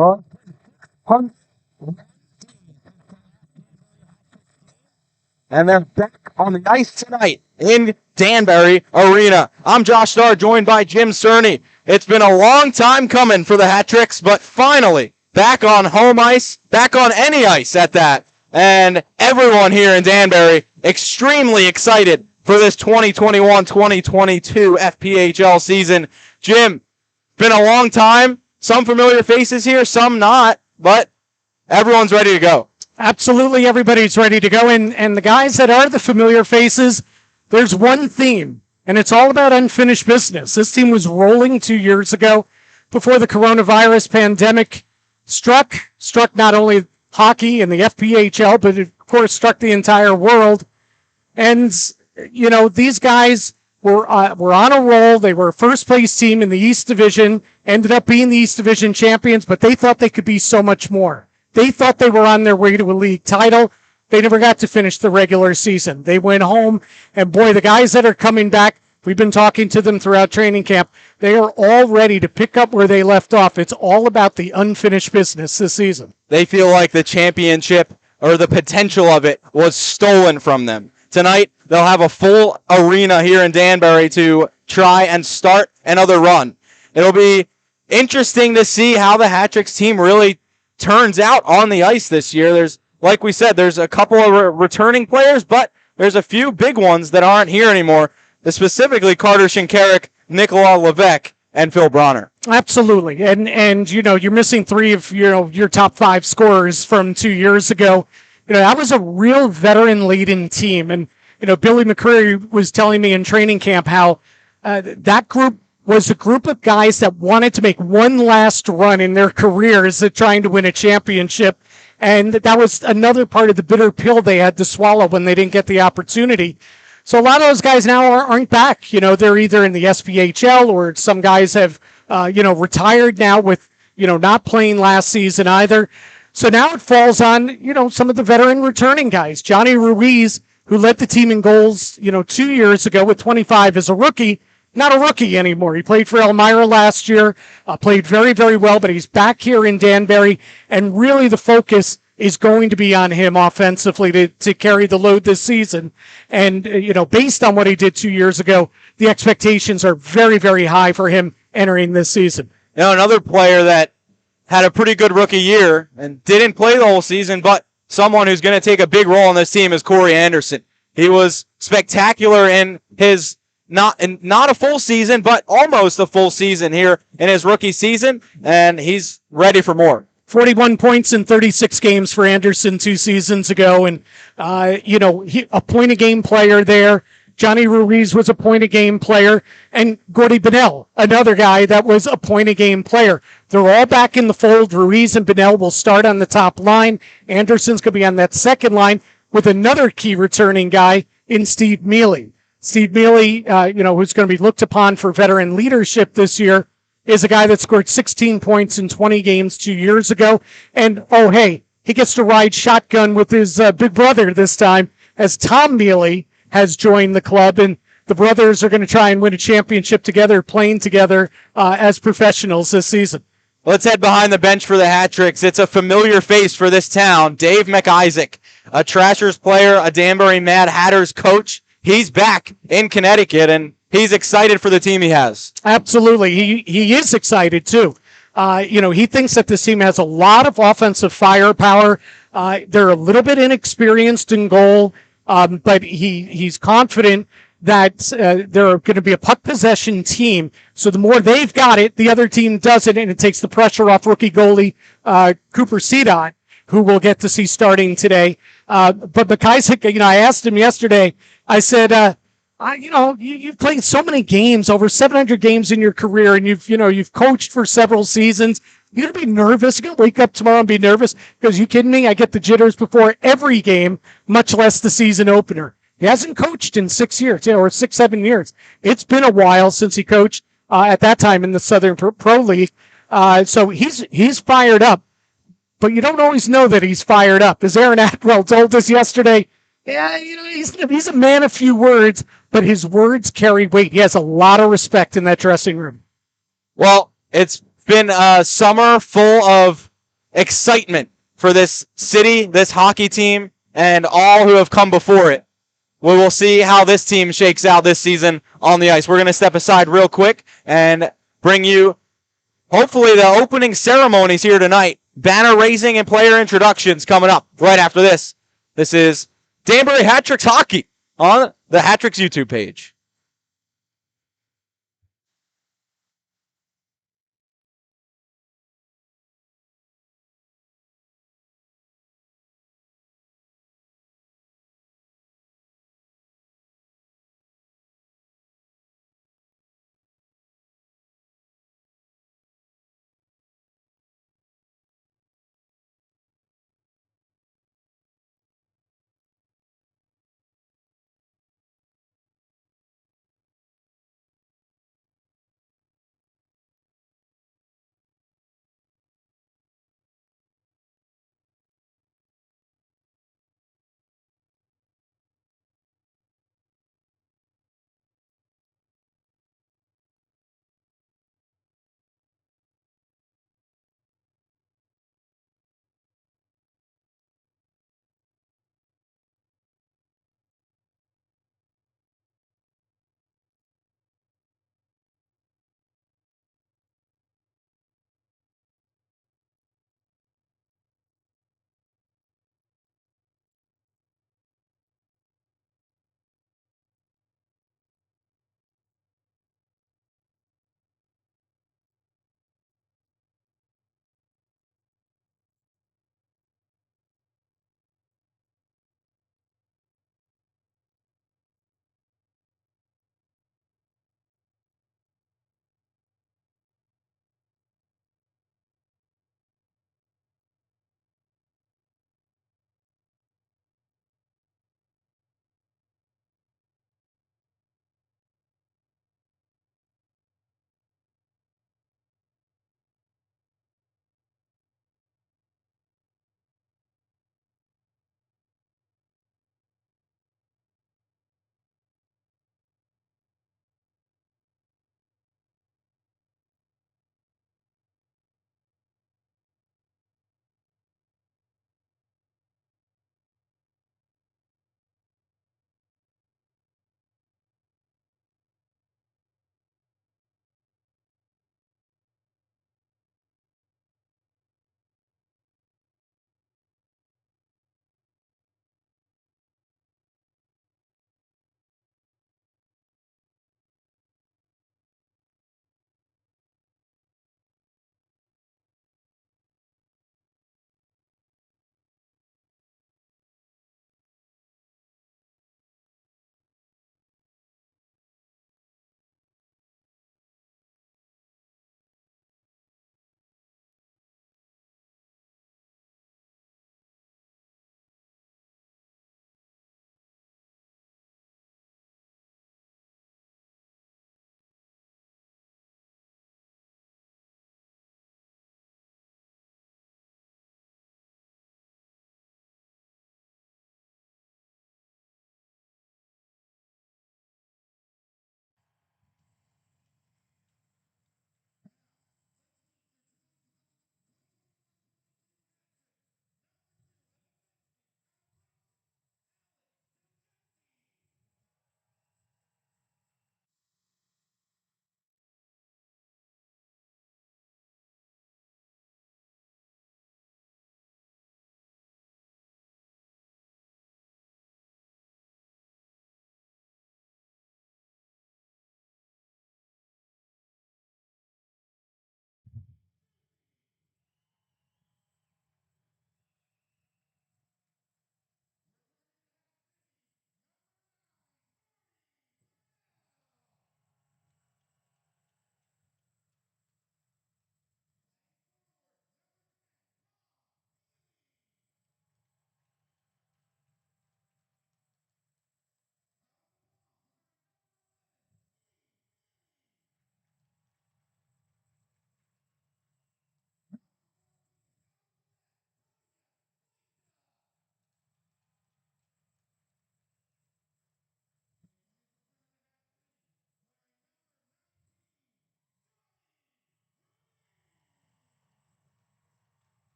Oh, punt. And they're back on the ice tonight in Danbury Arena. I'm Josh Starr, joined by Jim Cerny. It's been a long time coming for the Hat Tricks, but finally, back on home ice, back on any ice at that. And everyone here in Danbury extremely excited for this 2021-2022 FPHL season. Jim, been a long time. Some familiar faces here, some not, but everyone's ready to go. Absolutely, everybody's ready to go. And the guys that are the familiar faces, there's one theme, and it's all about unfinished business. This team was rolling 2 years ago before the coronavirus pandemic struck not only hockey and the FPHL, but it, of course, struck the entire world. And, you know, these guys were on a roll. They were a first-place team in the East Division, ended up being the East Division champions, but they thought they could be so much more. They thought they were on their way to a league title. They never got to finish the regular season. They went home, and boy, the guys that are coming back, we've been talking to them throughout training camp, they are all ready to pick up where they left off. It's all about the unfinished business this season. They feel like the championship, or the potential of it, was stolen from them. Tonight, they'll have a full arena here in Danbury to try and start another run. It'll be interesting to see how the Hat Tricks team really turns out on the ice this year. There's, like we said, there's a couple of returning players, but there's a few big ones that aren't here anymore, specifically Carter Shinkarik, Nicola Levesque, and Phil Bronner. Absolutely. And you know, you're missing three of, you know, your top five scorers from 2 years ago. You know, that was a real veteran-laden team. And, you know, Billy McCreary was telling me in training camp how that group was a group of guys that wanted to make one last run in their careers at trying to win a championship. And that was another part of the bitter pill they had to swallow when they didn't get the opportunity. So a lot of those guys now aren't back. You know, they're either in the SPHL or some guys have, you know, retired now with, you know, not playing last season either. So now it falls on, you know, some of the veteran returning guys. Johnny Ruiz, who led the team in goals, you know, 2 years ago with 25 as a rookie, not a rookie anymore. He played for Elmira last year, played very, very well, but he's back here in Danbury, and really the focus is going to be on him offensively to carry the load this season. And, you know, based on what he did 2 years ago, the expectations are very, very high for him entering this season. You know, another player that had a pretty good rookie year and didn't play the whole season, but someone who's going to take a big role in this team is Corey Anderson. He was spectacular in his not a full season, but almost a full season here in his rookie season, and he's ready for more. 41 points in 36 games for Anderson 2 seasons ago, and you know, a point-a-game player there. Johnny Ruiz was a point-a-game player, and Gordy Bonnell, another guy that was a point-a-game player. They're all back in the fold. Ruiz and Bonnell will start on the top line. Anderson's going to be on that second line with another key returning guy in Steve Mealy. Steve Mealy, you know, who's going to be looked upon for veteran leadership this year, is a guy that scored 16 points in 20 games 2 years ago. And, oh, hey, he gets to ride shotgun with his big brother this time, as Tom Mealy has joined the club, and the brothers are going to try and win a championship together, playing together as professionals this season. Let's head behind the bench for the Hat Tricks. It's a familiar face for this town, Dave McIsaac, a Trashers player, a Danbury Mad Hatters coach. He's back in Connecticut, and he's excited for the team he has. Absolutely. He is excited, too. You know, he thinks that this team has a lot of offensive firepower. They're a little bit inexperienced in goal, but he's confident that they're going to be a puck possession team. So the more they've got it, the other team doesn't, and it takes the pressure off rookie goalie Cooper Cedon, who we'll get to see starting today. But McIsaac, you know, I asked him yesterday, I said, you know, you've played so many games, over 700 games in your career, and you've coached for several seasons. You're going to be nervous. You're going to wake up tomorrow and be nervous because, you kidding me? I get the jitters before every game, much less the season opener. He hasn't coached in 6 years, or 6-7 years. It's been a while since he coached at that time in the Southern Pro League. So he's fired up, but you don't always know that he's fired up. As Aaron Atwell told us yesterday, yeah, you know, he's a man of few words, but his words carry weight. He has a lot of respect in that dressing room. Well, it's been a summer full of excitement for this city, this hockey team, and all who have come before it. We will see how this team shakes out this season on the ice. We're going to step aside real quick and bring you, hopefully, the opening ceremonies here tonight. Banner raising and player introductions coming up right after this. This is Danbury Hat Tricks Hockey on the Hat Tricks YouTube page.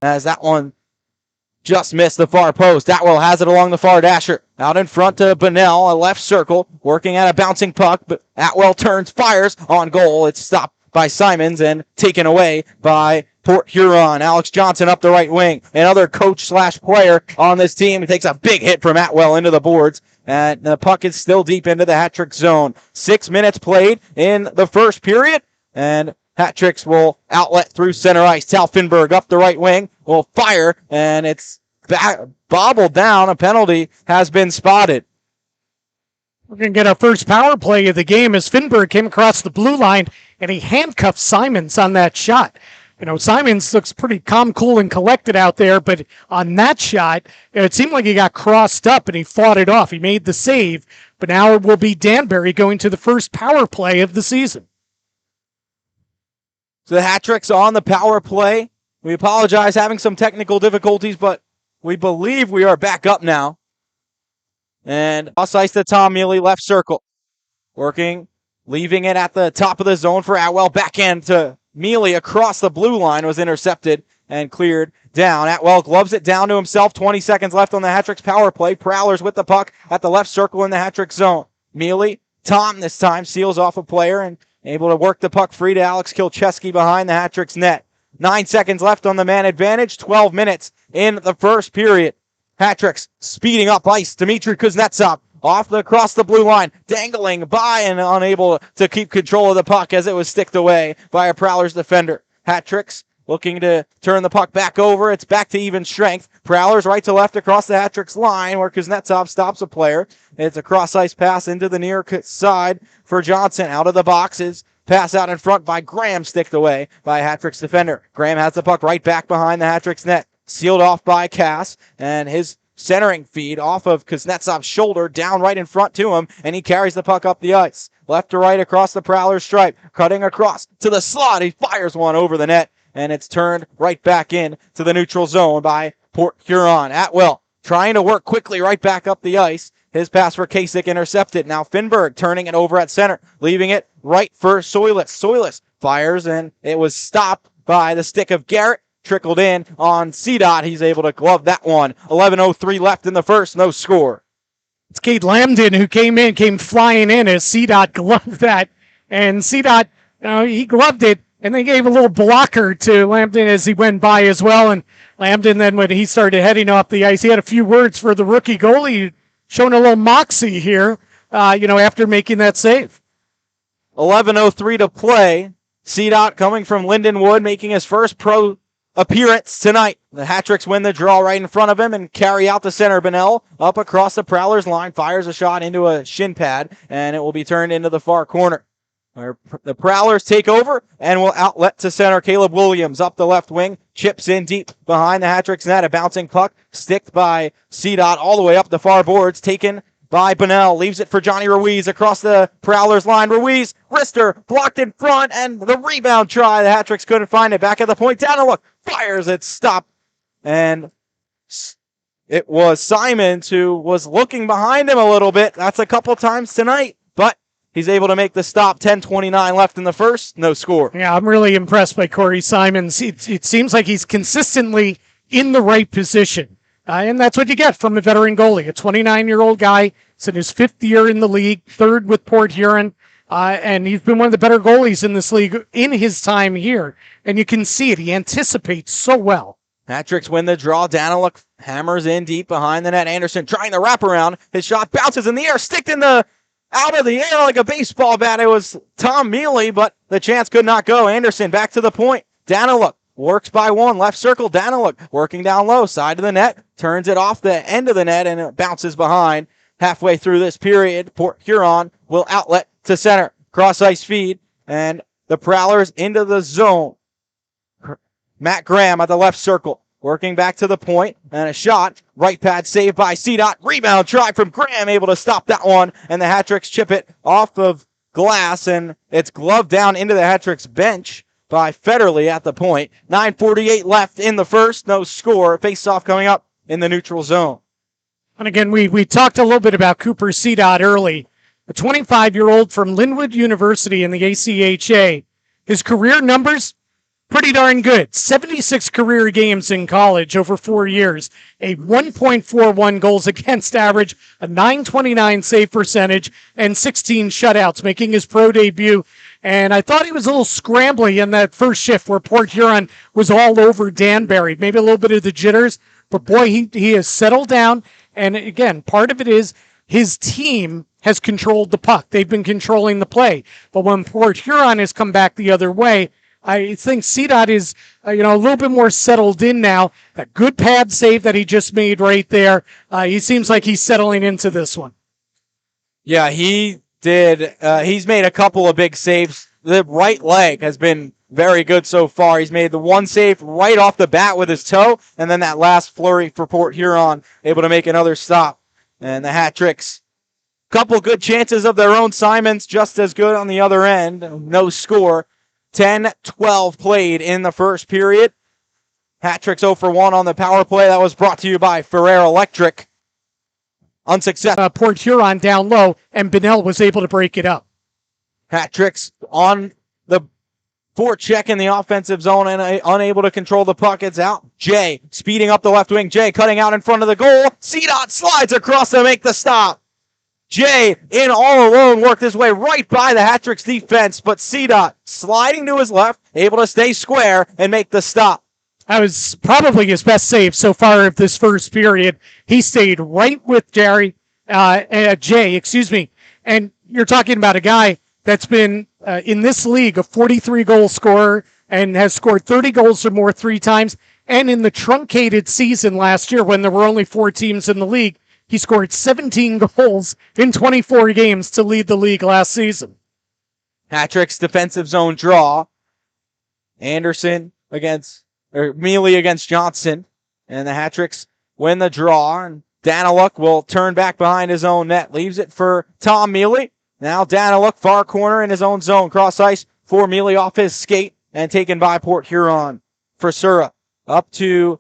as that one just missed the far post. Atwell has it along the far dasher. Out in front to Bunnell, a left circle, working at a bouncing puck, but Atwell turns, fires on goal. It's stopped by Simons and taken away by Port Huron. Alex Johnson up the right wing. Another coach/player on this team. He takes a big hit from Atwell into the boards. And the puck is still deep into the hat trick zone. 6 minutes played in the first period. And hat tricks will outlet through center ice. Tal Finberg up the right wing will fire. And it's bobbled down. A penalty has been spotted. We're going to get our first power play of the game as Finberg came across the blue line and he handcuffed Simons on that shot. You know, Simons looks pretty calm, cool, and collected out there, but on that shot, it seemed like he got crossed up and he fought it off. He made the save, but now it will be Danbury going to the first power play of the season. So the hat tricks on the power play. We apologize having some technical difficulties, but we believe we are back up now. And cross ice to Tom Mealy, left circle. Working, leaving it at the top of the zone for Atwell. Backhand to Mealy across the blue line, was intercepted and cleared down. Atwell gloves it down to himself. 20 seconds left on the hat tricks power play. Prowlers with the puck at the left circle in the hat trick zone. Mealy, Tom this time, seals off a player and able to work the puck free to Alex Kilchesky behind the hat tricks net. 9 seconds left on the man advantage. 12 minutes in the first period. Hat tricks speeding up ice. Dmitry Kuznetsov across the blue line, dangling by and unable to keep control of the puck as it was sticked away by a Prowlers defender. Hat tricks looking to turn the puck back over. It's back to even strength. Prowlers right to left across the hat tricks line where Kuznetsov stops a player. It's a cross ice pass into the near side for Johnson. Out of the boxes. Pass out in front by Graham, sticked away by a hat tricks defender. Graham has the puck right back behind the hat tricks net. Sealed off by Cass, and his centering feed off of Kuznetsov's shoulder, down right in front to him, and he carries the puck up the ice. Left to right across the Prowlers stripe, cutting across to the slot. He fires one over the net, and it's turned right back in to the neutral zone by Port Huron. Atwell trying to work quickly right back up the ice. His pass for Kasich intercepted. Now Finberg turning it over at center, leaving it right for Soilis. Soilis fires, and it was stopped by the stick of Garrett. Trickled in on C-Dot. He's able to glove that one. 11:03 left in the first. No score. It's Cade Lambden who came flying in as C-Dot gloved that. And C-Dot, he gloved it, and they gave a little blocker to Lambden as he went by as well. And Lambden then, when he started heading off the ice, he had a few words for the rookie goalie, showing a little moxie here, after making that save. 11:03 to play. C-Dot coming from Lindenwood, making his first pro appearance tonight. The hat tricks win the draw right in front of him and carry out the center. Bunnell up across the Prowlers line, fires a shot into a shin pad, and it will be turned into the far corner. The Prowlers take over and will outlet to center. Caleb Williams up the left wing, chips in deep behind the hat tricks net. A bouncing puck sticked by C-Dot all the way up the far boards, taken by Bunnell, leaves it for Johnny Ruiz across the Prowlers line. Ruiz, wrister, blocked in front, and the rebound try. The hat tricks couldn't find it. Back at the point, down a look, fires it, stopped, and it was Simons who was looking behind him a little bit. That's a couple times tonight, but he's able to make the stop. 10:29 left in the first, no score. Yeah, I'm really impressed by Corey Simons. It seems like he's consistently in the right position. And that's what you get from a veteran goalie, a 29-year-old guy. He's in his 5th year in the league, 3rd with Port Huron. And he's been one of the better goalies in this league in his time here. And you can see it. He anticipates so well. Hat tricks win the draw. Daniluk hammers in deep behind the net. Anderson trying to wrap around. His shot bounces in the air, sticked out of the air like a baseball bat. It was Tom Mealy, but the chance could not go. Anderson back to the point. Daniluk works by one, left circle. Daniluk working down low, side of the net, turns it off the end of the net, and it bounces behind. Halfway through this period, Port Huron will outlet to center. Cross ice feed, and the Prowlers into the zone. Matt Graham at the left circle, working back to the point, and a shot. Right pad saved by C-Dot. Rebound try from Graham, able to stop that one, and the hat tricks chip it off of glass, and it's gloved down into the hat tricks bench by Federley at the point. 9:48 left in the first, no score. Face-off coming up in the neutral zone. And again, we talked a little bit about Cooper C-Dot early. A 25-year-old from Linwood University in the ACHA. His career numbers, pretty darn good. 76 career games in college over 4 years, a 1.41 goals against average, a 929 save percentage, and 16 shutouts, making his pro debut. And I thought he was a little scrambly in that first shift where Port Huron was all over Danbury, maybe a little bit of the jitters. But boy, he has settled down. And again, part of it is his team has controlled the puck. They've been controlling the play. But when Port Huron has come back the other way, I think CDOT is, a little bit more settled in now. That good pad save that he just made right there. He seems like he's settling into this one. Yeah, he did. He's made a couple of big saves. The right leg has been very good so far. He's made the one save right off the bat with his toe, and then that last flurry for Port Huron, able to make another stop. And the hat tricks. Couple good chances of their own. Simons just as good on the other end. No score. 10-12 played in the first period. Hat tricks 0 for 1 on the power play. That was brought to you by Ferrer Electric. Unsuccessful. Port Huron down low, and Bennell was able to break it up. Hat tricks on the forecheck in the offensive zone and unable to control the puck. It's out. Jay speeding up the left wing. Jay cutting out in front of the goal. CDOT slides across to make the stop. Jay, in all alone, worked his way right by the hat tricks defense, but CDOT sliding to his left, able to stay square and make the stop. That was probably his best save so far of this first period. He stayed right with Jay, and you're talking about a guy that's been in this league a 43-goal scorer and has scored 30 goals or more 3 times, and in the truncated season last year when there were only 4 teams in the league, he scored 17 goals in 24 games to lead the league last season. Hat tricks defensive zone draw. Anderson Mealy against Johnson. And the hat tricks win the draw. And Daniluk will turn back behind his own net. Leaves it for Tom Mealy. Now Daniluk far corner in his own zone. Cross ice for Mealy off his skate. And taken by Port Huron. For Sura. Up to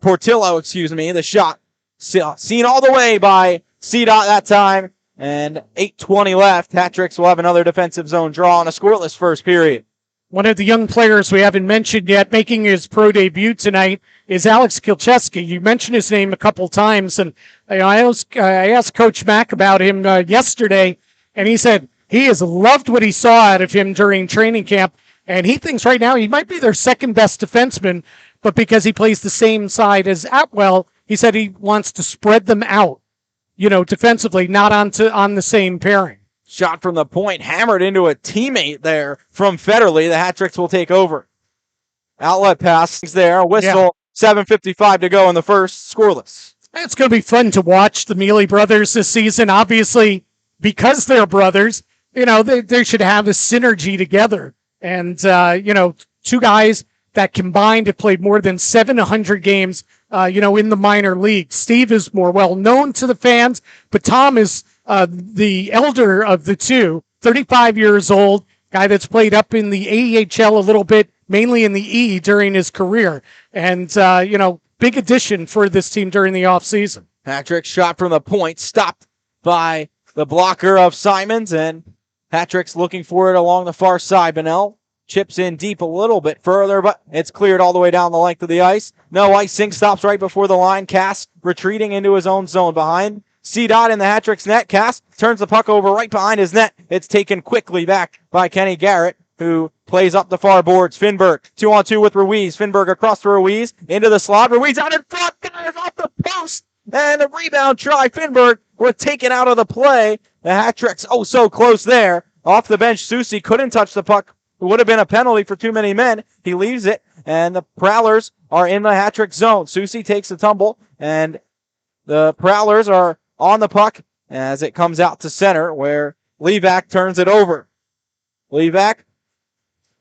Portillo, the shot. Seen all the way by CDOT that time. And 8:20 left. Hat tricks will have another defensive zone draw on a scoreless first period. One of the young players we haven't mentioned yet making his pro debut tonight is Alex Kilchesky. You mentioned his name a couple times, and I asked Coach Mack about him yesterday, and he said he has loved what he saw out of him during training camp, and he thinks right now he might be their second best defenseman, but because he plays the same side as Atwell, he said he wants to spread them out, defensively, not on the same pairing. Shot from the point, hammered into a teammate there from Federley. The hat tricks will take over. Outlet pass there, a whistle, 7:55 to go in the first, scoreless. It's going to be fun to watch the Mealy brothers this season. Obviously, because they're brothers, they should have a synergy together. And, 2 guys that combined have played more than 700 games, in the minor league. Steve is more well known to the fans, but Tom is the elder of the two, 35 years old, guy that's played up in the AEHL a little bit, mainly in the E during his career. And, big addition for this team during the offseason. Patrick shot from the point, stopped by the blocker of Simons, and Patrick's looking for it along the far side. Bennell chips in deep a little bit further, but it's cleared all the way down the length of the ice. No icing, stops right before the line. Cass retreating into his own zone behind CDOT in the hat tricks net. Cass turns the puck over right behind his net. It's taken quickly back by Kenny Garrett, who plays up the far boards. Finberg, 2-on-2 with Ruiz. Finberg across to Ruiz, into the slot. Ruiz out in front, guys off the post, and a rebound try. Finberg were taken out of the play. The hat tricks, so close there. Off the bench, Susi couldn't touch the puck. It would have been a penalty for too many men. He leaves it, and the Prowlers are in the hat trick zone. Susi takes the tumble, and the Prowlers are on the puck as it comes out to center, where Levac turns it over. Levac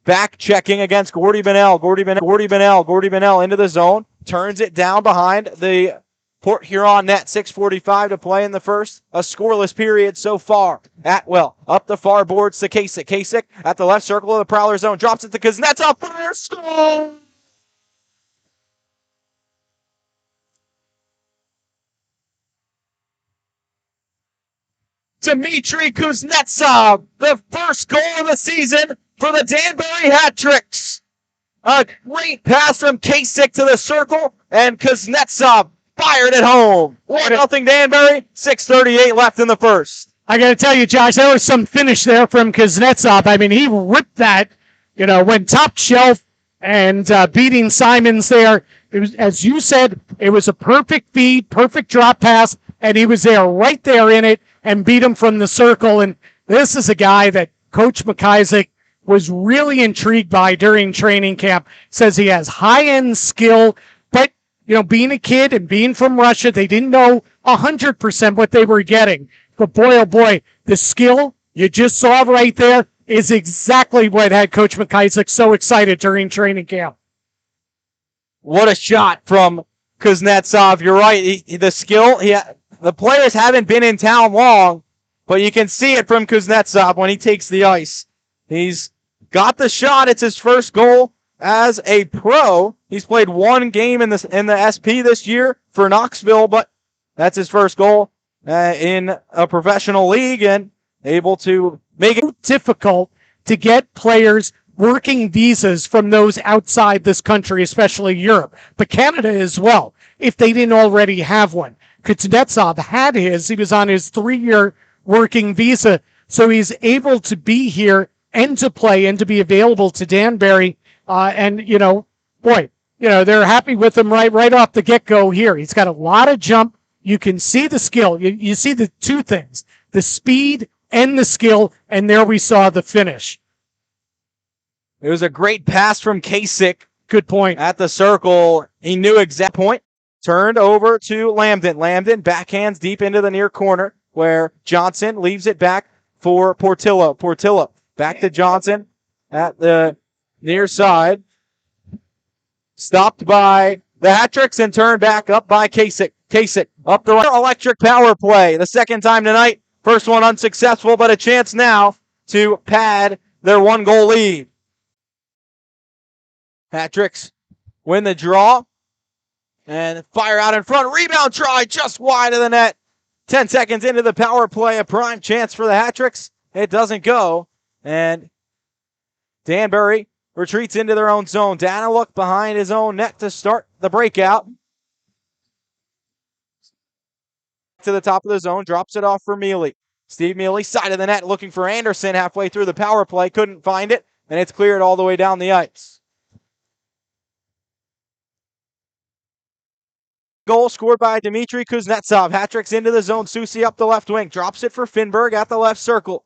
back checking against Gordy Bennell. Gordy Bennell into the zone, turns it down behind the Port Huron net. 6:45 to play in the first. A scoreless period so far. Atwell up the far boards to Kasich. Kasich at the left circle of the Prowler zone. Drops it to Kuznetsov. Fire score! Dmitry Kuznetsov, the first goal of the season for the Danbury Hat Tricks. A great pass from Kasich to the circle, and Kuznetsov fired it home. 1-0 Danbury, 6:38 left in the first. I got to tell you, Josh, there was some finish there from Kuznetsov. I mean, he ripped that, went top shelf and beating Simons there. It was, as you said, it was a perfect feed, perfect drop pass, and he was there right there in it and beat him from the circle. And this is a guy that Coach McIsaac was really intrigued by during training camp. Says he has high-end skill, but, being a kid and being from Russia, they didn't know 100% what they were getting. But boy, oh boy, the skill you just saw right there is exactly what had Coach McIsaac so excited during training camp. What a shot from Kuznetsov. You're right. The skill, the players haven't been in town long, but you can see it from Kuznetsov when he takes the ice. He's got the shot. It's his first goal as a pro. He's played one game in the SP this year for Knoxville, but that's his first goal in a professional league, and able to make it difficult to get players working visas from those outside this country, especially Europe, but Canada as well, if they didn't already have one. Kuznetsov had his. He was on his 3-year working visa, so he's able to be here and to play and to be available to Danbury. They're happy with him right off the get-go here. He's got a lot of jump. You can see the skill. You see the two things, the speed and the skill, and there we saw the finish. It was a great pass from Kasich. Good point. At the circle. He knew exact point. Turned over to Lambden. Lambden backhands deep into the near corner where Johnson leaves it back for Portillo. Portillo back to Johnson at the near side. Stopped by the Hat-Tricks and turned back up by Kasich. Kasich up the right. Electric power play. The second time tonight. First one unsuccessful, but a chance now to pad their 1-goal lead. Hat-Tricks win the draw and fire out in front. Rebound try just wide of the net. 10 seconds into the power play, a prime chance for the Hat-Tricks. It doesn't go, and Danbury retreats into their own zone. Daniluk behind his own net to start the breakout. To the top of the zone, drops it off for Mealy. Steve Mealy, side of the net, looking for Anderson halfway through the power play. Couldn't find it, and it's cleared all the way down the ice. Goal scored by Dmitry Kuznetsov. Hat-Tricks into the zone. Susi up the left wing. Drops it for Finberg at the left circle.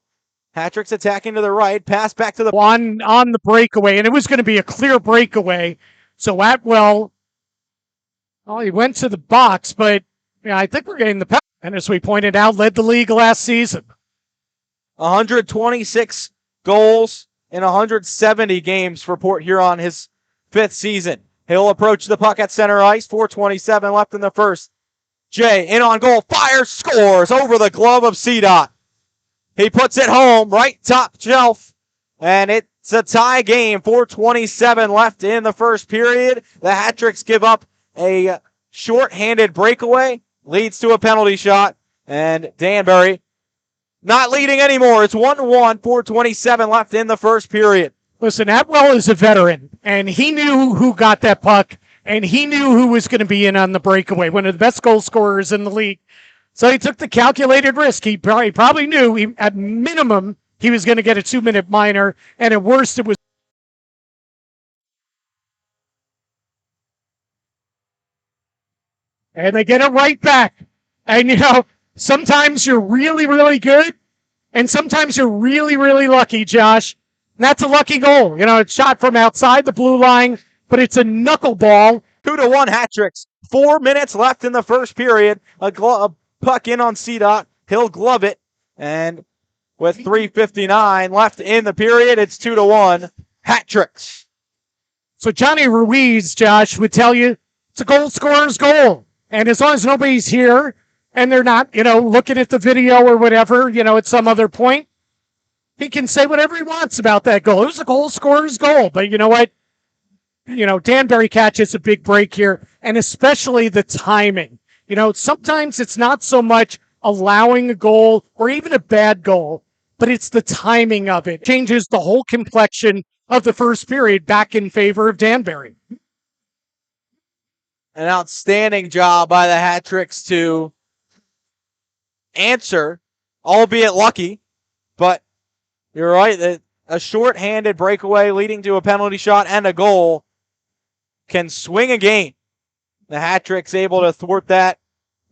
Hat-Tricks attacking to the right. Pass back to the... On the breakaway, and it was going to be a clear breakaway. So Atwell, he went to the box, but I think we're getting the penalty. And as we pointed out, led the league last season. 126 goals in 170 games for Port Huron, his 5th season. He'll approach the puck at center ice. 4:27 left in the first. Jay in on goal. Fires, scores over the glove of CDOT. He puts it home, right top shelf. And it's a tie game. 4:27 left in the first period. The Hat-Tricks give up a short-handed breakaway. Leads to a penalty shot. And Danbury not leading anymore. It's 1-1. 4:27 left in the first period. Listen, Atwell is a veteran, and he knew who got that puck, and he knew who was going to be in on the breakaway, one of the best goal scorers in the league. So he took the calculated risk. He probably knew, at minimum, he was going to get a 2-minute minor, and at worst, it was... And they get it right back. And, sometimes you're really, really good, and sometimes you're really, really lucky, Josh. And that's a lucky goal. It's shot from outside the blue line, but it's a knuckleball. 2-1 Hat-Tricks. 4 minutes left in the first period. A puck in on CDOT. He'll glove it. And with 3:59 left in the period, it's 2-1 Hat-Tricks. So Johnny Ruiz, Josh, would tell you it's a goal scorer's goal. And as long as nobody's here and they're not, looking at the video or whatever, at some other point, he can say whatever he wants about that goal. It was a goal scorer's goal. But you know what? Danbury catches a big break here, and especially the timing. Sometimes it's not so much allowing a goal or even a bad goal, but it's the timing of it. Changes the whole complexion of the first period back in favor of Danbury. An outstanding job by the Hat Tricks to answer, albeit lucky, but you're right that a short-handed breakaway leading to a penalty shot and a goal can swing a game. The Hat Tricks able to thwart that.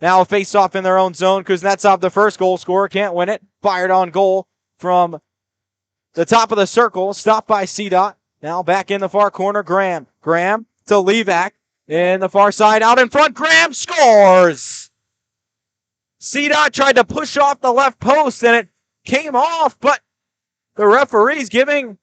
Now a face-off in their own zone. Kuznetsov, the first goal scorer, can't win it. Fired on goal from the top of the circle. Stopped by CDOT. Now back in the far corner, Graham. Graham to Levac in the far side. Out in front, Graham scores! CDOT tried to push off the left post and it came off, but the referee's giving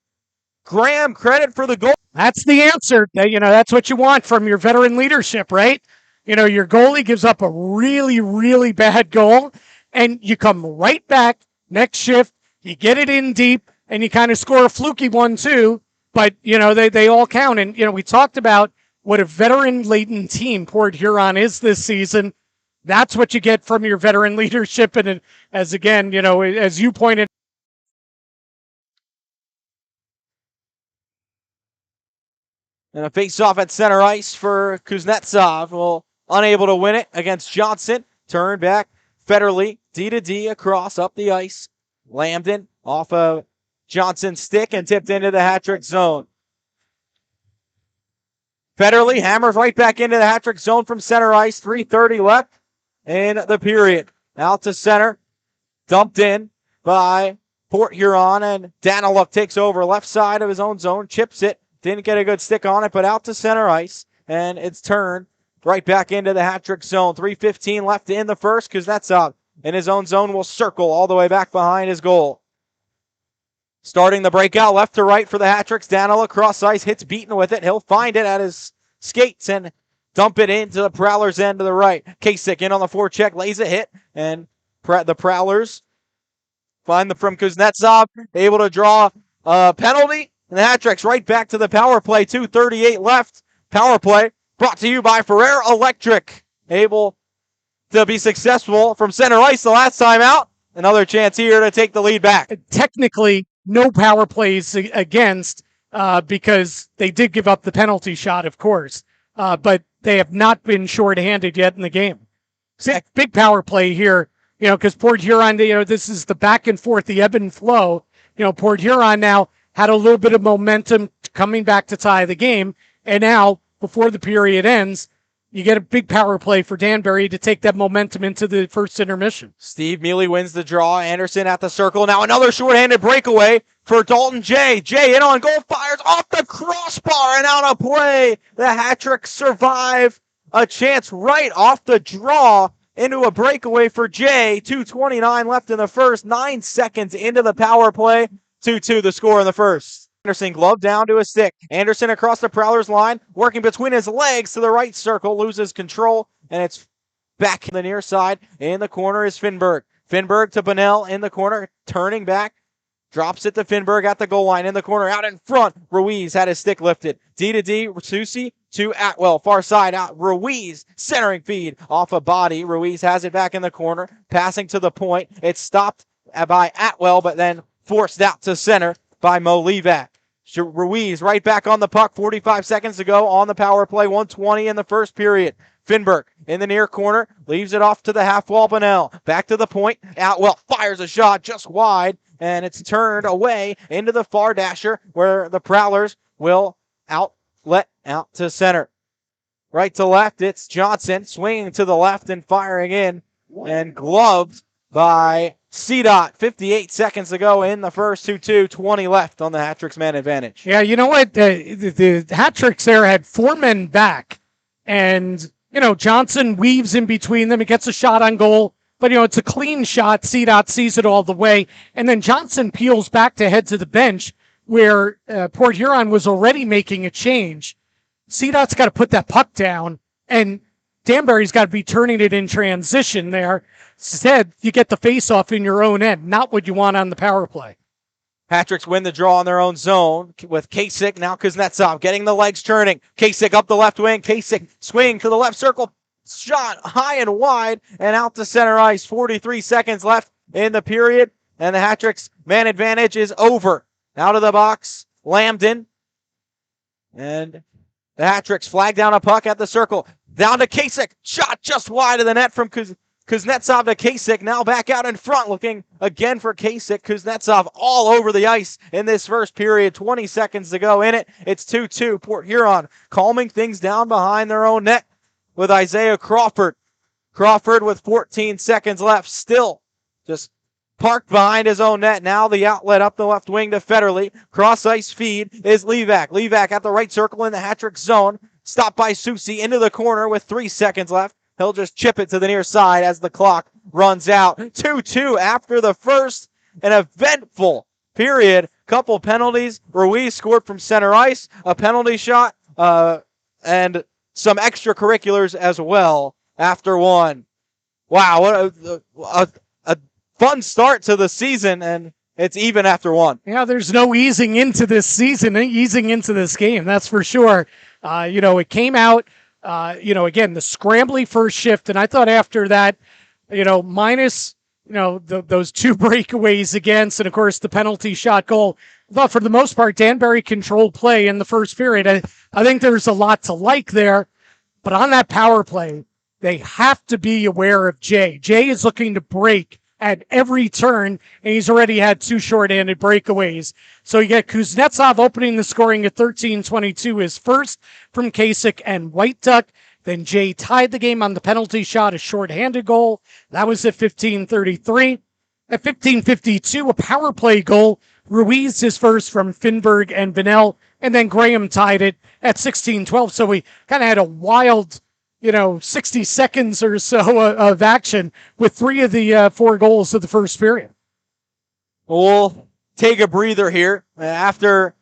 Graham credit for the goal. That's the answer. That's what you want from your veteran leadership, right? Your goalie gives up a really, really bad goal, and you come right back next shift, you get it in deep, and you kind of score a fluky one too. But, they all count. And, we talked about what a veteran-laden team Port Huron is this season. That's what you get from your veteran leadership. And as you pointed. And a face-off at center ice for Kuznetsov. Well, unable to win it against Johnson. Turn back. Federley, D-to-D across up the ice. Lambden off of Johnson's stick and tipped into the hat-trick zone. Federley hammers right back into the hat-trick zone from center ice. 3:30 left in the period. Out to center. Dumped in by Port Huron, and Daniluk takes over left side of his own zone. Chips it. Didn't get a good stick on it, but out to center ice. And it's turned right back into the hat-trick zone. 3:15 left in the first. Kuznetsov in his own zone will circle all the way back behind his goal. Starting the breakout left to right for the hat-tricks. Daniluk cross ice, hits Beaton with it. He'll find it at his skates and dump it into the Prowlers end to the right. Kasich in on the forecheck, lays a hit, and the Prowlers find the from Kuznetsov, able to draw a penalty. And the Hat Tricks right back to the power play. 2:38 left. Power play brought to you by Ferrer Electric. Able to be successful from center ice the last time out. Another chance here to take the lead back. Technically, no power plays against because they did give up the penalty shot, of course. But they have not been shorthanded yet in the game. Big power play here, because Port Huron, this is the back and forth, the ebb and flow. Port Huron now had a little bit of momentum coming back to tie the game. And now, before the period ends, you get a big power play for Danbury to take that momentum into the first intermission. Steve Mealy wins the draw. Anderson at the circle. Now another shorthanded breakaway for Dalton Jay. Jay in on goal, fires off the crossbar and out of play. The Hat-Tricks survive a chance right off the draw into a breakaway for Jay. 2:29 left in the first. 9 seconds into the power play. 2-2 the score in the first. Anderson glove down to his stick. Anderson across the Prowlers line, working between his legs to the right circle, loses control, and it's back in the near side. In the corner is Finberg. Finberg to Bunnell in the corner, turning back, drops it to Finberg at the goal line. In the corner, out in front, Ruiz had his stick lifted. D-to-D, Susi to Atwell, far side out. Ruiz, centering feed off a body. Ruiz has it back in the corner, passing to the point. It's stopped by Atwell, but then forced out to center by Mo Levac. Ruiz right back on the puck 45 seconds to go on the power play. 1:20 in the first period. Finberg in the near corner, leaves it off to the half wall. Bunnell back to the point. Atwell fires a shot just wide, and it's turned away into the far dasher where the Prowlers will outlet out to center. Right to left, it's Johnson swinging to the left and firing in, and gloved by CDOT. 58 seconds to go in the first. 2-2, 20 left on the Hat-Tricks man advantage. Yeah, you know what? The Hat-Tricks there had 4 men back, and, Johnson weaves in between them. He gets a shot on goal, but, it's a clean shot. CDOT sees it all the way, and then Johnson peels back to head to the bench where Port Huron was already making a change. CDOT's got to put that puck down, and Danbury's got to be turning it in transition there. Instead, you get the face-off in your own end, not what you want on the power play. Hat-Tricks win the draw in their own zone with Kasich. Now Kuznetsov getting the legs turning. Kasich up the left wing. Kasich swing to the left circle. Shot high and wide and out to center ice. 43 seconds left in the period, and the Hat-Tricks man advantage is over. Out of the box Lambden. And the Hat-Tricks flag down a puck at the circle. Down to Kasich. Shot just wide of the net from Kuznetsov to Kasich. Now back out in front, looking again for Kasich. Kuznetsov all over the ice in this first period. 20 seconds to go in it. It's 2-2. Port Huron calming things down behind their own net with Isaiah Crawford. Crawford with 14 seconds left. Still just parked behind his own net. Now the outlet up the left wing to Federley. Cross ice feed is Levac. Levac at the right circle in the hat-trick zone. Stopped by Susi into the corner with 3 seconds left. He'll just chip it to the near side as the clock runs out. 2-2 after the first. An eventful period. Couple penalties. Ruiz scored from center ice. A penalty shot. And some extracurriculars as well after one. Wow, what a fun start to the season, and it's even after one. Yeah, there's no easing into this season, easing into this game, that's for sure. It came out, again, the scrambly first shift, and I thought after that, minus, those 2 breakaways against, and of course the penalty shot goal, I thought for the most part, Danbury controlled play in the first period. I think there's a lot to like there, but on that power play, they have to be aware of Jay. Jay is looking to break at every turn, and he's already had 2 shorthanded breakaways. So you get Kuznetsov opening the scoring at 13:22, his first from Kasich and White Duck. Then Jay tied the game on the penalty shot, a shorthanded goal. That was at 15:33. At 15:52, a power play goal. Ruiz his first from Finberg and Vanel, and then Graham tied it at 16:12. So we kind of had a wild 60 seconds or so of action with 3 of the 4 goals of the first period. We'll take a breather here. After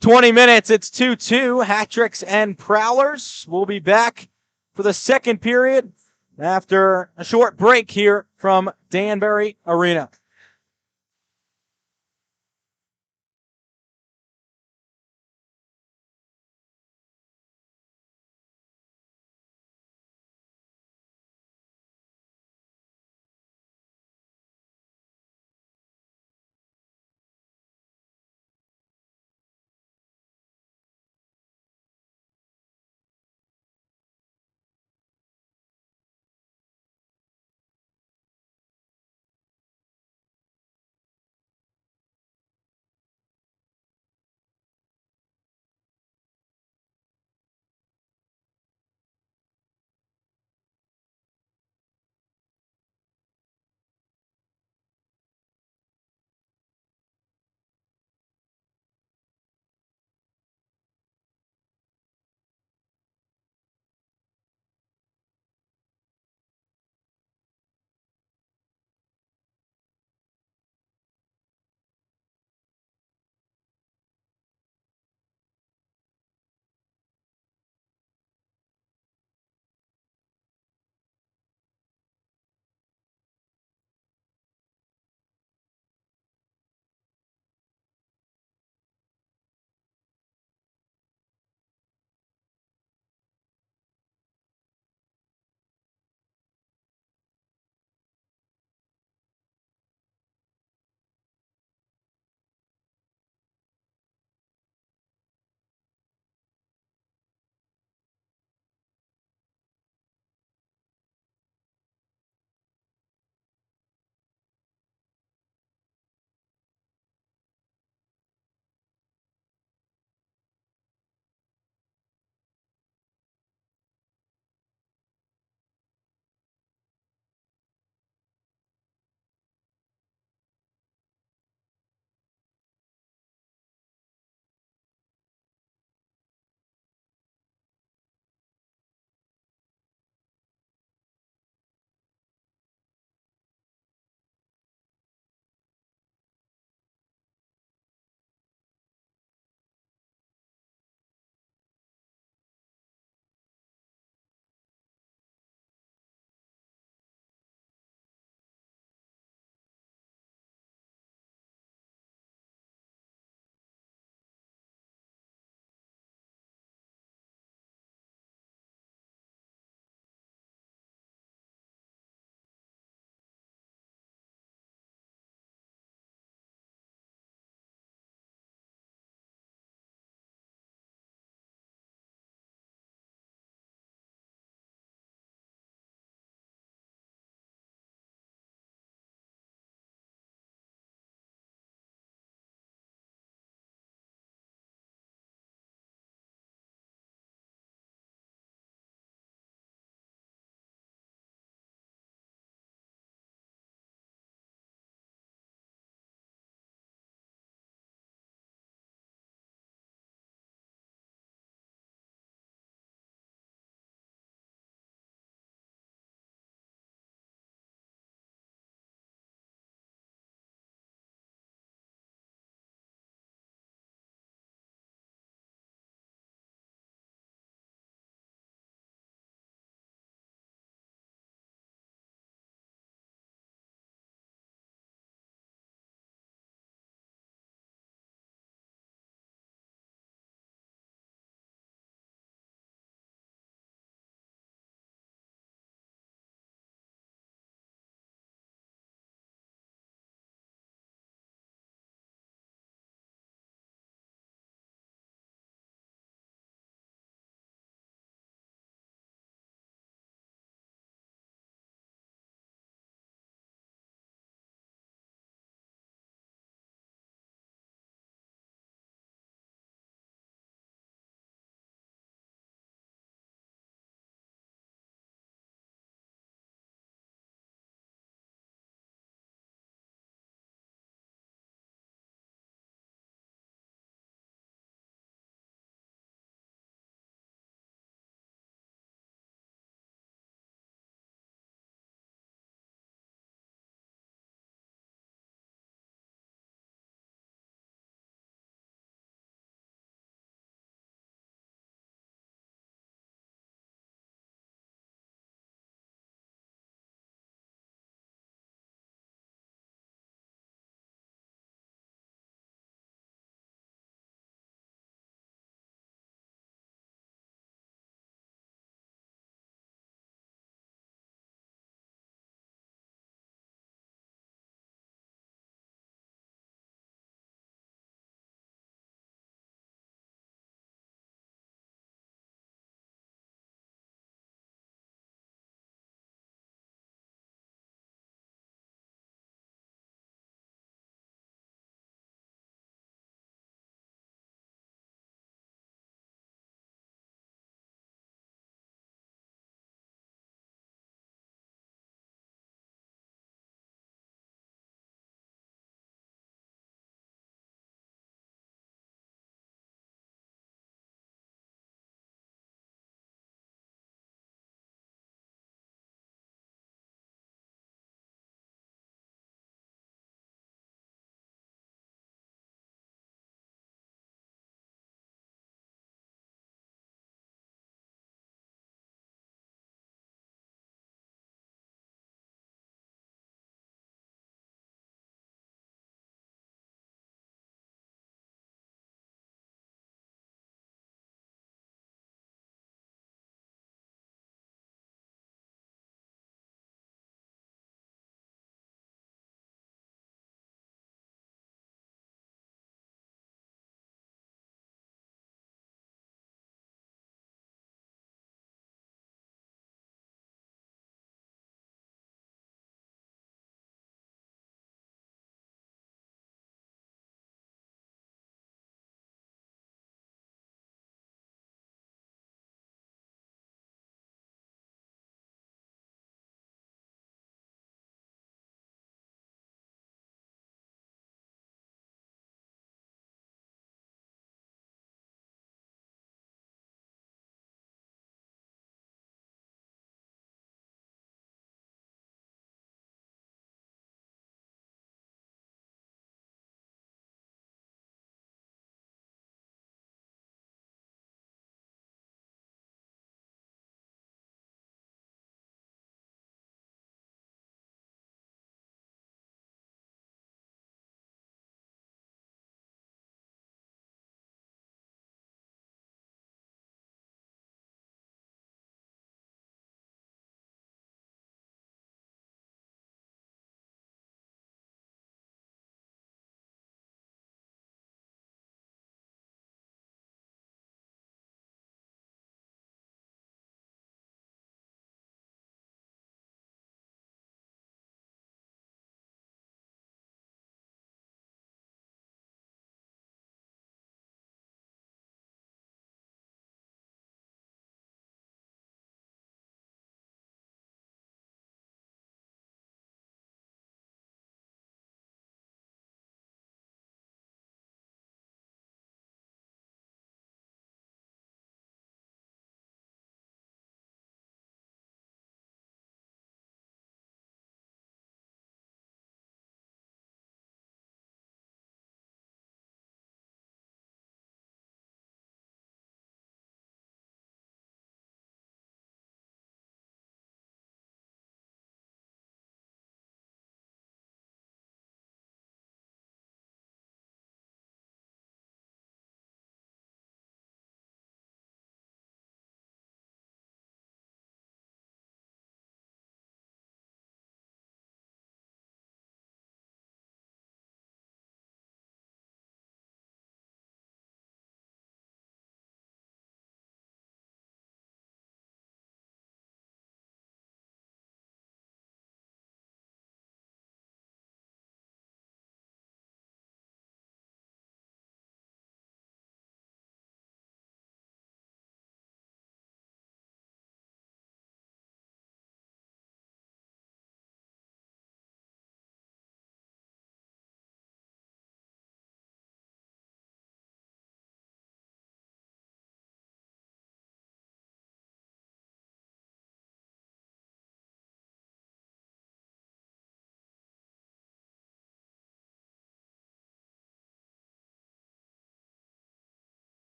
20 minutes, it's 2-2. Hat-Tricks and Prowlers. We'll be back for the second period after a short break here from Danbury Arena.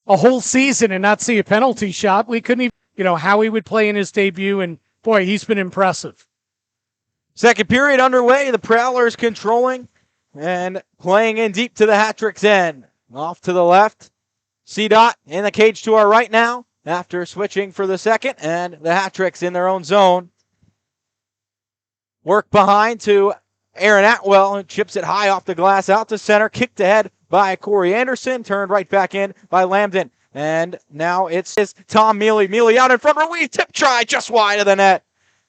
a whole season and not see a penalty shot. We couldn't even, how he would play in his debut. And boy, he's been impressive. Second period underway. The Prowlers controlling and playing in deep to the hat-trick's end. Off to the left. C-Dot in the cage to our right now after switching for the second, and the hat-tricks in their own zone. Work behind to Aaron Atwell, who chips it high off the glass out to center. Kicked ahead by Corey Anderson. Turned right back in by Lambden. And now it's Tom Mealy. Mealy out in front. Ruiz tip try just wide of the net.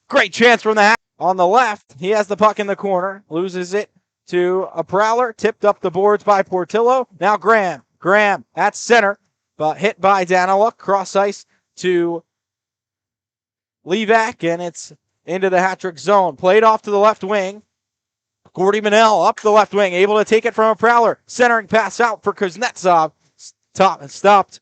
Great chance from the hat. On the left, he has the puck in the corner. Loses it to a Prowler. Tipped up the boards by Portillo. Now Graham. Graham at center, but hit by Daniluk. Cross ice to Levac, and it's into the hat-trick zone. Played off to the left wing. Gordy Manel up the left wing, able to take it from a Prowler. Centering pass out for Kuznetsov. Stopped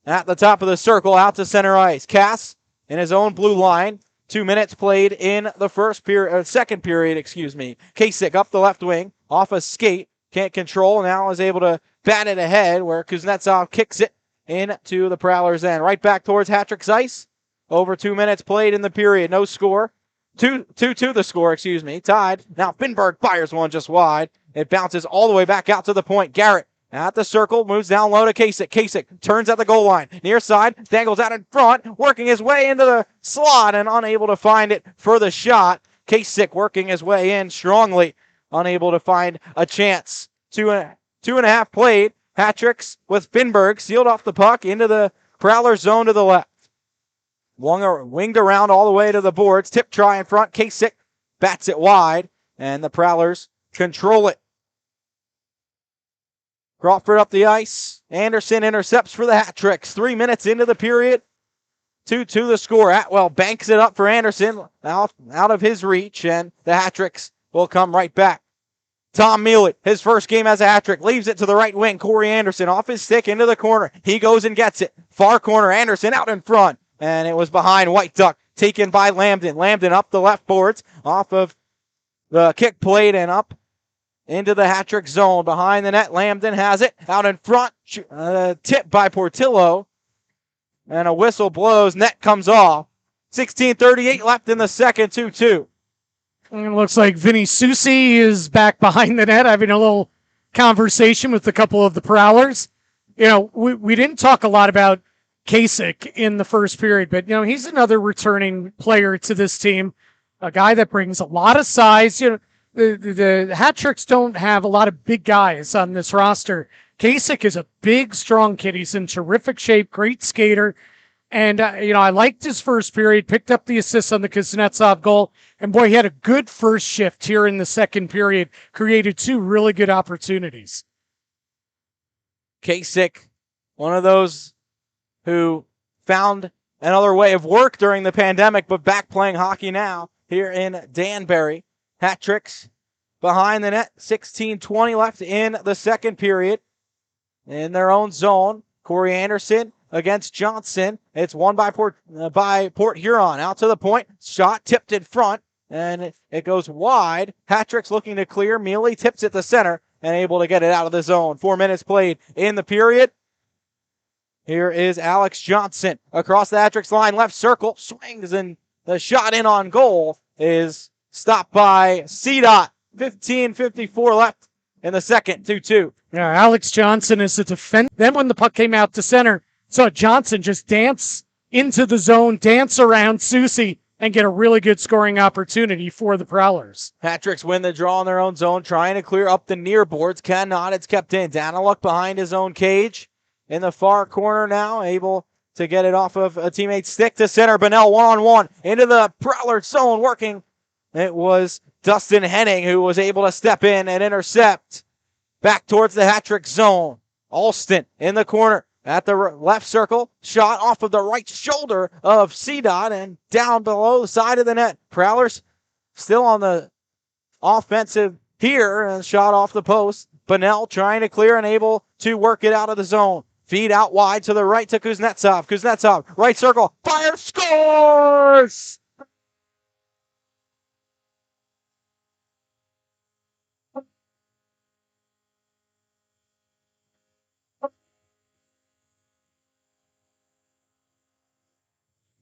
at the top of the circle, out to center ice. Cass in his own blue line. 2 minutes played in the second period. Kasich up the left wing, off a skate. Can't control, now is able to bat it ahead where Kuznetsov kicks it into the Prowlers' end. Right back towards Hat-trick's ice. Over 2 minutes played in the period. No score. 2-2 the score, Tied. Now Finberg fires one just wide. It bounces all the way back out to the point. Garrett at the circle, moves down low to Kasich. Kasich turns at the goal line. Near side, dangles out in front, working his way into the slot and unable to find it for the shot. Kasich working his way in strongly, unable to find a chance. Two and a half played. Hat-tricks with Finberg sealed off the puck into the Prowler zone to the left. Winged around all the way to the boards. Tip try in front. Kasich bats it wide, and the Prowlers control it. Crawford up the ice. Anderson intercepts for the Hat-tricks. 3 minutes into the period. 2-2 the score. Atwell banks it up for Anderson out of his reach, and the Hat-tricks will come right back. Tom Mealy, his first game as a hat-trick, leaves it to the right wing. Corey Anderson off his stick into the corner. He goes and gets it. Far corner, Anderson out in front. And it was behind White Duck, taken by Lambden. Lambden up the left boards, off of the kick plate and up into the hat-trick zone. Behind the net, Lambden has it. Out in front, tipped by Portillo. And a whistle blows, net comes off. 16:38 left in the second, 2-2. And it looks like Vinny Susi is back behind the net, having a little conversation with a couple of the Prowlers. We didn't talk a lot about Kasich in the first period, but he's another returning player to this team, a guy that brings a lot of size. The Hat-tricks don't have a lot of big guys on this roster. Kasich is a big, strong kid. He's in terrific shape, great skater. And, I liked his first period, picked up the assist on the Kuznetsov goal. And, boy, he had a good first shift here in the second period, created 2 really good opportunities. Kasich, one of those who found another way of work during the pandemic, but back playing hockey now here in Danbury. Hat-tricks behind the net, 16:20 left in the second period. In their own zone, Corey Anderson against Johnson. It's won by Port Huron. Out to the point. Shot tipped in front, and it goes wide. Hat-tricks looking to clear. Mealy tips it to center and able to get it out of the zone. 4 minutes played in the period. Here is Alex Johnson across the Hat-tricks line. Left circle. Swings, and the shot in on goal is stopped by C-Dot. 15:54 left in the second, 2-2. Yeah, Alex Johnson is a defender. Then when the puck came out to center, saw Johnson just dance into the zone, dance around Susi, and get a really good scoring opportunity for the Prowlers. Hat-tricks win the draw in their own zone, trying to clear up the near boards. Cannot. It's kept in. Daniluk behind his own cage. In the far corner now, able to get it off of a teammate's stick to center. Bonnell one-on-one into the Prowler zone working. It was Dustin Henning who was able to step in and intercept. Back towards the hat-trick zone. Alston in the corner at the left circle. Shot off of the right shoulder of C-Dot and down below the side of the net. Prowlers still on the offensive here and shot off the post. Bonnell trying to clear and able to work it out of the zone. Feed out wide to the right to Kuznetsov. Kuznetsov, right circle, fire, scores!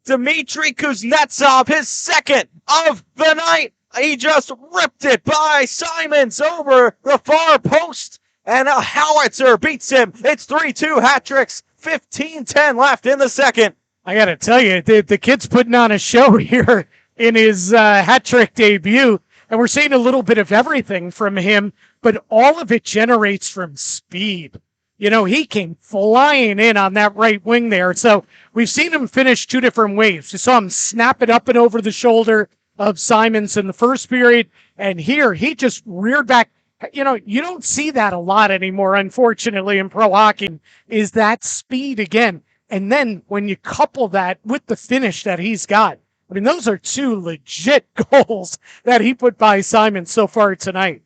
Dmitry Kuznetsov, his second of the night. He just ripped it by Simons over the far post, and a howitzer beats him. It's 3-2 hat tricks, 15-10 left in the second. I got to tell you, the kid's putting on a show here in his hat trick debut, and we're seeing a little bit of everything from him, but all of it generates from speed. You know, he came flying in on that right wing there. So we've seen him finish two different waves. You saw him snap it up and over the shoulder of Simons in the first period, and here he just reared back. You know, you don't see that a lot anymore, unfortunately, in pro hockey, is that speed again. And then when you couple that with the finish that he's got, I mean, those are two legit goals that he put by Simons so far tonight.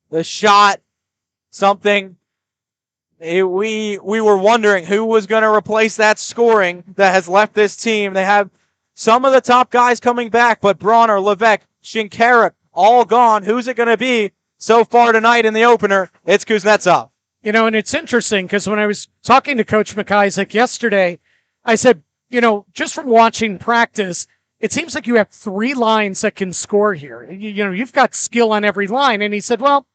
The shot, something we were wondering who was going to replace that scoring that has left this team. They have some of the top guys coming back, but Bronner, Levesque, Shinkarik, all gone. Who's it going to be so far tonight in the opener? It's Kuznetsov. You know, and it's interesting because when I was talking to Coach McIsaac yesterday, I said, you know, just from watching practice, it seems like you have three lines that can score here. You know, you've got skill on every line. And he said, well,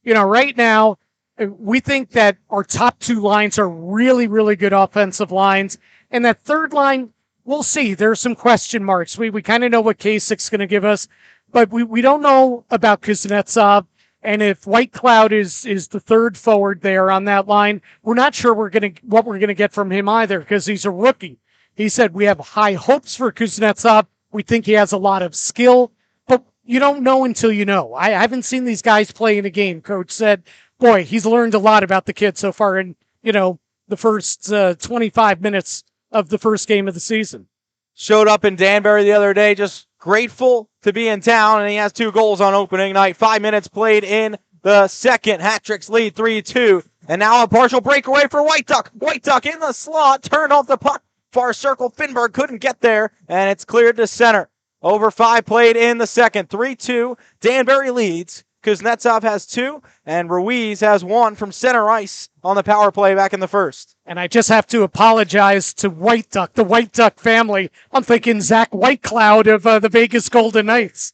you know, right now, we think that our top two lines are really, really good offensive lines. And that third line, we'll see. There's some question marks. We kind of know what Kasich's going to give us, but we don't know about Kuznetsov. And if White Cloud is the third forward there on that line, we're not sure what we're going to get from him either because he's a rookie. He said we have high hopes for Kuznetsov. We think he has a lot of skill, but you don't know until you know. I haven't seen these guys play in a game. Coach said, boy, he's learned a lot about the kid so far in, you know, the first 25 minutes of the first game of the season. Showed up in Danbury the other day, just grateful to be in town, and he has 2 goals on opening night. 5 minutes played in the second. Hat tricks lead 3-2. And now a partial breakaway for White Duck. White Duck in the slot, turned off the puck. Far circle, Finberg couldn't get there, and it's cleared to center. Over 5 played in the second. 3-2. Danbury leads. Kuznetsov has 2, and Ruiz has 1 from center ice on the power play back in the first. And I just have to apologize to White Duck, the White Duck family. I'm thinking Zach Whitecloud of the Vegas Golden Knights.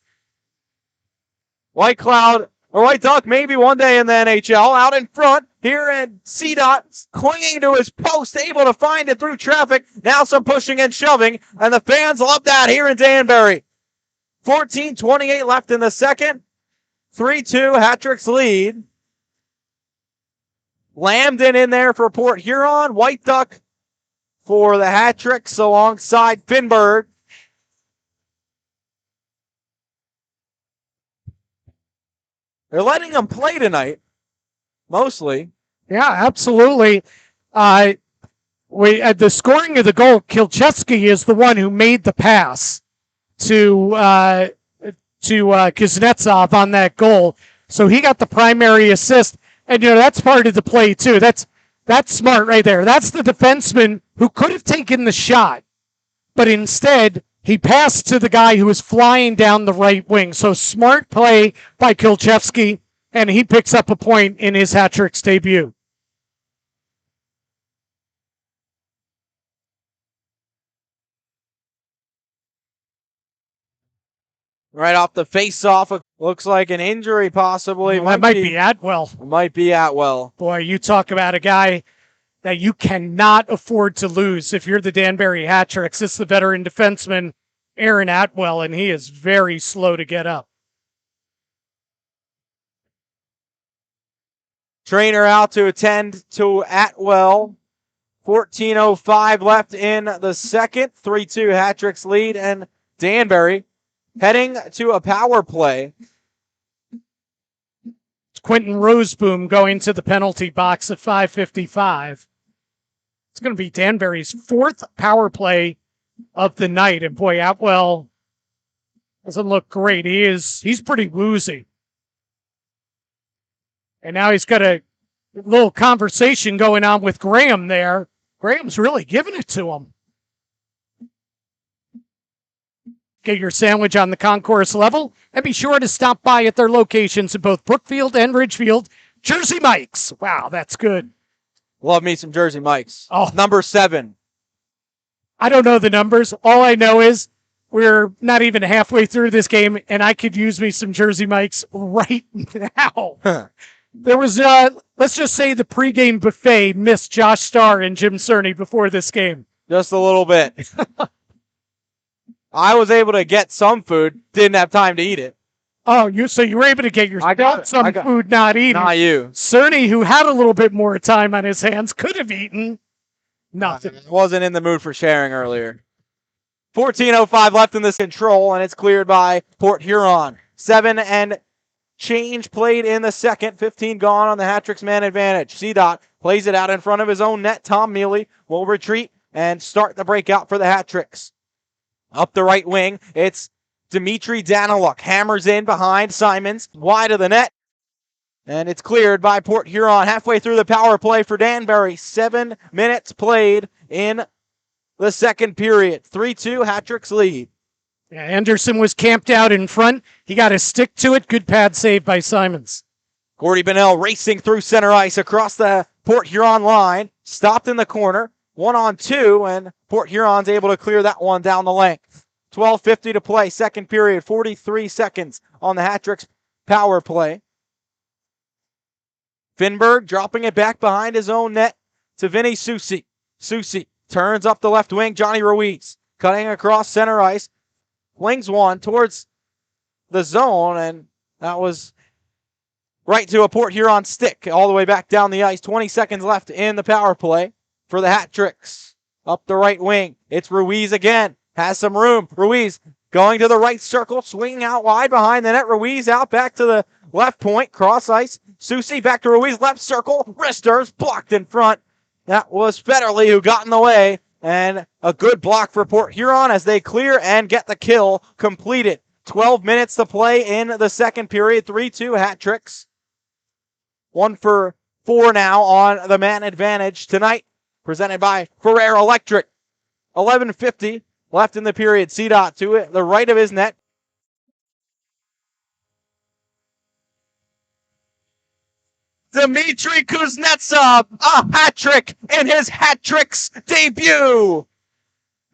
White Cloud, or White Duck, maybe one day in the NHL, out in front here, and CDOT clinging to his post, able to find it through traffic. Now some pushing and shoving, and the fans love that here in Danbury. 14:28 left in the second. 3-2, hat tricks lead. Lambden in there for Port Huron. White Duck for the hat tricks alongside Finberg. They're letting them play tonight, mostly. Yeah, absolutely. The scoring of the goal, Kilchesky is the one who made the pass to Kuznetsov on that goal. So he got the primary assist. And, you know, that's part of the play, too. That's smart right there. That's the defenseman who could have taken the shot, but instead he passed to the guy who was flying down the right wing. So smart play by Kilchesky, and he picks up a point in his hat tricks debut. Right off the face-off, it looks like an injury possibly. Well, that might be Atwell. Might be Atwell. Boy, you talk about a guy that you cannot afford to lose if you're the Danbury Hat Tricks. It's the veteran defenseman, Aaron Atwell, and he is very slow to get up. Trainer out to attend to Atwell. 14:05 left in the second. 3-2 hat tricks lead, and Danbury heading to a power play. It's Quentin Roseboom going to the penalty box at 5:55. It's going to be Danbury's 4th power play of the night. And boy, Atwell doesn't look great. He's pretty woozy. And now he's got a little conversation going on with Graham there. Graham's really giving it to him. Get your sandwich on the concourse level, and be sure to stop by at their locations in both Brookfield and Ridgefield. Jersey Mike's. Wow, that's good. Love me some Jersey Mike's. Oh. Number 7. I don't know the numbers. All I know is we're not even halfway through this game, and I could use me some Jersey Mikes right now. There was, let's just say the pregame buffet missed Josh Starr and Jim Cerny before this game. Just a little bit. I was able to get some food, didn't have time to eat it. Oh, so you were able to get some food not eaten. Not you. Cerny, who had a little bit more time on his hands, could have eaten nothing. Wasn't in the mood for sharing earlier. 14:05 left in this control, and it's cleared by Port Huron. 7 and change played in the second. 15 gone on the Hat-Tricks man advantage. C-Dot plays it out in front of his own net. Tom Mealy will retreat and start the breakout for the Hat-Tricks. Up the right wing, it's Dimitri Daniluk. Hammers in behind Simons. Wide of the net. And it's cleared by Port Huron. Halfway through the power play for Danbury. 7 minutes played in the second period. 3-2, Hat-Tricks lead. Yeah, Anderson was camped out in front. He got a stick to it. Good pad save by Simons. Gordy Bennell racing through center ice across the Port Huron line. Stopped in the corner. 1-on-2, and Port Huron's able to clear that one down the length. 12:50 to play. Second period. 43 seconds on the Hat-Tricks power play. Finberg dropping it back behind his own net to Vinny Susi. Susi turns up the left wing. Johnny Ruiz cutting across center ice. Flings one towards the zone, and that was right to a Port Huron stick all the way back down the ice. 20 seconds left in the power play for the Hat-Tricks. Up the right wing, it's Ruiz again. Has some room. Ruiz going to the right circle, swinging out wide behind the net. Ruiz out back to the left point, cross ice. Susi back to Ruiz, left circle. Wristers blocked in front. That was Federley who got in the way. And a good block for Port Huron as they clear and get the kill completed. 12 minutes to play in the second period. 3-2 Hat-Tricks. 1 for 4 now on the man advantage tonight. Presented by Ferrer Electric. 11:50 left in the period. C-Dot to the right of his net. Dmitry Kuznetsov, a hat trick in his Hat-Tricks debut.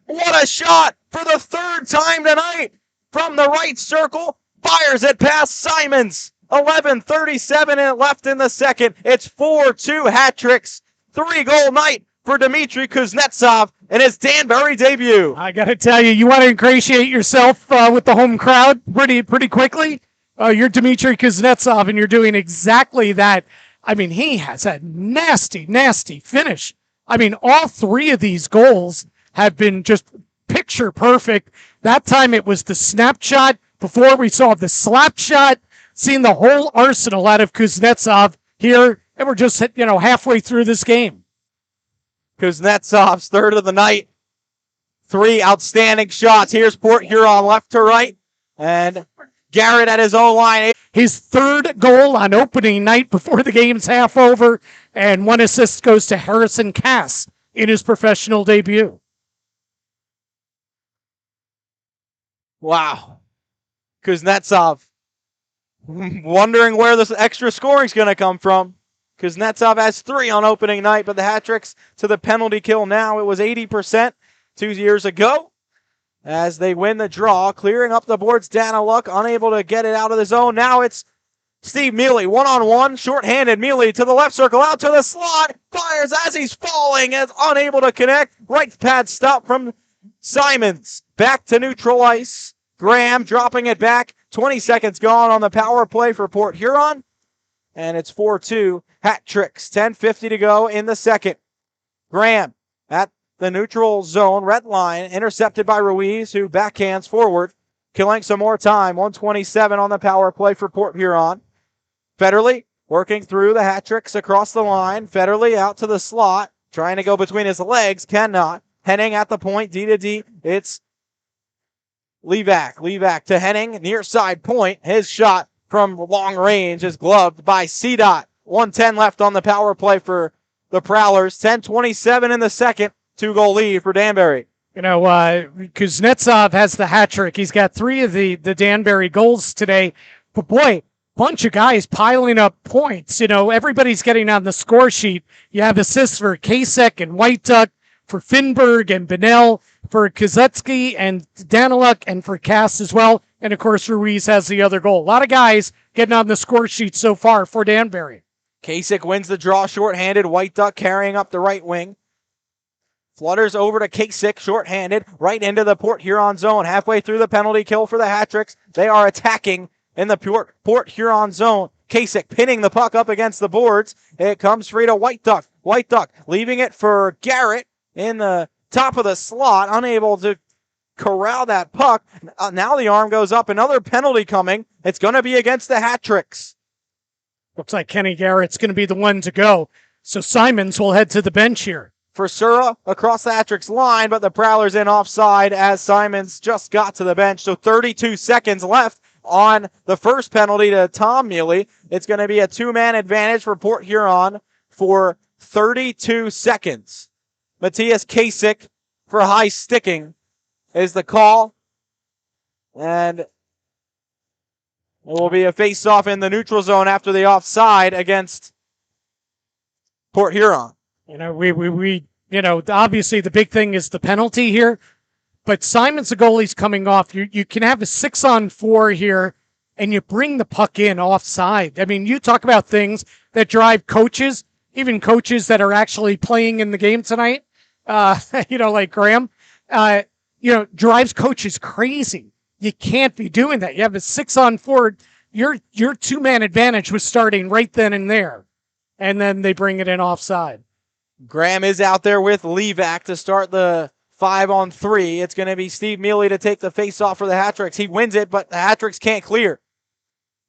What a shot for the third time tonight from the right circle. Fires it past Simons. 11:37 left in the second. It's 4-2 Hat-Tricks. 3-goal night for Dmitry Kuznetsov in his Danbury debut. I got to tell you, you want to ingratiate yourself with the home crowd pretty quickly. You're Dmitry Kuznetsov, and you're doing exactly that. I mean, he has a nasty, nasty finish. I mean, all 3 of these goals have been just picture perfect. That time it was the snapshot. Before we saw the slap shot. Seeing the whole arsenal out of Kuznetsov here, and we're just halfway through this game. Kuznetsov's third of the night. 3 outstanding shots. Here's Port Huron left to right, and Garrett at his own line. His 3rd goal on opening night before the game's half over, and 1 assist goes to Harrison Cass in his professional debut. Wow. Kuznetsov wondering where this extra scoring is going to come from. Kuznetsov has 3 on opening night, but the Hat-Tricks to the penalty kill now. It was 80% 2 years ago. As they win the draw, clearing up the boards, Daniluk unable to get it out of the zone. Now it's Steve Mealy, 1-on-1, short-handed. Mealy to the left circle, out to the slot, fires as he's falling, is unable to connect. Right pad stop from Simons. Back to neutral ice. Graham dropping it back. 20 seconds gone on the power play for Port Huron. And it's 4-2 Hat-Tricks. 10:50 to go in the second. Graham at the neutral zone, red line, intercepted by Ruiz, who backhands forward, killing some more time. 1:27 on the power play for Port Huron. Federley working through the Hat-Tricks across the line. Federley out to the slot, trying to go between his legs, cannot. Henning at the point, D to D. It's Levac to Henning, near side point. His shot from long range is gloved by C-Dot. 1:10 left on the power play for the Prowlers. 10:27 in the second. 2-goal lead for Danbury. Kuznetsov has the hat trick. He's got 3 of the Danbury goals today. But boy, bunch of guys piling up points. Everybody's getting on the score sheet. You have assists for Kasek and White Duck, for Finberg and Benell, for Kilchesky and Daniluk, and for Cass as well. And, of course, Ruiz has the other goal. A lot of guys getting on the score sheet so far for Danbury. Kasich wins the draw shorthanded. White Duck carrying up the right wing. Flutters over to Kasich, shorthanded, right into the Port Huron zone. Halfway through the penalty kill for the Hat-Tricks. They are attacking in the Port Huron zone. Kasich pinning the puck up against the boards. It comes free to White Duck. White Duck leaving it for Garrett in the top of the slot, unable to corral that puck. Now the arm goes up. Another penalty coming. It's going to be against the Hat-Tricks. Looks like Kenny Garrett's going to be the one to go. So Simons will head to the bench here. For Sura across the Hat-Tricks line, but the Prowlers in offside as Simons just got to the bench. So 32 seconds left on the first penalty to Tom Mealy. It's going to be a two-man advantage for Port Huron for 32 seconds. Matthias Kasich for high sticking is the call. And it will be a face-off in the neutral zone after the offside against Port Huron. Obviously the big thing is the penalty here, but Simons, the goalie's coming off. You can have a 6-on-4 here, and you bring the puck in offside. I mean, you talk about things that drive coaches, even coaches that are actually playing in the game tonight, like Graham, drives coaches crazy. You can't be doing that. You have a 6-on-4. Your two-man advantage was starting right then and there, and then they bring it in offside. Graham is out there with Levac to start the 5-on-3. It's going to be Steve Mealy to take the face-off for the Hat-Tricks. He wins it, but the Hat-Tricks can't clear.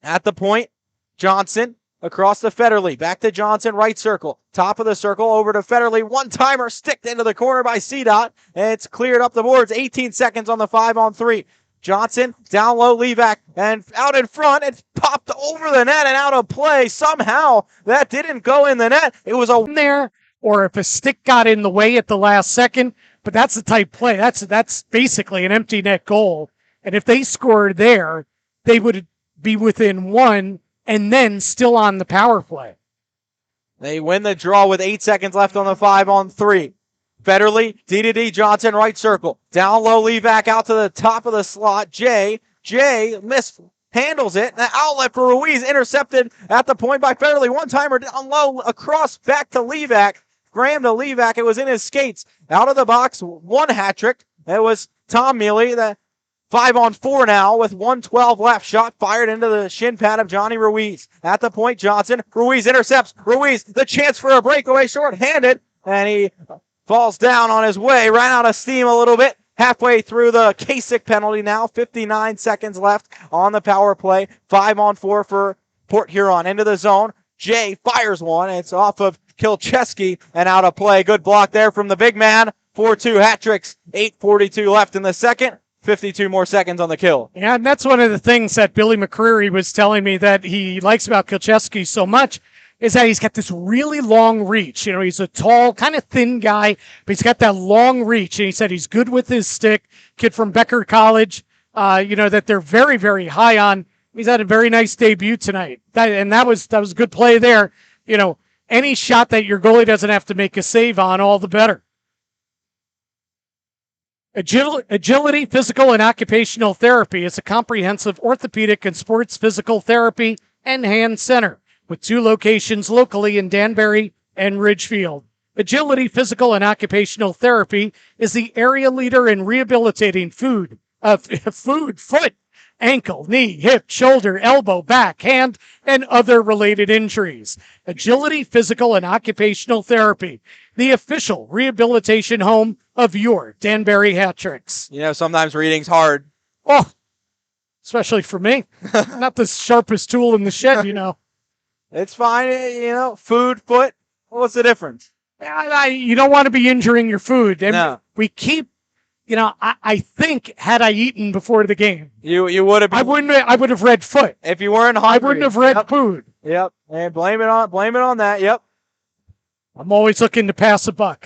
At the point, Johnson across to Federley. Back to Johnson, right circle. Top of the circle, over to Federley. One-timer sticked into the corner by CDOT. And it's cleared up the boards. 18 seconds on the 5-on-3. Johnson, down low, Levac, and out in front. It's popped over the net and out of play. Somehow, that didn't go in the net. It was a there. Or if a stick got in the way at the last second, but that's the type play. That's basically an empty net goal. And if they scored there, they would be within one and then still on the power play. They win the draw with 8 seconds left on the 5-on-3. Federley, D-to-D, Johnson, right circle. Down low, Levac out to the top of the slot. Jay handles it. The outlet for Ruiz, intercepted at the point by Federley. One-timer down low, across, back to Levac. Graham to Levac. It was in his skates. Out of the box, one hat-trick. It was Tom Mealy, the 5-on-4 now with 1:12 left. Shot fired into the shin pad of Johnny Ruiz. At the point, Johnson. Ruiz intercepts. Ruiz, the chance for a breakaway, short-handed. And he falls down on his way. Ran out of steam a little bit. Halfway through the Kasich penalty now. 59 seconds left on the power play. 5-on-4 for Port Huron. Into the zone. Jay fires one. It's off of Kilchesky and out of play. Good block there from the big man. 4-2 hat-tricks. 8:42 left in the second. 52 more seconds on the kill. Yeah, and that's one of the things that Billy McCreary was telling me that he likes about Kilchesky so much is that he's got this really long reach. He's a tall, kind of thin guy, but he's got that long reach. And he said he's good with his stick. Kid from Becker College, that they're very, very high on. He's had a very nice debut tonight. That was a good play there. Any shot that your goalie doesn't have to make a save on, all the better. Agility, Physical, and Occupational Therapy is a comprehensive orthopedic and sports physical therapy and hand center with 2 locations locally in Danbury and Ridgefield. Agility, Physical, and Occupational Therapy is the area leader in rehabilitating foot, ankle, knee, hip, shoulder, elbow, back, hand, and other related injuries. Agility, Physical, and Occupational Therapy, the official rehabilitation home of your Danbury Hat-Tricks. Sometimes reading's hard. Oh, especially for me. Not the sharpest tool in the shed, It's fine, food, foot. What's the difference? You don't want to be injuring your food. And no. We keep, I think had I eaten before the game, you would have. I would have read foot. If you weren't hungry, I wouldn't have read food. Yep, and blame it on that. Yep. I'm always looking to pass a buck.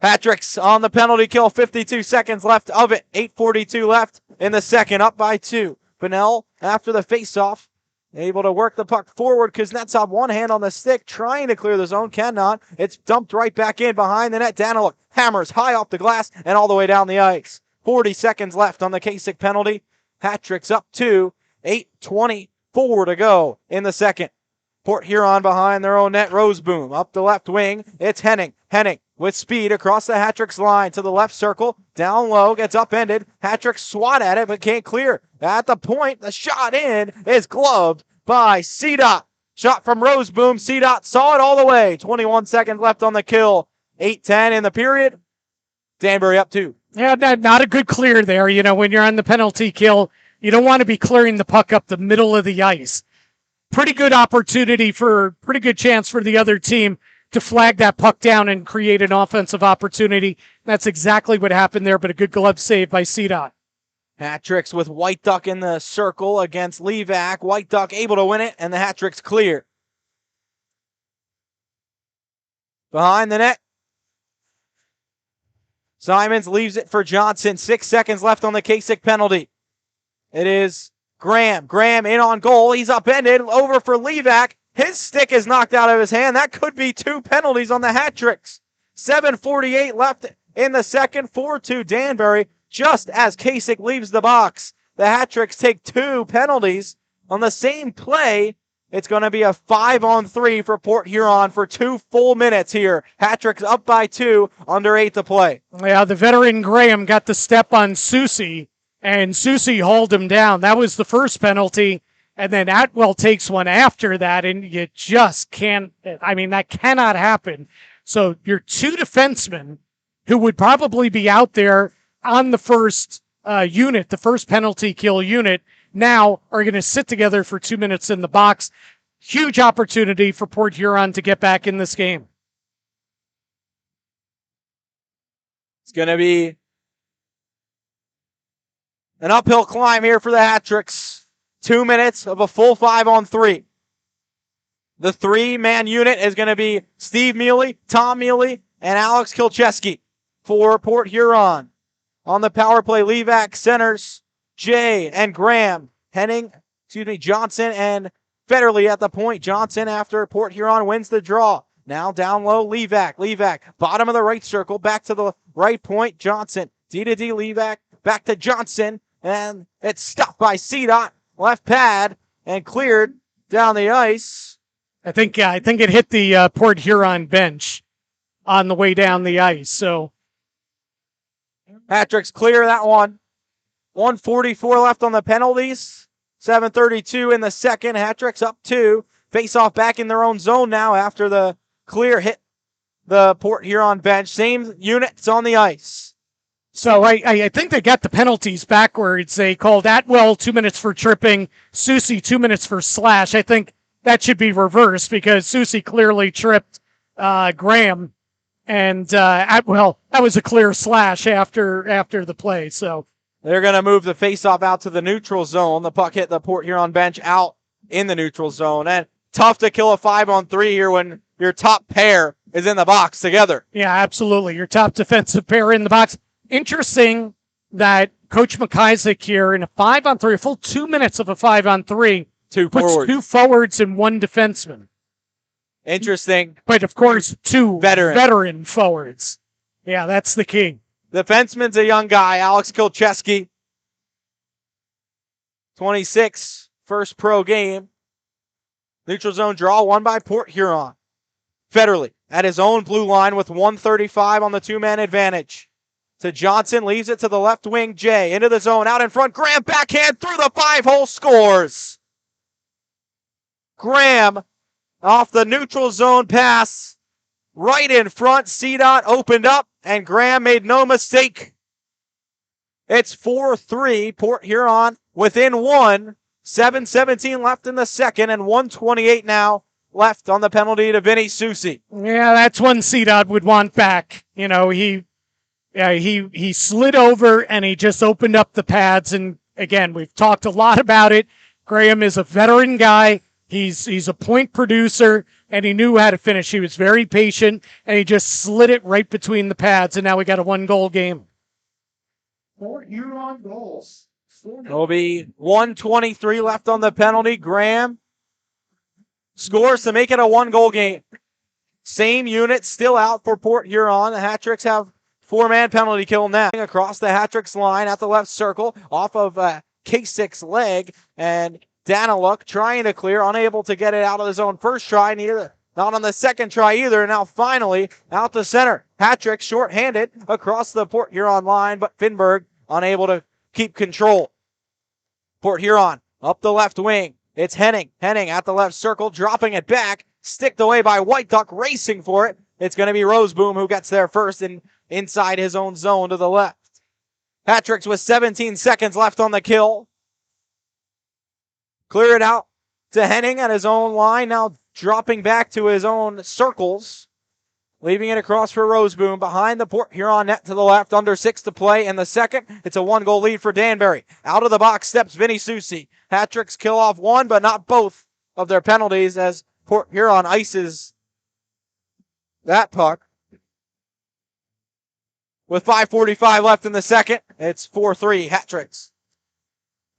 Hat-Tricks on the penalty kill. 52 seconds left of it. 8:42 left in the second. Up by 2. Benell after the face-off. Able to work the puck forward. Kuznetsov one hand on the stick, trying to clear the zone, cannot. It's dumped right back in behind the net. Daniluk hammers high off the glass and all the way down the ice. 40 seconds left on the Kasich penalty. Hat-tricks up 2, 8:24 to go in the second. Port Huron behind their own net. Roseboom up the left wing. It's Henning. Henning with speed across the Hat-tricks line to the left circle. Down low, gets upended. Hat-tricks swat at it but can't clear. At the point, the shot in is gloved by C-Dot. Shot from Roseboom. C-Dot saw it all the way. 21 seconds left on the kill. 8:10 in the period. Danbury up 2. Yeah, not a good clear there. You know, when you're on the penalty kill, you don't want to be clearing the puck up the middle of the ice. Pretty good chance for the other team to flag that puck down and create an offensive opportunity. That's exactly what happened there, but a good glove save by C-Dot. Hat-tricks with White Duck in the circle against Levac. White Duck able to win it, and the Hat-tricks clear. Behind the net. Simons leaves it for Johnson. 6 seconds left on the Kasich penalty. It is Graham. Graham in on goal. He's upended. Over for Levac. His stick is knocked out of his hand. That could be 2 penalties on the Hat-tricks. 7:48 left in the second. 4-2 Danbury. Just as Kasich leaves the box, the Hat-tricks take 2 penalties on the same play. It's going to be a 5-on-3 for Port Huron for 2 full minutes here. Hat-tricks up by 2, under 8 to play. Yeah, the veteran Graham got the step on Susie, and Susie hauled him down. That was the first penalty, and then Atwell takes one after that, and you just can't, that cannot happen. So your 2 defensemen who would probably be out there on the first unit, the first penalty kill unit, now are going to sit together for 2 minutes in the box. Huge opportunity for Port Huron to get back in this game. It's going to be an uphill climb here for the Hat-tricks. 2 minutes of a full 5-on-3. The 3-man unit is going to be Steve Mealy, Tom Mealy, and Alex Kilchesky for Port Huron. On the power play, Levac centers Jay and Graham. Johnson and Federley at the point. Johnson after Port Huron wins the draw. Now down low, Levac. Levac, bottom of the right circle, back to the right point. Johnson, D to D, Levac, back to Johnson, and it's stopped by C-Dot. Left pad and cleared down the ice. I think it hit the Port Huron bench on the way down the ice. So Hat-tricks clear that one. 1:44 left on the penalties. 7:32 in the second. Hat-tricks up 2. Face-off back in their own zone now after the clear hit the Port Huron bench. Same units on the ice. So I think they got the penalties backwards. They called Atwell 2 minutes for tripping, Susie 2 minutes for slash. I think that should be reversed because Susie clearly tripped Graham, and Atwell, that was a clear slash after the play. So they're going to move the face-off out to the neutral zone. The puck hit the Port Huron bench out in the neutral zone. And tough to kill a 5-on-3 here when your top pair is in the box together. Yeah, absolutely. Your top defensive pair in the box. Interesting that Coach McIsaac here in a 5-on-3, a full 2 minutes of a 5-on-3, puts 2 forwards and 1 defenseman. Interesting. But of course, 2 veteran forwards. Yeah, that's the key. Defenseman's a young guy, Alex Kilchesky. 26, first pro game. Neutral zone draw won by Port Huron. Federley at his own blue line with 1:35 on the 2-man advantage. To Johnson, leaves it to the left wing. Jay into the zone, out in front. Graham backhand through the 5-hole, scores. Graham off the neutral zone pass. Right in front, C-Dot opened up, and Graham made no mistake. It's 4-3, Port Huron within 1. 7:17 left in the second, and 1:28 now left on the penalty to Vinny Susie. Yeah, that's one C-Dot would want back. You know, he slid over, and he just opened up the pads, and again, we've talked a lot about it. Graham is a veteran guy. He's a point producer, and he knew how to finish. He was very patient, and he just slid it right between the pads, and now we got a 1-goal game. Port Huron goals. There'll be 1:23 left on the penalty. Graham scores to make it a 1-goal game. Same unit still out for Port Huron. The Hat-Tricks have 4-man penalty kill now. Across the Hat-Tricks line at the left circle, off of K6 leg, and Daniluk trying to clear, unable to get it out of his own first try, not on the second try either. Now finally out to center. Hat-Tricks short-handed across the Port Huron line, but Finberg unable to keep control. Port Huron up the left wing. It's Henning. Henning at the left circle, dropping it back. Sticked away by White Duck, racing for it. It's going to be Roseboom who gets there first and inside his own zone to the left. Hat-Tricks with 17 seconds left on the kill. Clear it out to Henning at his own line. Now dropping back to his own circles. Leaving it across for Roseboom behind the Port Huron net to the left. Under 6 to play in the second. It's a 1-goal lead for Danbury. Out of the box steps Vinny Susi. Hat-Tricks kill off one, but not both of their penalties as Port Huron ices that puck. With 5:45 left in the second, it's 4-3 Hat-Tricks.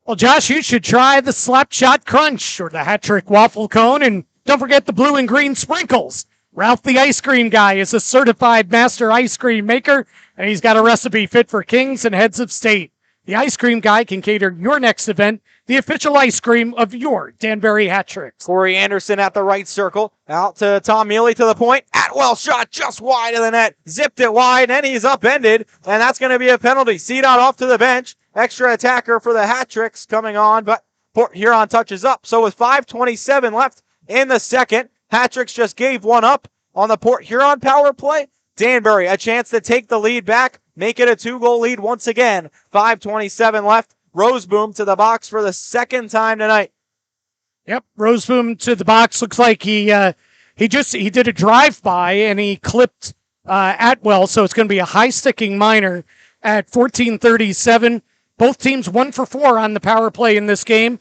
Well, Josh, you should try the Slap Shot Crunch or the Hat-Trick Waffle Cone, and don't forget the blue and green sprinkles. Ralph the ice cream guy is a certified master ice cream maker, and he's got a recipe fit for kings and heads of state. The ice cream guy can cater your next event, the official ice cream of your Danbury Hat-Tricks. Corey Anderson at the right circle, out to Tom Mealy to the point. Atwell shot just wide of the net, zipped it wide, and he's upended, and that's going to be a penalty. CDOT off to the bench. Extra attacker for the Hat-Tricks coming on, but Port Huron touches up. So with 5:27 left in the second, Hat-Tricks just gave one up on the Port Huron power play. Danbury, a chance to take the lead back, make it a 2-goal lead once again. 5:27 left. Roseboom to the box for the second time tonight. Yep, Roseboom to the box. Looks like he did a drive-by and he clipped Atwell, so it's going to be a high-sticking minor at 14:37. Both teams 1 for 4 on the power play in this game.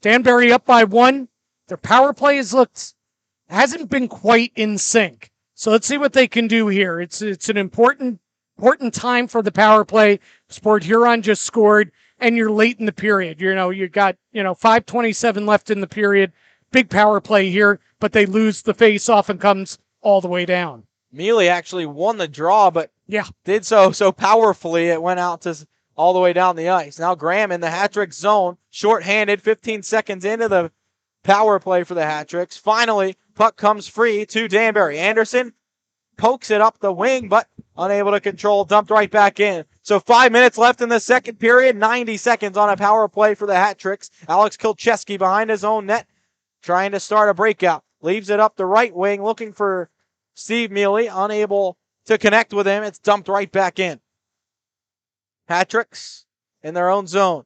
Danbury up by 1. Their power play hasn't been quite in sync. So let's see what they can do here. It's an important time for the power play. Port Huron just scored, and you're late in the period. You got 5:27 left in the period. Big power play here, but they lose the face-off and comes all the way down. Mealy actually won the draw, but yeah, did so powerfully it went out to all the way down the ice. Now Graham in the Hat-Trick zone, short-handed, 15 seconds into the power play for the Hat-Tricks. Finally, puck comes free to Danbury. Anderson pokes it up the wing, but unable to control, dumped right back in. So 5 minutes left in the second period, 90 seconds on a power play for the Hat-Tricks. Alex Kilchesky behind his own net, trying to start a breakout. Leaves it up the right wing, looking for Steve Mealy, unable to connect with him. It's dumped right back in. Hat-Tricks in their own zone.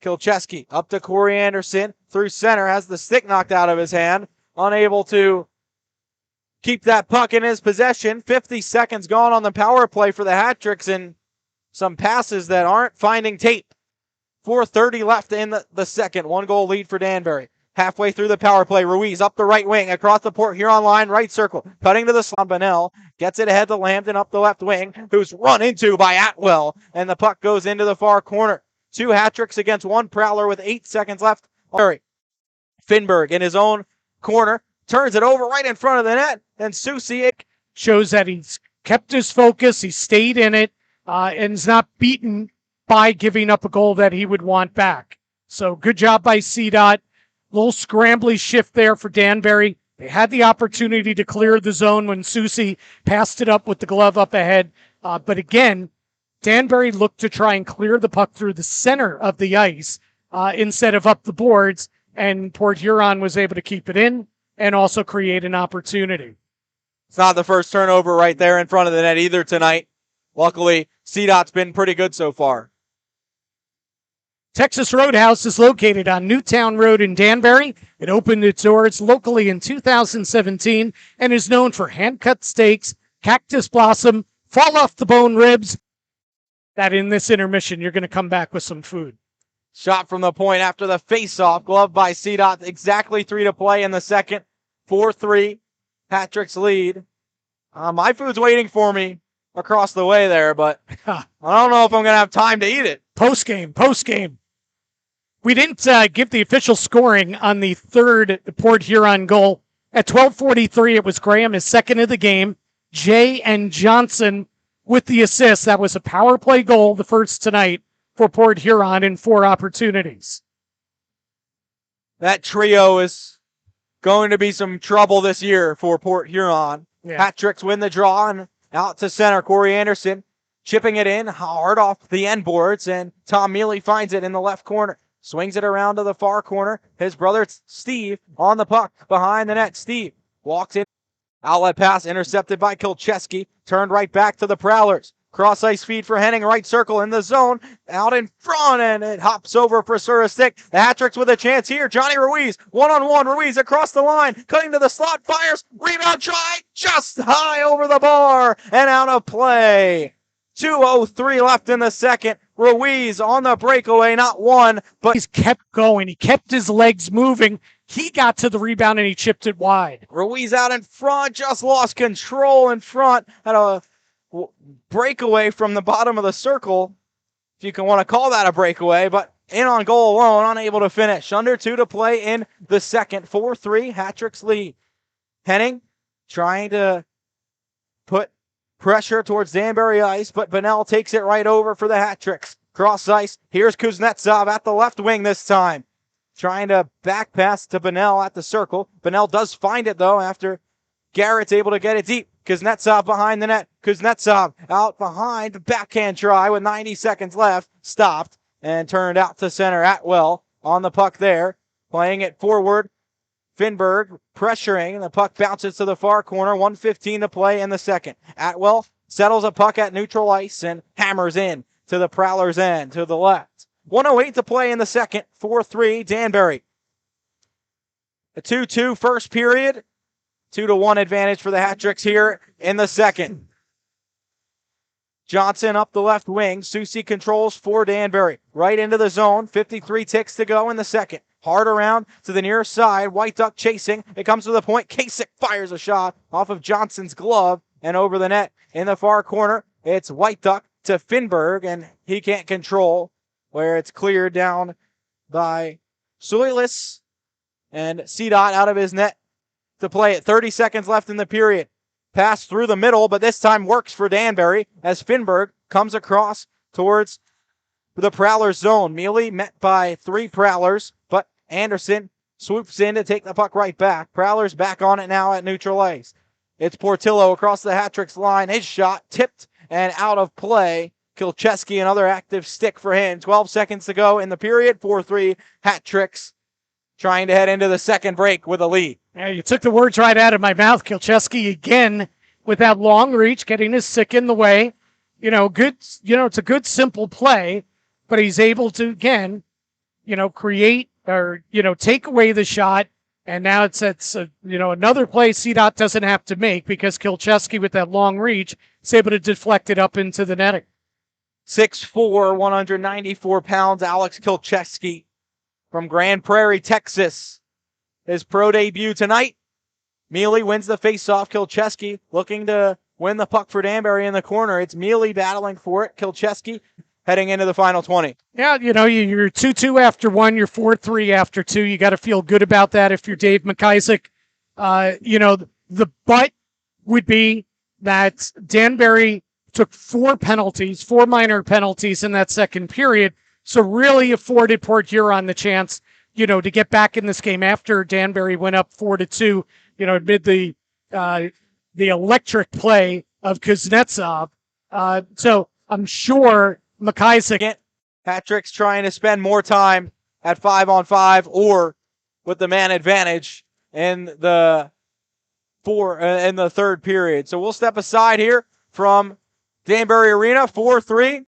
Kilchesky up to Corey Anderson through center, has the stick knocked out of his hand, unable to keep that puck in his possession. 50 seconds gone on the power play for the Hat-Tricks and some passes that aren't finding tape. 4:30 left in the second. 1-goal lead for Danbury. Halfway through the power play, Ruiz up the right wing, across the Port Huron line, right circle, cutting to the slot. Bonnell gets it ahead to Lambton up the left wing, who's run into by Atwell, and the puck goes into the far corner. 2 Hat-Tricks against 1 Prowler with 8 seconds left. Finberg in his own corner, turns it over right in front of the net, and Susi shows that he's kept his focus, he stayed in it, and is not beaten by giving up a goal that he would want back. So good job by CDOT. Little scrambly shift there for Danbury. They had the opportunity to clear the zone when Susi passed it up with the glove up ahead. But again, Danbury looked to try and clear the puck through the center of the ice instead of up the boards, and Port Huron was able to keep it in and also create an opportunity. It's not the first turnover right there in front of the net either tonight. Luckily, CDOT's been pretty good so far. Texas Roadhouse is located on Newtown Road in Danbury. It opened its doors locally in 2017 and is known for hand-cut steaks, cactus blossom, fall-off-the-bone ribs. That in this intermission, you're going to come back with some food. Shot from the point after the face-off, glove by CDOT. Exactly 3 to play in the second. 4-3, Hat-Tricks lead. My food's waiting for me across the way there, but I don't know if I'm going to have time to eat it. Post-game. We didn't give the official scoring on the third Port Huron goal. At 12:43, it was Graham, his second of the game. Jay and Johnson with the assist. That was a power play goal, the first tonight for Port Huron in 4 opportunities. That trio is going to be some trouble this year for Port Huron. Yeah. Hat tricks win the draw and out to center. Corey Anderson chipping it in hard off the end boards, and Tom Mealy finds it in the left corner. Swings it around to the far corner. His brother Steve on the puck behind the net. Steve walks in. Outlet pass intercepted by Kilchesky. Turned right back to the Prowlers. Cross ice feed for Henning, right circle in the zone, out in front, and it hops over for Surastik. The Hat-Tricks with a chance here. Johnny Ruiz, one-on-one. Ruiz across the line, cutting to the slot, fires, rebound try, just high over the bar, and out of play. 2:03 left in the second. Ruiz on the breakaway, not one, but he's kept going. He kept his legs moving. He got to the rebound and he chipped it wide. Ruiz out in front, just lost control in front. Had a breakaway from the bottom of the circle, if you can want to call that a breakaway, but in on goal alone, unable to finish. Under 2 to play in the second. 4-3, Hat-Tricks lead. Henning trying to put pressure towards Danbury ice, but Bunnell takes it right over for the Hat-Tricks. Cross ice, here's Kuznetsov at the left wing this time. Trying to back pass to Bunnell at the circle. Bunnell does find it, though, after Garrett's able to get it deep. Kuznetsov behind the net. Kuznetsov out behind. The backhand try with 90 seconds left. Stopped and turned out to center. Atwell on the puck there. Playing it forward. Finberg pressuring. The puck bounces to the far corner. 1:15 to play in the second. Atwell settles a puck at neutral ice and hammers in to the Prowlers' end to the left. 1:08 to play in the second. 4-3 Danbury. A 2-2 first period. 2-1 advantage for the Hat-Tricks here in the second. Johnson up the left wing. Susie controls for Danbury. Right into the zone. 53 ticks to go in the second. Hard around to the near side. White Duck chasing. It comes to the point. Kasich fires a shot off of Johnson's glove and over the net. In the far corner, it's White Duck to Finberg, and he can't control where it's cleared down by Soilis, and CDOT out of his net to play it. 30 seconds left in the period. Pass through the middle, but this time works for Danbury as Finberg comes across towards the Prowlers zone. Mealy met by 3 Prowlers, but Anderson swoops in to take the puck right back. Prowlers back on it now at neutral ice. It's Portillo across the Hat-Tricks line. His shot tipped and out of play. Kilchesky, another active stick for him. 12 seconds to go in the period. 4-3 Hat-Tricks trying to head into the second break with a lead. Yeah, you took the words right out of my mouth. Kilchesky again with that long reach, getting his stick in the way. Good. It's a good simple play, but he's able to again, create or take away the shot. And now it's another play CDOT doesn't have to make because Kilchesky with that long reach is able to deflect it up into the netting. 6'4", 194 pounds, Alex Kilchesky from Grand Prairie, Texas. His pro debut tonight. Mealy wins the faceoff. Kilchesky looking to win the puck for Danbury in the corner. It's Mealy battling for it. Kilchesky heading into the final 20. Yeah, you're 2-2 after 1. You're 4-3 after 2. You got to feel good about that if you're Dave McIsaac. The but would be that Danbury took 4 minor penalties in that second period. So really afforded Port Huron the chance, to get back in this game after Danbury went up 4-2, amid the electric play of Kuznetsov. So I'm sure McIsaac. Hat-Tricks trying to spend more time at 5-on-5 or with the man advantage in the third period. So we'll step aside here from Danbury Arena. 4-3.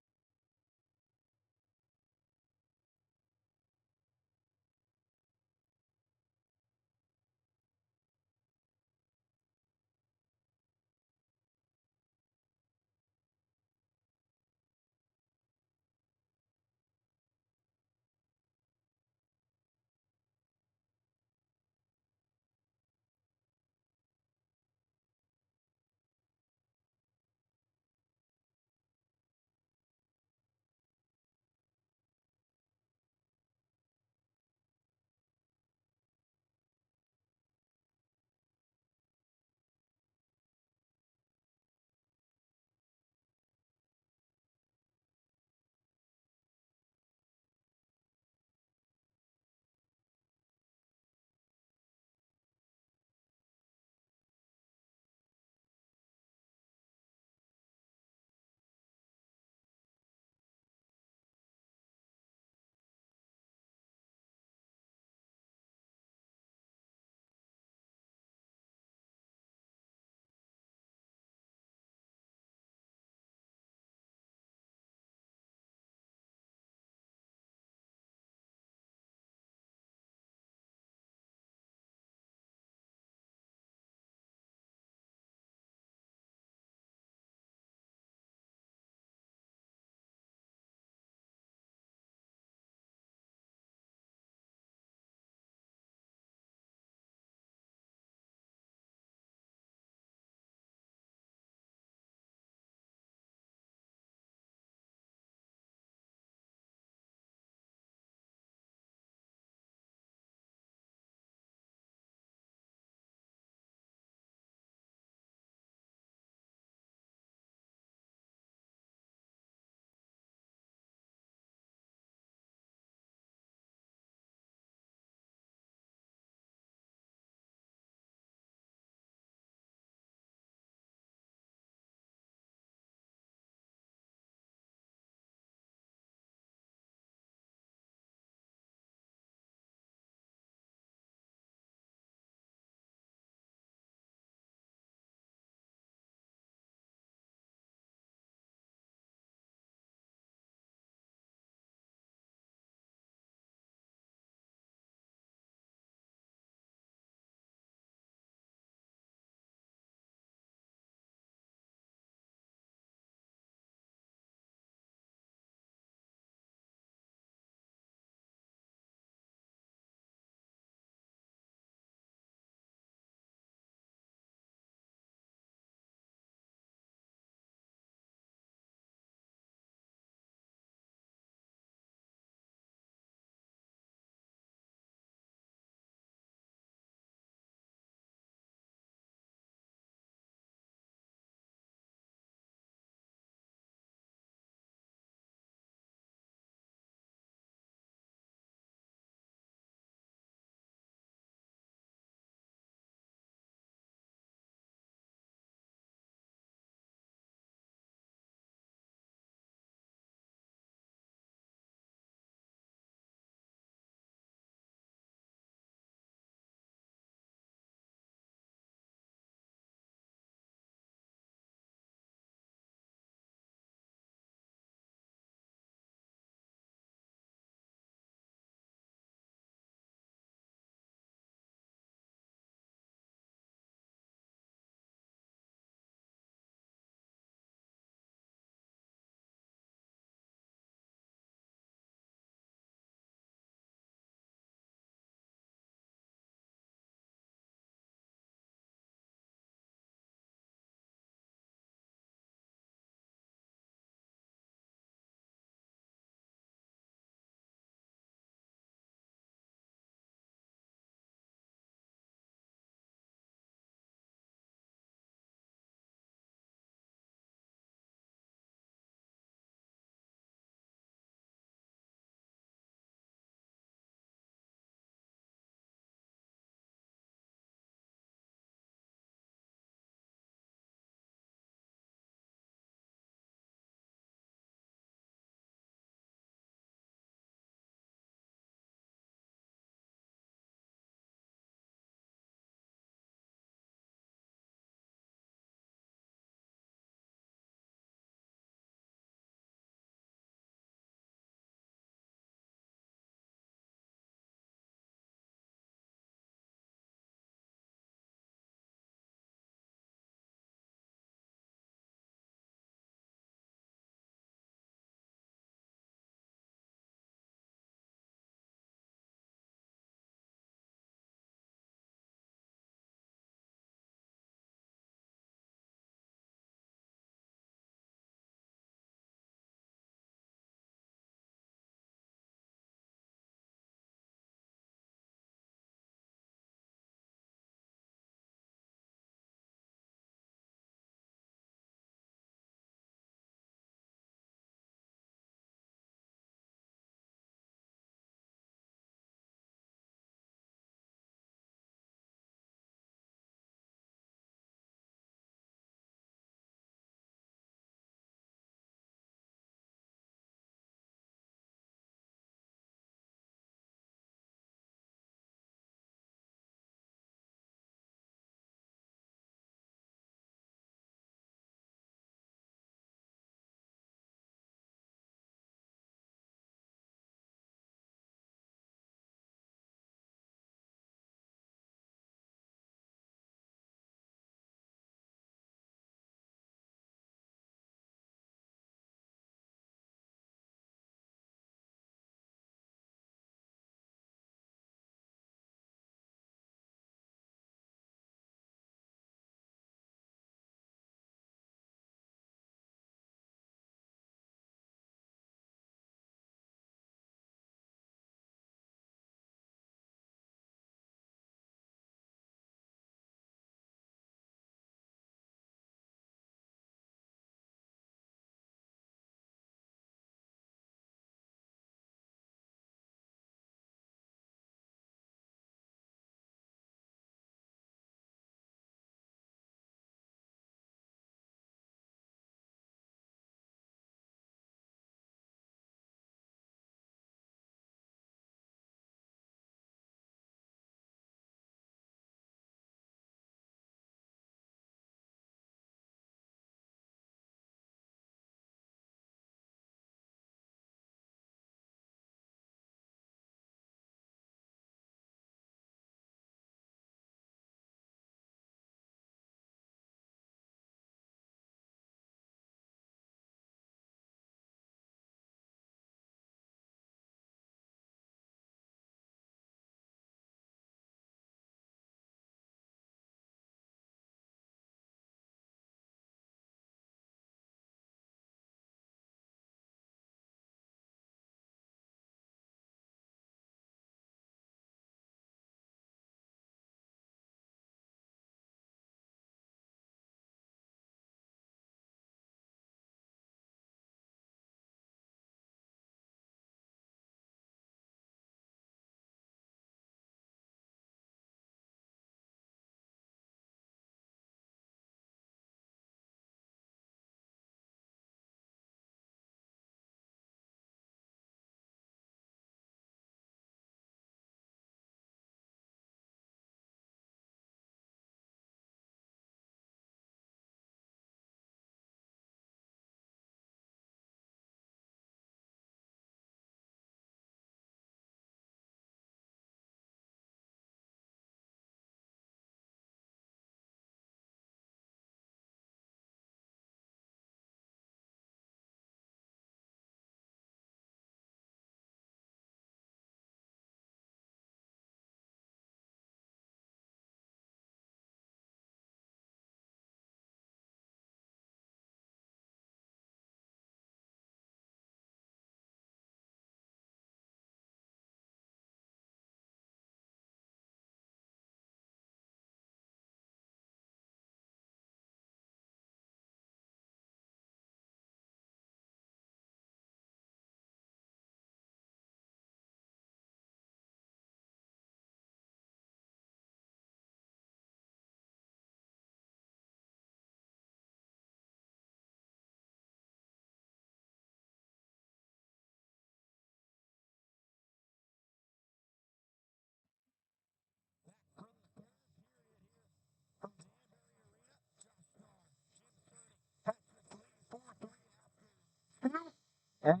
And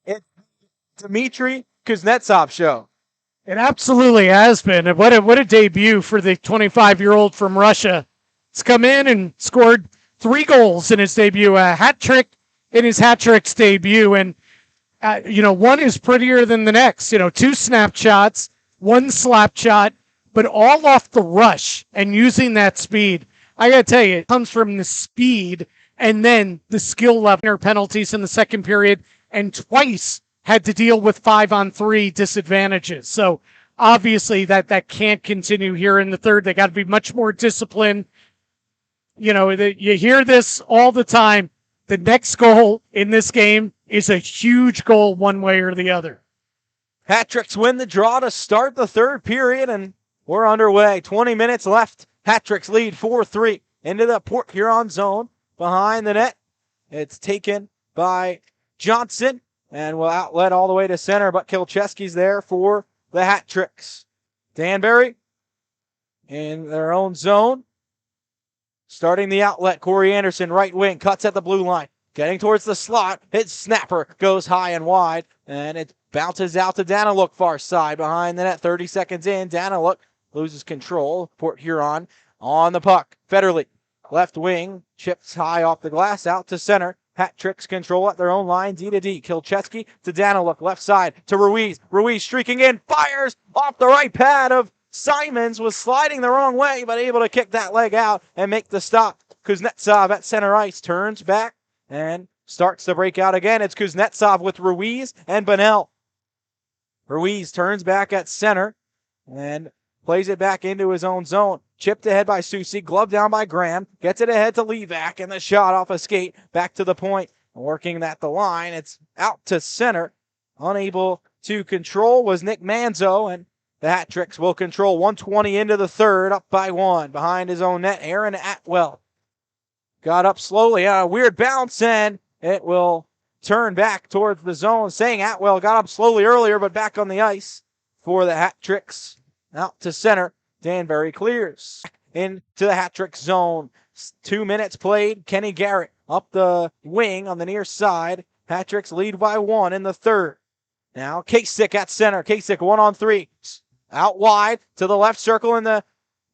it's Dmitry Kuznetsov show. It absolutely has been. And what a debut for the 25-year-old from Russia. He's come in and scored 3 goals in his debut, a hat trick in his hat tricks debut. And, one is prettier than the next. 2 snapshots, 1 slap shot, but all off the rush and using that speed. I got to tell you, it comes from the speed and then the skill level. Penalties in the second period, and twice had to deal with 5-on-3 disadvantages. So obviously that can't continue here in the third. They got to be much more disciplined. You hear this all the time. The next goal in this game is a huge goal one way or the other. Hat tricks win the draw to start the third period, and we're underway. 20 minutes left. Hat tricks lead 4-3 into the Port Huron zone behind the net. It's taken by Johnson and will outlet all the way to center, but Kilchesky's there for the hat tricks. Danbury in their own zone. Starting the outlet, Corey Anderson, right wing, cuts at the blue line. Getting towards the slot, his snapper goes high and wide, and it bounces out to Daniluk far side behind the net. 30 seconds in, Daniluk loses control. Port Huron on the puck. Federley, left wing, chips high off the glass, out to center. Hat tricks control at their own line, D to D. Kilchesky to Daniluk, left side to Ruiz. Ruiz streaking in, fires off the right pad of Simons, was sliding the wrong way, but able to kick that leg out and make the stop. Kuznetsov at center ice turns back and starts to break out again. It's Kuznetsov with Ruiz and Bonnell. Ruiz turns back at center and plays it back into his own zone. Chipped ahead by Susi, gloved down by Graham, gets it ahead to Levac, and the shot off a skate back to the point. Working at the line, it's out to center. Unable to control was Nick Manzo, and the Hat Tricks will control 1:20 into the third, up by 1. Behind his own net, Aaron Atwell got up slowly on a weird bounce, and it will turn back towards the zone. Saying Atwell got up slowly earlier, but back on the ice for the Hat Tricks. Out to center, Danbury clears into the Hat Trick zone. 2 minutes played. Kenny Garrett up the wing on the near side. Hat Tricks lead by 1 in the third. Now Kasich at center. Kasich 1-on-3. Out wide to the left circle in the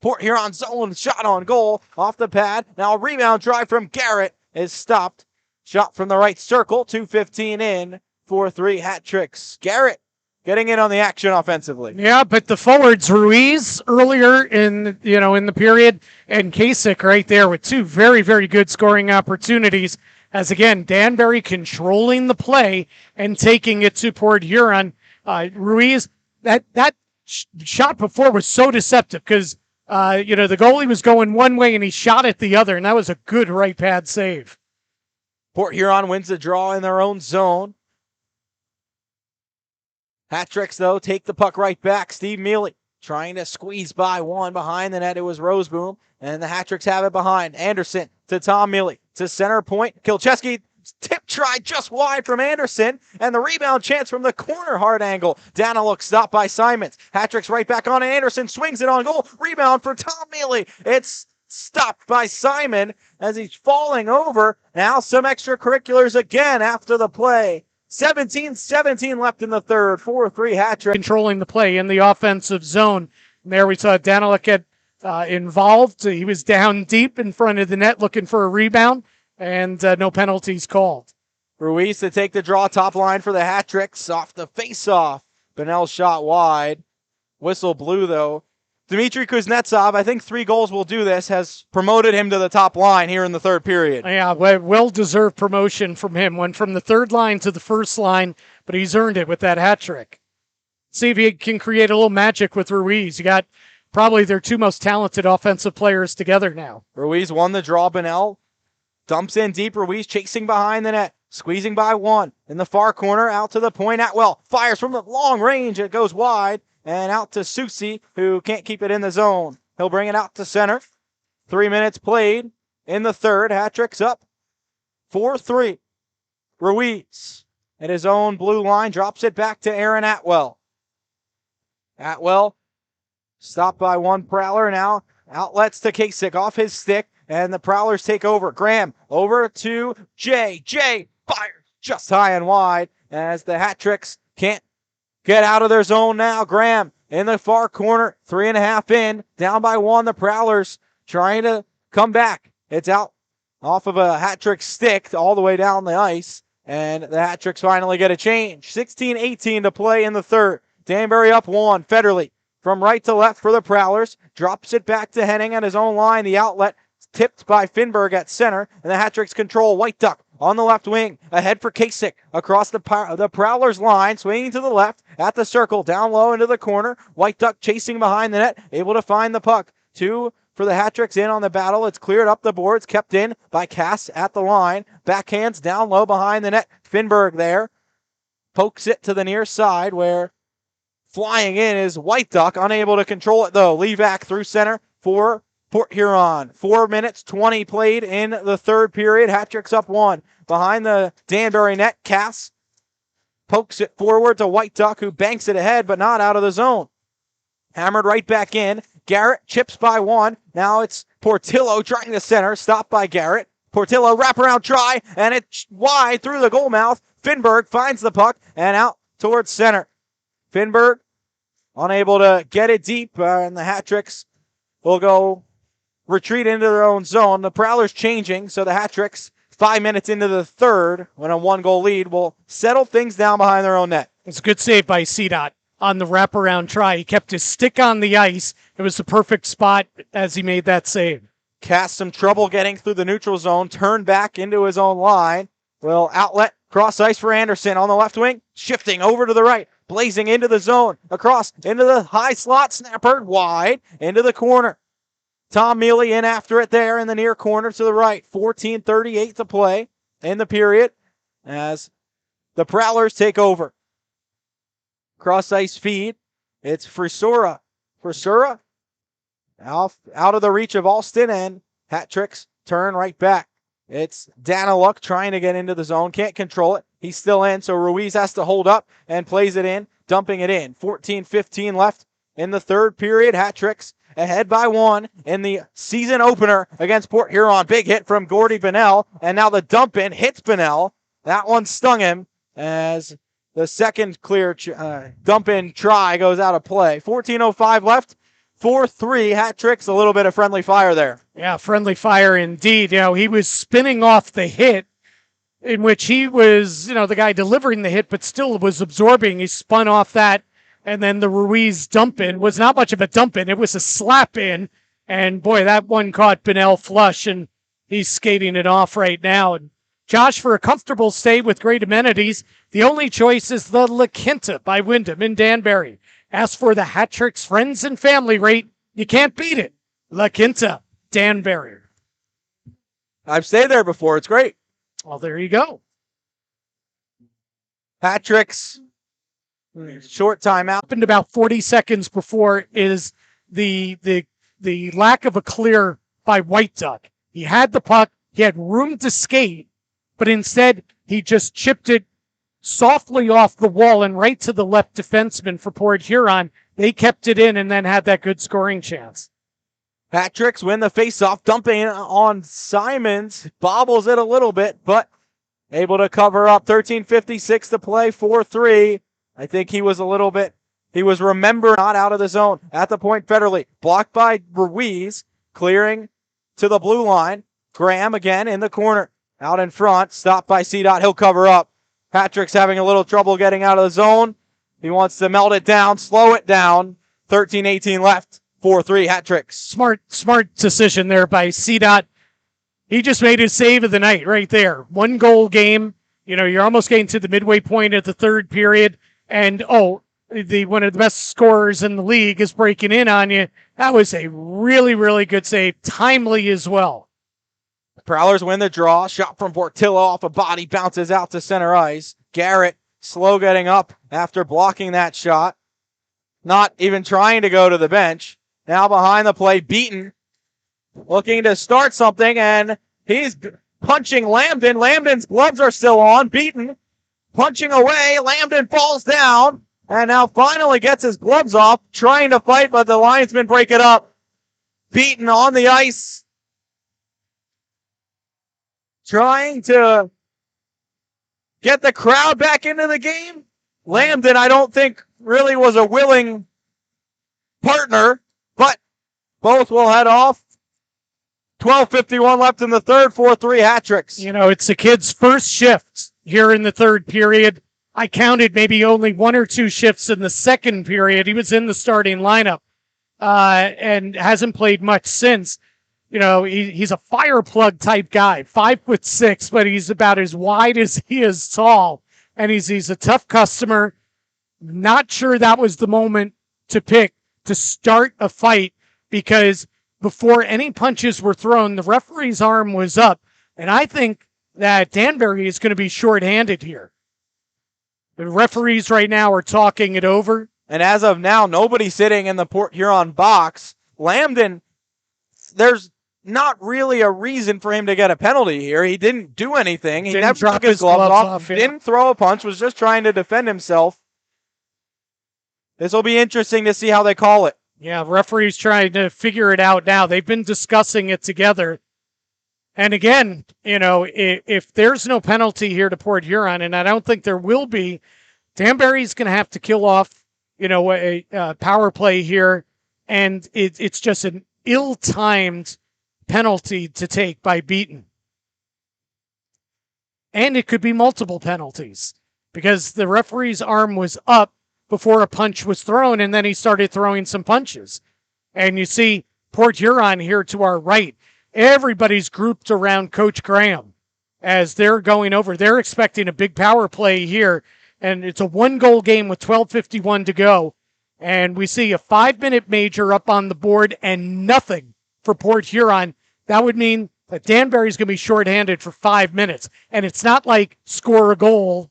Port Huron zone. Shot on goal off the pad. Now a rebound drive from Garrett is stopped. Shot from the right circle. 2:15 in. 4-3 Hat Tricks. Garrett getting in on the action offensively. Yeah, but the forwards, Ruiz earlier in the period, and Kasich right there with 2 very, very good scoring opportunities. As again, Danbury controlling the play and taking it to Port Huron. Ruiz, that shot before was so deceptive because the goalie was going one way and he shot it the other, and that was a good right pad save. Port Huron wins the draw in their own zone. Hat Tricks, though, take the puck right back. Steve Mealy trying to squeeze by 1 behind the net. It was Roseboom, and the Hat Tricks have it behind. Anderson to Tom Mealy to center point. Kilchesky tip try just wide from Anderson, and the rebound chance from the corner hard angle. Daniluk stopped by Simons. Hat Tricks right back on Anderson, swings it on goal. Rebound for Tom Mealy. It's stopped by Simon as he's falling over. Now some extracurriculars again after the play. 17-17 left in the third. 4-3 Hat Trick. Controlling the play in the offensive zone. And there we saw Daniluk get involved. He was down deep in front of the net looking for a rebound, and no penalties called. Ruiz to take the draw top line for the Hat Tricks off the face-off. Bonnell shot wide. Whistle blew, though. Dmitry Kuznetsov, I think 3 goals will do this, has promoted him to the top line here in the third period. Yeah, well-deserved promotion from him. Went from the third line to the first line, but he's earned it with that hat trick. See if he can create a little magic with Ruiz. You got probably their 2 most talented offensive players together now. Ruiz won the draw. Bonnell dumps in deep. Ruiz chasing behind the net. Squeezing by 1 in the far corner. Out to the point. Atwell fires from the long range. It goes wide. And out to Susi, who can't keep it in the zone. He'll bring it out to center. 3 minutes played in the third. Hat Tricks up 4-3. Ruiz at his own blue line drops it back to Aaron Atwell. Atwell stopped by 1 Prowler. Now outlets to Kasich off his stick. And the Prowlers take over. Graham over to Jay. Jay fires just high and wide as the Hat Tricks can't get out of their zone now. Graham in the far corner, 3.5 in, down by 1. The Prowlers trying to come back. It's out off of a Hat Trick stick all the way down the ice, and the Hat Tricks finally get a change. 16-18 to play in the third. Danbury up 1. Federley from right to left for the Prowlers. Drops it back to Henning at his own line. The outlet tipped by Finberg at center, and the Hat Tricks control. White Duck on the left wing, ahead for Kasich, across the Prowlers line, swinging to the left, at the circle, down low into the corner. White Duck chasing behind the net, able to find the puck. 2 for the Hat Tricks in on the battle. It's cleared up the boards, kept in by Cass at the line. Backhands down low behind the net. Finberg there, pokes it to the near side where flying in is White Duck, unable to control it though. Levac through center for Port Huron. 4 minutes 20 played in the third period. Hat Tricks up 1. Behind the Danbury net, Cass pokes it forward to White Duck, who banks it ahead, but not out of the zone. Hammered right back in. Garrett chips by 1. Now it's Portillo trying to center, stopped by Garrett. Portillo wraparound try, and it's wide through the goal mouth. Finberg finds the puck and out towards center. Finberg unable to get it deep, and the Hat Tricks will go retreat into their own zone. The Prowlers changing, so the Hat Tricks, 5 minutes into the third, when a 1-goal lead, will settle things down behind their own net. It's a good save by CDOT on the wraparound try. He kept his stick on the ice. It was the perfect spot as he made that save. Cast some trouble getting through the neutral zone, turned back into his own line. Will outlet cross ice for Anderson on the left wing, shifting over to the right, blazing into the zone, across into the high slot, snapper wide into the corner. Tom Mealy in after it there in the near corner to the right. 14:38 to play in the period as the Prowlers take over. Cross ice feed. It's Frisura. Frisura out of the reach of Alston, and Hat Tricks turn right back. It's Daniluk trying to get into the zone. Can't control it. He's still in, so Ruiz has to hold up and plays it in, dumping it in. 14:15 left in the third period. Hat Tricks ahead by 1 in the season opener against Port Huron. Big hit from Gordy Bennell, and now the dump in hits Bennell. That one stung him as the second clear dump in try goes out of play. 14:05 left. 4-3 Hat Tricks. A little bit of friendly fire there. Yeah, friendly fire indeed. He was spinning off the hit, in which he was, the guy delivering the hit, but still was absorbing. He spun off that. And then the Ruiz dump in was not much of a dump in. It was a slap in. And boy, that one caught Bennell flush, and he's skating it off right now. And Josh, for a comfortable stay with great amenities, the only choice is the La Quinta by Wyndham in Danbury. As for the Hat Tricks friends and family rate, you can't beat it. La Quinta, Danbury. I've stayed there before. It's great. Well, there you go. Hat Tricks. Short timeout. Happened about 40 seconds before is the lack of a clear by White Duck. He had the puck. He had room to skate, but instead he just chipped it softly off the wall and right to the left defenseman for Port Huron. They kept it in and then had that good scoring chance. Hat Tricks win the faceoff, dumping on Simons. Bobbles it a little bit, but able to cover up. 13:56 to play, 4-3. I think he was remembered not out of the zone. At the point, Federley, blocked by Ruiz, clearing to the blue line. Graham again in the corner, out in front, stopped by CDOT. He'll cover up. Hat Tricks having a little trouble getting out of the zone. He wants to melt it down, slow it down. 13:18 left, 4-3 Hat Tricks. Smart decision there by CDOT. He just made his save of the night right there. 1-goal game. You're almost getting to the midway point of the third period. And, one of the best scorers in the league is breaking in on you. That was a really, really good save. Timely as well. Prowlers win the draw. Shot from Portillo off a body. Bounces out to center ice. Garrett slow getting up after blocking that shot. Not even trying to go to the bench. Now behind the play, Beaton. Looking to start something, and he's punching Lambden. Lambden's gloves are still on. Beaton punching away. Lambden falls down and now finally gets his gloves off, trying to fight, but the linesmen break it up. Beaton on the ice, trying to get the crowd back into the game. Lambden, I don't think, really was a willing partner, but both will head off. 12:51 left in the third, 4-3 hat tricks. You know, it's the kid's first shift here in the third period. I counted maybe only one or two shifts in the second period. He was in the starting lineup and hasn't played much since. You know, he's a fire plug type guy, 5'6", but he's about as wide as he is tall. And he's a tough customer. Not sure that was the moment to pick to start a fight, because before any punches were thrown, the referee's arm was up. And I think that Danbury is going to be shorthanded here. The referees right now are talking it over. And as of now, nobody sitting in the Port Huron box. Lambden, there's not really a reason for him to get a penalty here. He didn't do anything. He never took his gloves off. Didn't throw a punch, was just trying to defend himself. This will be interesting to see how they call it. Yeah, referees trying to figure it out now. They've been discussing it together. And again, you know, if there's no penalty here to Port Huron, and I don't think there will be, Danbury's going to have to kill off, you know, a power play here. And it's just an ill-timed penalty to take by Beaton. And it could be multiple penalties because the referee's arm was up before a punch was thrown, and then he started throwing some punches. And you see Port Huron here to our right. Everybody's grouped around Coach Graham as they're going over. They're expecting a big power play here, and it's a one-goal game with 12:51 to go. And we see a 5-minute major up on the board and nothing for Port Huron. That would mean that Danbury's going to be shorthanded for 5 minutes. And it's not like score a goal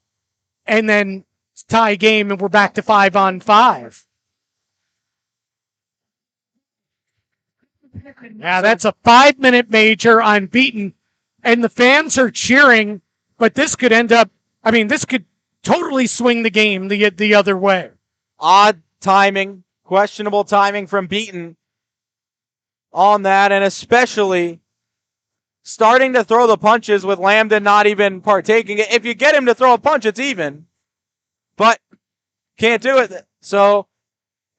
and then tie game and we're back to 5-on-5. Yeah, that's a 5-minute major on Beaton. And the fans are cheering, but this could end up, I mean, this could totally swing the game the other way. Odd timing, questionable timing from Beaton on that, and especially starting to throw the punches with Lambden not even partaking. If you get him to throw a punch, it's even, but can't do it. So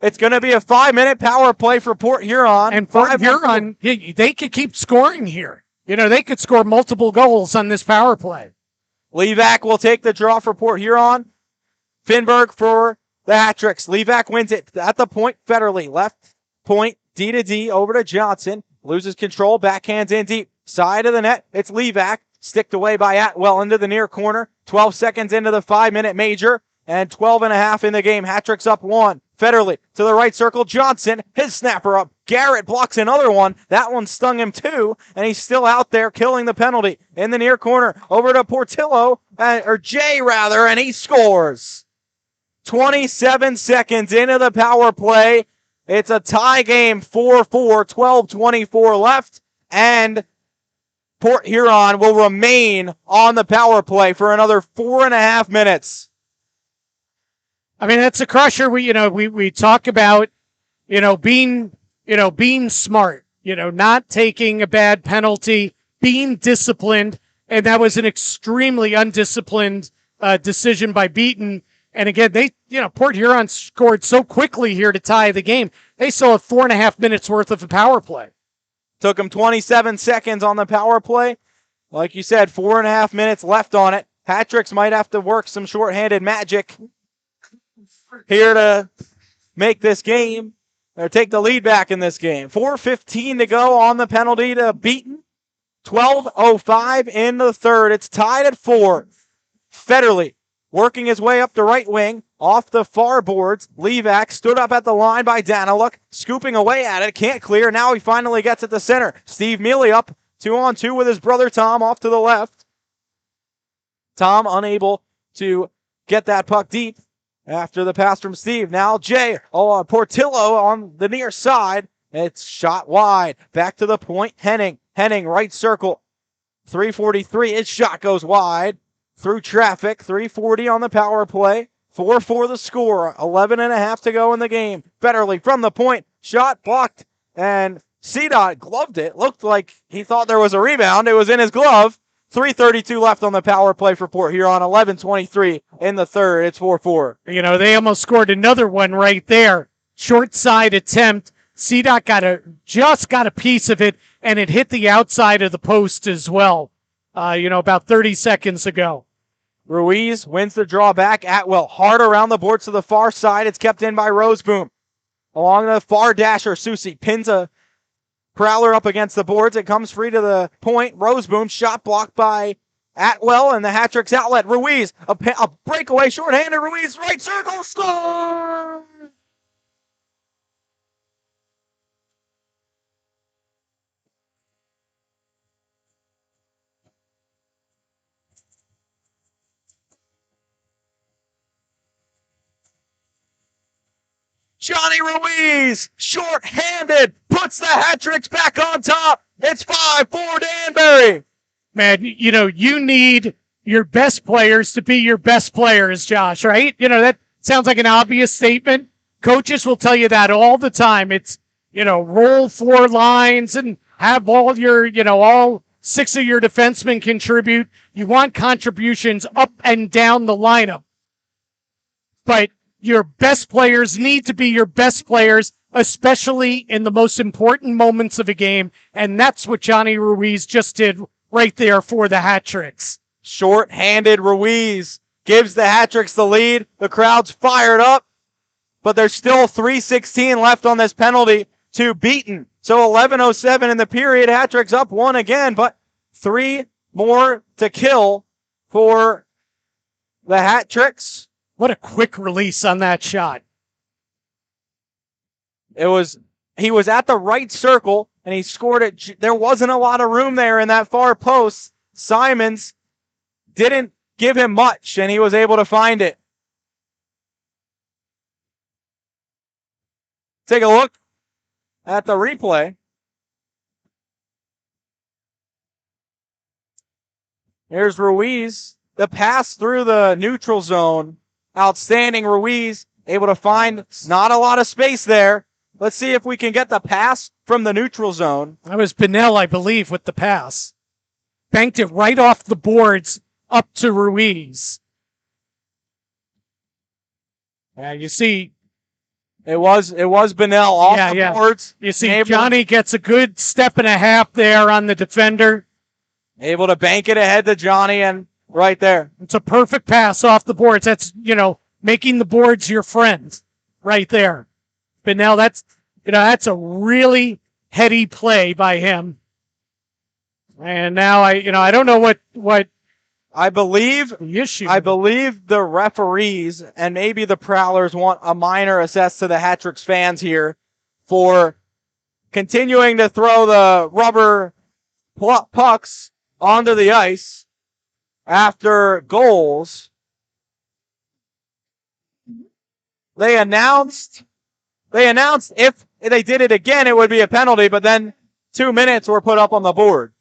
it's going to be a 5-minute power play for Port Huron. And Port Huron, they could keep scoring here. You know, they could score multiple goals on this power play. Levac will take the draw for Port Huron. Finberg for the hat-tricks. Levac wins it at the point federally. Left point, D to D, over to Johnson. Loses control, backhands in deep. Side of the net, it's Levac. Sticked away by Atwell into the near corner. 12 seconds into the 5-minute major. And 12 and a half in the game. Hat-tricks up 1. Federally to the right circle. Johnson, his snapper up. Garrett blocks another one. That one stung him too. And he's still out there killing the penalty. In the near corner, over to Portillo, or Jay rather, and he scores. 27 seconds into the power play. It's a tie game, 4-4, 12:24 left. And Port Huron will remain on the power play for another 4.5 minutes. I mean, that's a crusher. We talk about, being smart, not taking a bad penalty, being disciplined. And that was an extremely undisciplined decision by Beaton. And again, Port Huron scored so quickly here to tie the game. They still have 4.5 minutes worth of a power play. Took them 27 seconds on the power play. Like you said, 4.5 minutes left on it. Hat-tricks might have to work some shorthanded magic here to make this game, or take the lead back in this game. 4:15 to go on the penalty to Beaton. 12:05 in the third. It's tied at 4. Federally working his way up the right wing, off the far boards. Levac stood up at the line by Daniluk, scooping away at it, can't clear. Now he finally gets at the center. Steve Mealy up 2-on-2 with his brother Tom off to the left. Tom unable to get that puck deep after the pass from Steve. Now Jay, Portillo on the near side. It's shot wide. Back to the point. Henning right circle. 3:43. His shot goes wide. Through traffic. 3:40 on the power play. 4-4 the score. 11.5 to go in the game. Federally from the point. Shot blocked. And CDOT gloved it. Looked like he thought there was a rebound. It was in his glove. 3:32 left on the power play for Port Huron. 11:23 in the third. It's 4-4. You know, they almost scored another one right there. Short side attempt. CDOT just got a piece of it, and it hit the outside of the post as well, about 30 seconds ago. Ruiz wins the draw back. Atwell hard around the boards to the far side. It's kept in by Roseboom. Along the far dasher, Susie pins a Prowler up against the boards. It comes free to the point. Roseboom shot blocked by Atwell, and the hat-trick's outlet. Ruiz, a breakaway shorthanded. Ruiz, right circle, score! Johnny Ruiz, short-handed, puts the hat-tricks back on top. It's 5-4 Danbury. Man, you need your best players to be your best players, Josh, right? That sounds like an obvious statement. Coaches will tell you that all the time. It's, roll 4 lines and have all your, all 6 of your defensemen contribute. You want contributions up and down the lineup. But your best players need to be your best players, especially in the most important moments of a game. And that's what Johnny Ruiz just did right there for the hat-tricks. Short-handed Ruiz gives the hat-tricks the lead. The crowd's fired up, but there's still 3:16 left on this penalty to beaten. So 11:07 in the period. Hat-tricks up 1 again, but 3 more to kill for the hat-tricks. What a quick release on that shot. He was at the right circle, and he scored it. There wasn't a lot of room there in that far post. Simons didn't give him much, and he was able to find it. Take a look at the replay. Here's Ruiz. The pass through the neutral zone. Outstanding. Ruiz able to find not a lot of space there. Let's see if we can get the pass from the neutral zone. That was Bennell, I believe, with the pass. Banked it right off the boards up to Ruiz. Yeah, you see. It was Bennell off the boards. You see, Johnny gets a good step and a half there on the defender. Able to bank it ahead to Johnny, and right there. It's a perfect pass off the boards. That's, making the boards your friend right there. Bennell, that's a really heady play by him. And now I don't know what I believe the issue. I believe the referees and maybe the Prowlers want a minor assess to the hat-tricks fans here for continuing to throw the rubber pucks onto the ice after goals. They announced if they did it again, it would be a penalty, but then 2 minutes were put up on the board.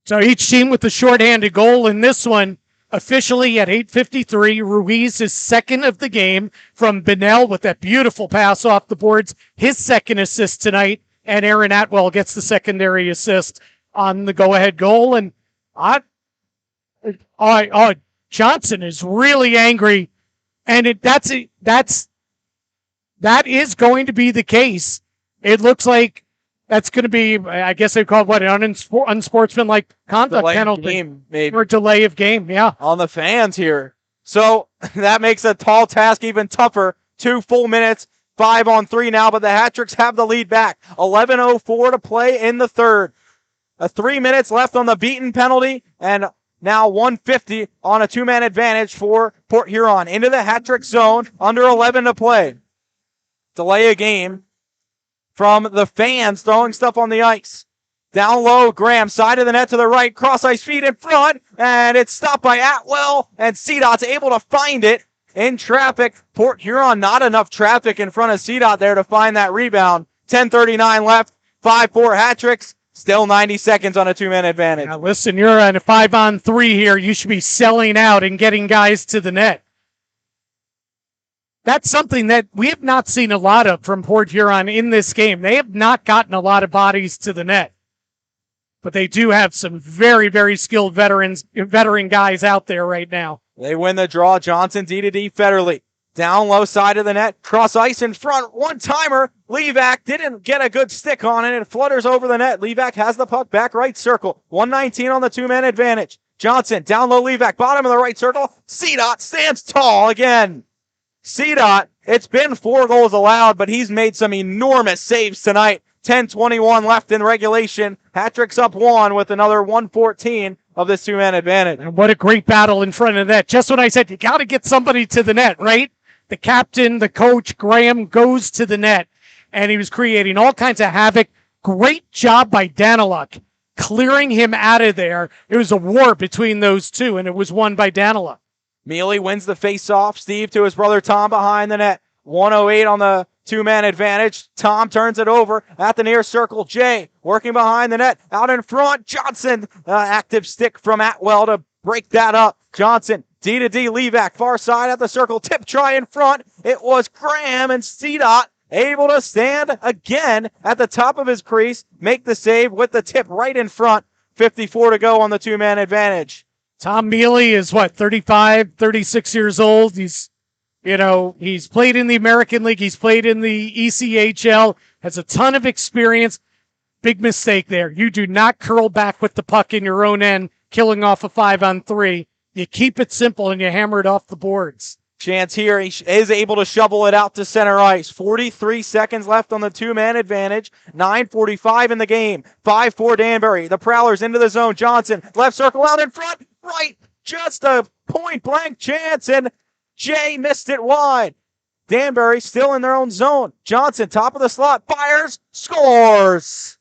So each team with the shorthanded goal in this one. Officially at 8:53, Ruiz is second of the game from Bennell with that beautiful pass off the boards. His second assist tonight, and Aaron Atwell gets the secondary assist on the go-ahead goal. And Johnson is really angry, and that is going to be the case. It looks like that's going to be, I guess they call it an unsportsmanlike conduct delay penalty game, maybe. or delay of game. Yeah, on the fans here. So that makes a tall task even tougher. 2 full minutes, 5-on-3 now, but the hat-tricks have the lead back. 11:04 to play in the third. 3 minutes left on the beaten penalty, and now 150 on a 2-man advantage for Port Huron. Into the hat-trick zone, under 11 to play. Delay a game from the fans throwing stuff on the ice. Down low, Graham, side of the net to the right, cross ice feed in front, and it's stopped by Atwell, and CDOT's able to find it in traffic. Port Huron, not enough traffic in front of CDOT there to find that rebound. 10:39 left, 5-4 hat-tricks, still 90 seconds on a 2-man advantage. Now listen, you're on a 5-on-3 here. You should be selling out and getting guys to the net. That's something that we have not seen a lot of from Port Huron in this game. They have not gotten a lot of bodies to the net. But they do have some very, very skilled veteran guys out there right now. They win the draw. Johnson D-to-D Federley. Down low side of the net. Cross ice in front. One-timer. Levac didn't get a good stick on it. It flutters over the net. Levac has the puck back right circle. 119 on the two-man advantage. Johnson down low. Levac. Bottom of the right circle. C-Dot stands tall again. C-Dot, it's been 4 goals allowed, but he's made some enormous saves tonight. 10:21 left in regulation. Hat-trick's up 1 with another 114 of this two-man advantage. And what a great battle in front of the net. Just what I said, you got to get somebody to the net, right? The captain, the coach, Graham, goes to the net, and he was creating all kinds of havoc. Great job by Daniluk, clearing him out of there. It was a war between those two, and it was won by Daniluk. Mealy wins the face-off. Steve to his brother Tom behind the net. 108 on the two-man advantage. Tom turns it over at the near circle. Jay working behind the net. Out in front. Johnson. Active stick from Atwell to break that up. Johnson. D-to-D. Levac. Far side at the circle. Tip try in front. It was Graham and C-Dot able to stand again at the top of his crease. Make the save with the tip right in front. 54 to go on the two-man advantage. Tom Mealy is 35, 36 years old. He's played in the American League. He's played in the ECHL, has a ton of experience. Big mistake there. You do not curl back with the puck in your own end, killing off a 5-on-3. You keep it simple and you hammer it off the boards. Chance here. He is able to shovel it out to center ice. 43 seconds left on the two-man advantage. 9:45 in the game. 5-4 Danbury. The Prowlers into the zone. Johnson, left circle out in front. Right. Just a point-blank chance, and Jay missed it wide. Danbury still in their own zone. Johnson, top of the slot, fires, scores.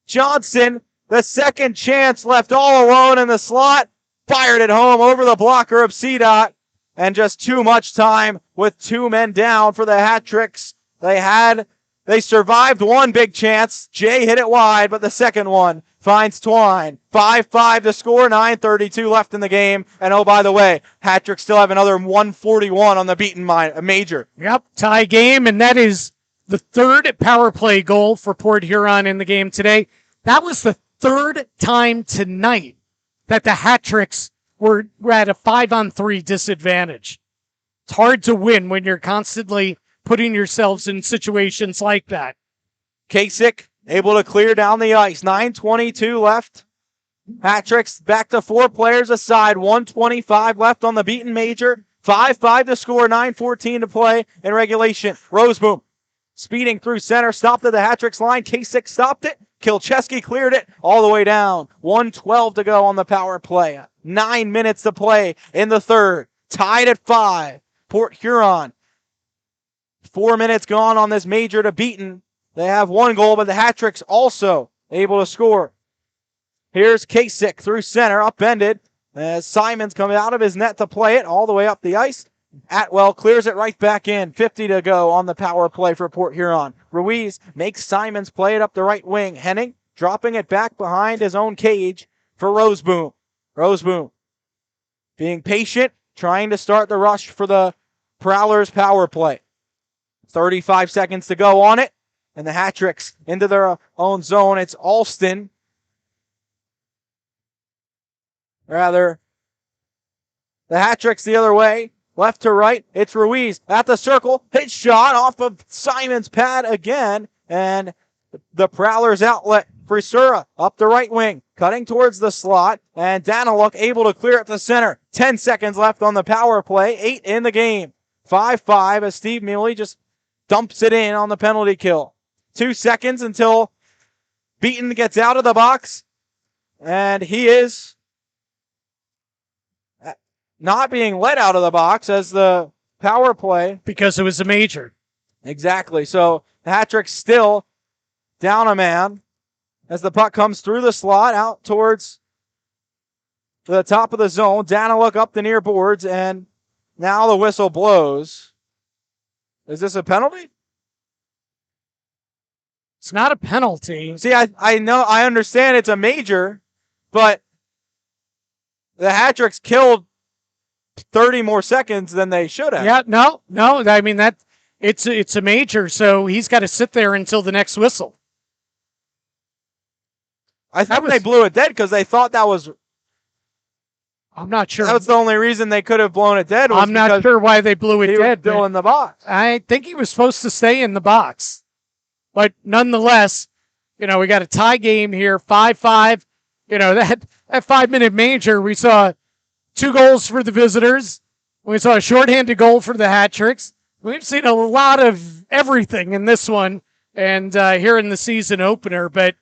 Johnson, the second chance, left all alone in the slot, fired it home over the blocker of C-Dot. And just too much time with 2 men down for the hat-tricks. They survived one big chance. Jay hit it wide, but the second one finds Twine. 5-5 to score, 9:32 left in the game. And oh, by the way, hat-tricks still have another 141 on the beaten major. Yep, tie game, and that is the third power play goal for Port Huron in the game today. That was the third time tonight that the hat-tricks were at a 5-on-3 disadvantage. It's hard to win when you're constantly putting yourselves in situations like that. Kasich able to clear down the ice. 9:22 left. Hat-tricks back to 4 players aside. 1:25 left on the beaten major. 5-5 to score. 9:14 to play in regulation. Roseboom speeding through center. Stopped at the hat-tricks line. Kasich stopped it. Kilchesky cleared it all the way down. 1:12 to go on the power play. 9 minutes to play in the third. Tied at 5. Port Huron. 4 minutes gone on this major to beaten. They have 1 goal, but the hat-tricks also able to score. Here's Kasich through center, upended, as Simons comes out of his net to play it all the way up the ice. Atwell clears it right back in. 50 to go on the power play for Port Huron. Ruiz makes Simons play it up the right wing. Henning dropping it back behind his own cage for Roseboom. Roseboom being patient, trying to start the rush for the Prowlers power play. 35 seconds to go on it. And the hat-tricks into their own zone. It's Alston. Rather, the hat-tricks the other way. Left to right. It's Ruiz at the circle. Hit shot off of Simon's pad again. And the Prowlers outlet. Frisura up the right wing. Cutting towards the slot. And Daniluk able to clear it to center. 10 seconds left on the power play. 8 in the game. 5-5 as Steve Mealy just dumps it in on the penalty kill. 2 seconds until Beaton gets out of the box. And he is not being let out of the box as the power play. Because it was a major. Exactly. So the hat-trick's still down a man as the puck comes through the slot out towards the top of the zone. Daniluk up the near boards, and now the whistle blows. Is this a penalty? It's not a penalty. See, I understand it's a major, but the hat-tricks killed 30 more seconds than they should have. Yeah, no. I mean, it's a major, so he's got to sit there until the next whistle. I think they blew it dead because they thought that was. I'm not sure. That was the only reason they could have blown it dead. I'm not sure why they blew it dead. He was still in the box. I think he was supposed to stay in the box. But nonetheless, we got a tie game here, 5-5. That 5-minute major, we saw 2 goals for the visitors. We saw a shorthanded goal for the hat tricks. We've seen a lot of everything in this one and here in the season opener. But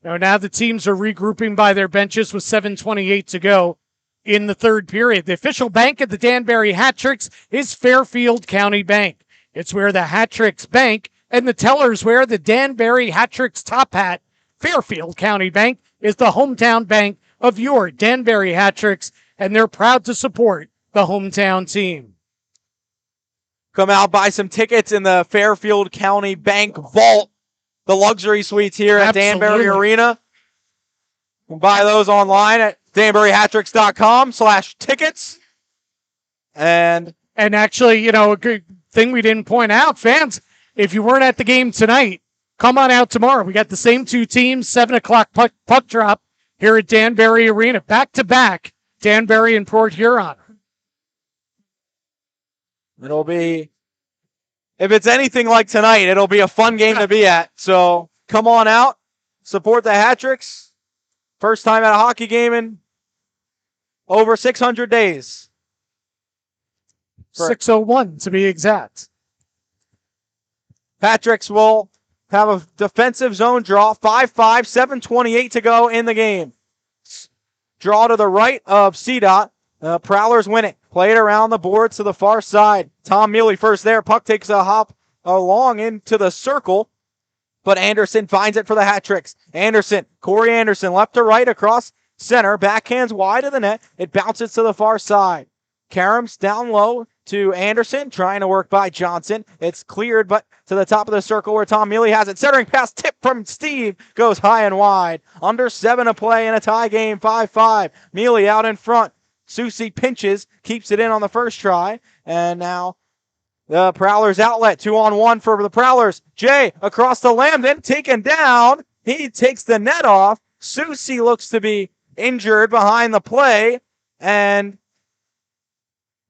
now the teams are regrouping by their benches with 7:28 to go in the third period. The official bank of the Danbury Hat Tricks is Fairfield County Bank. It's where the Hat Tricks bank, and the tellers wear the Danbury Hat Tricks top hat. Fairfield County Bank is the hometown bank of your Danbury Hat Tricks, and they're proud to support the hometown team. Come out, buy some tickets in the Fairfield County Bank Vault, the luxury suites here at Danbury Arena. You can buy those online at danburyhattricks.com/tickets. And actually, a good thing we didn't point out, fans, if you weren't at the game tonight, come on out tomorrow. We got the same 2 teams, 7 o'clock puck drop here at Danbury Arena, back-to-back, Danbury and Port Huron. It'll be, if it's anything like tonight, it'll be a fun game to be at. So come on out, support the Hat Tricks. First time at a hockey game in over 600 days. 601 to be exact. Hat Tricks will have a defensive zone draw. 5-5, 7:28 to go in the game. Draw to the right of CDOT. Prowlers win it. Play it around the boards to the far side. Tom Mealy first there. Puck takes a hop along into the circle. But Anderson finds it for the Hat Tricks. Corey Anderson, left to right across center. Backhands wide of the net. It bounces to the far side. Karams down low to Anderson, trying to work by Johnson. It's cleared, but to the top of the circle where Tom Mealy has it. Centering pass tip from Steve goes high and wide. Under 7 to play in a tie game, 5-5. Mealy out in front. Susie pinches, keeps it in on the first try. And now the Prowlers outlet, 2-on-1 for the Prowlers. Jay across the Lambden, taken down. He takes the net off. Susie looks to be injured behind the play. And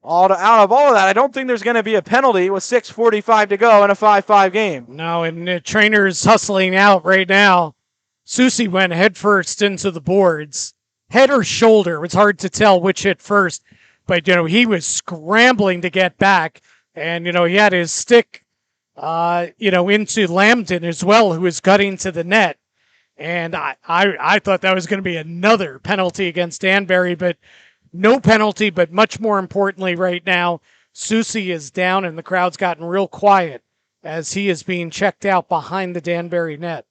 out of all of that, I don't think there's going to be a penalty with 6:45 to go in a 5-5 game. No, and the trainer's hustling out right now. Susie went headfirst into the boards. Head or shoulder, it's hard to tell which hit first. But, he was scrambling to get back. And, he had his stick, into Lambden as well, who was gutting to the net. And I thought that was going to be another penalty against Danbury, but no penalty. But much more importantly right now, Susie is down and the crowd's gotten real quiet as he is being checked out behind the Danbury net.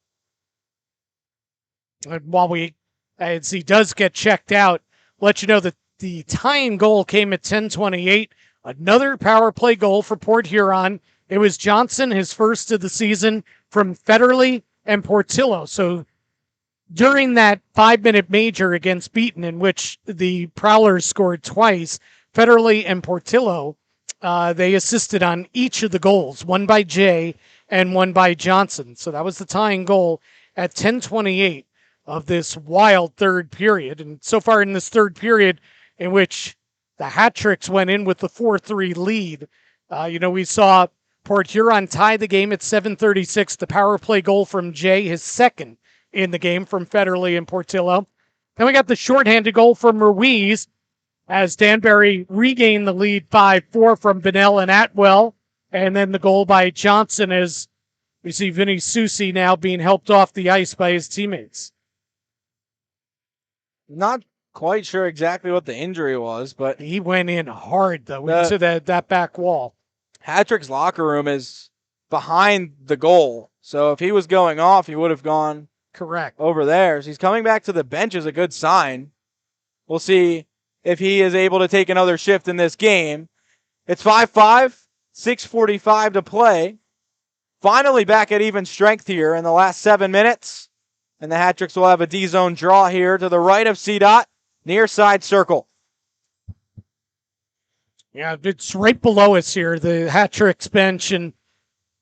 And as he does get checked out, let you know that the tying goal came at 10:28. Another power play goal for Port Huron. It was Johnson, his first of the season, from Federley and Portillo. So during that 5-minute major against Beaton, in which the Prowlers scored twice, Federley and Portillo, they assisted on each of the goals, one by Jay and one by Johnson. So that was the tying goal at 10:28 of this wild third period. And so far in this third period, in which the Hat Tricks went in with the 4-3 lead, we saw Port Huron tie the game at 7:36. The power play goal from Jay, his second in the game from Federley and Portillo. Then we got the shorthanded goal from Ruiz as Danbury regained the lead 5-4 from Bennell and Atwell. And then the goal by Johnson as we see Vinny Susie now being helped off the ice by his teammates. Not quite sure exactly what the injury was, but he went in hard, though, into that back wall. Hat Tricks' locker room is behind the goal. So if he was going off, he would have gone correct over there. So he's coming back to the bench is a good sign. We'll see if he is able to take another shift in this game. It's 5-5, 6:45 to play. Finally back at even strength here in the last 7 minutes. And the Hat Tricks will have a D-zone draw here to the right of CDOT, near side circle. Yeah, it's right below us here, the Hat Tricks bench, and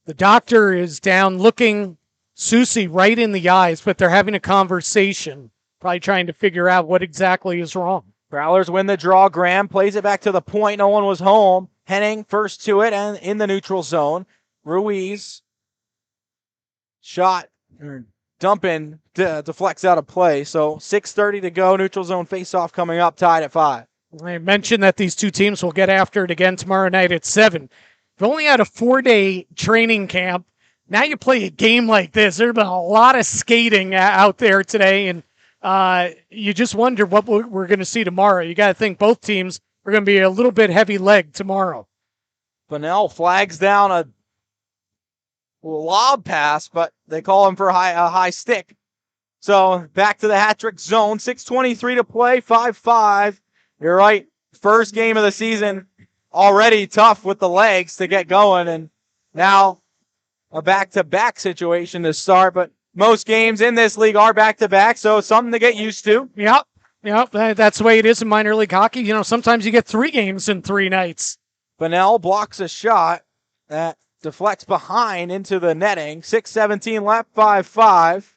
the doctor is down looking Susie right in the eyes, but they're having a conversation, probably trying to figure out what exactly is wrong. Prowlers win the draw. Graham plays it back to the point. No one was home. Henning first to it and in the neutral zone. Ruiz shot, dumping, deflects out of play. So 6:30 to go. Neutral zone faceoff coming up, tied at 5. I mentioned that these two teams will get after it again tomorrow night at 7. We've only had a 4-day training camp. Now you play a game like this. There's been a lot of skating out there today, and you just wonder what we're going to see tomorrow. You got to think both teams are going to be a little bit heavy-legged tomorrow. Bunnell flags down a lob pass, but they call him for a high stick. So back to the hat trick zone. 6:23 to play, 5-5. You're right. First game of the season, already tough with the legs to get going, and now a back-to-back situation to start. But most games in this league are back-to-back, so something to get used to. Yep, that's the way it is in minor league hockey. You know, sometimes you get 3 games in 3 nights. Bunnell blocks a shot that deflects behind into the netting. 6:17 left, 5-5.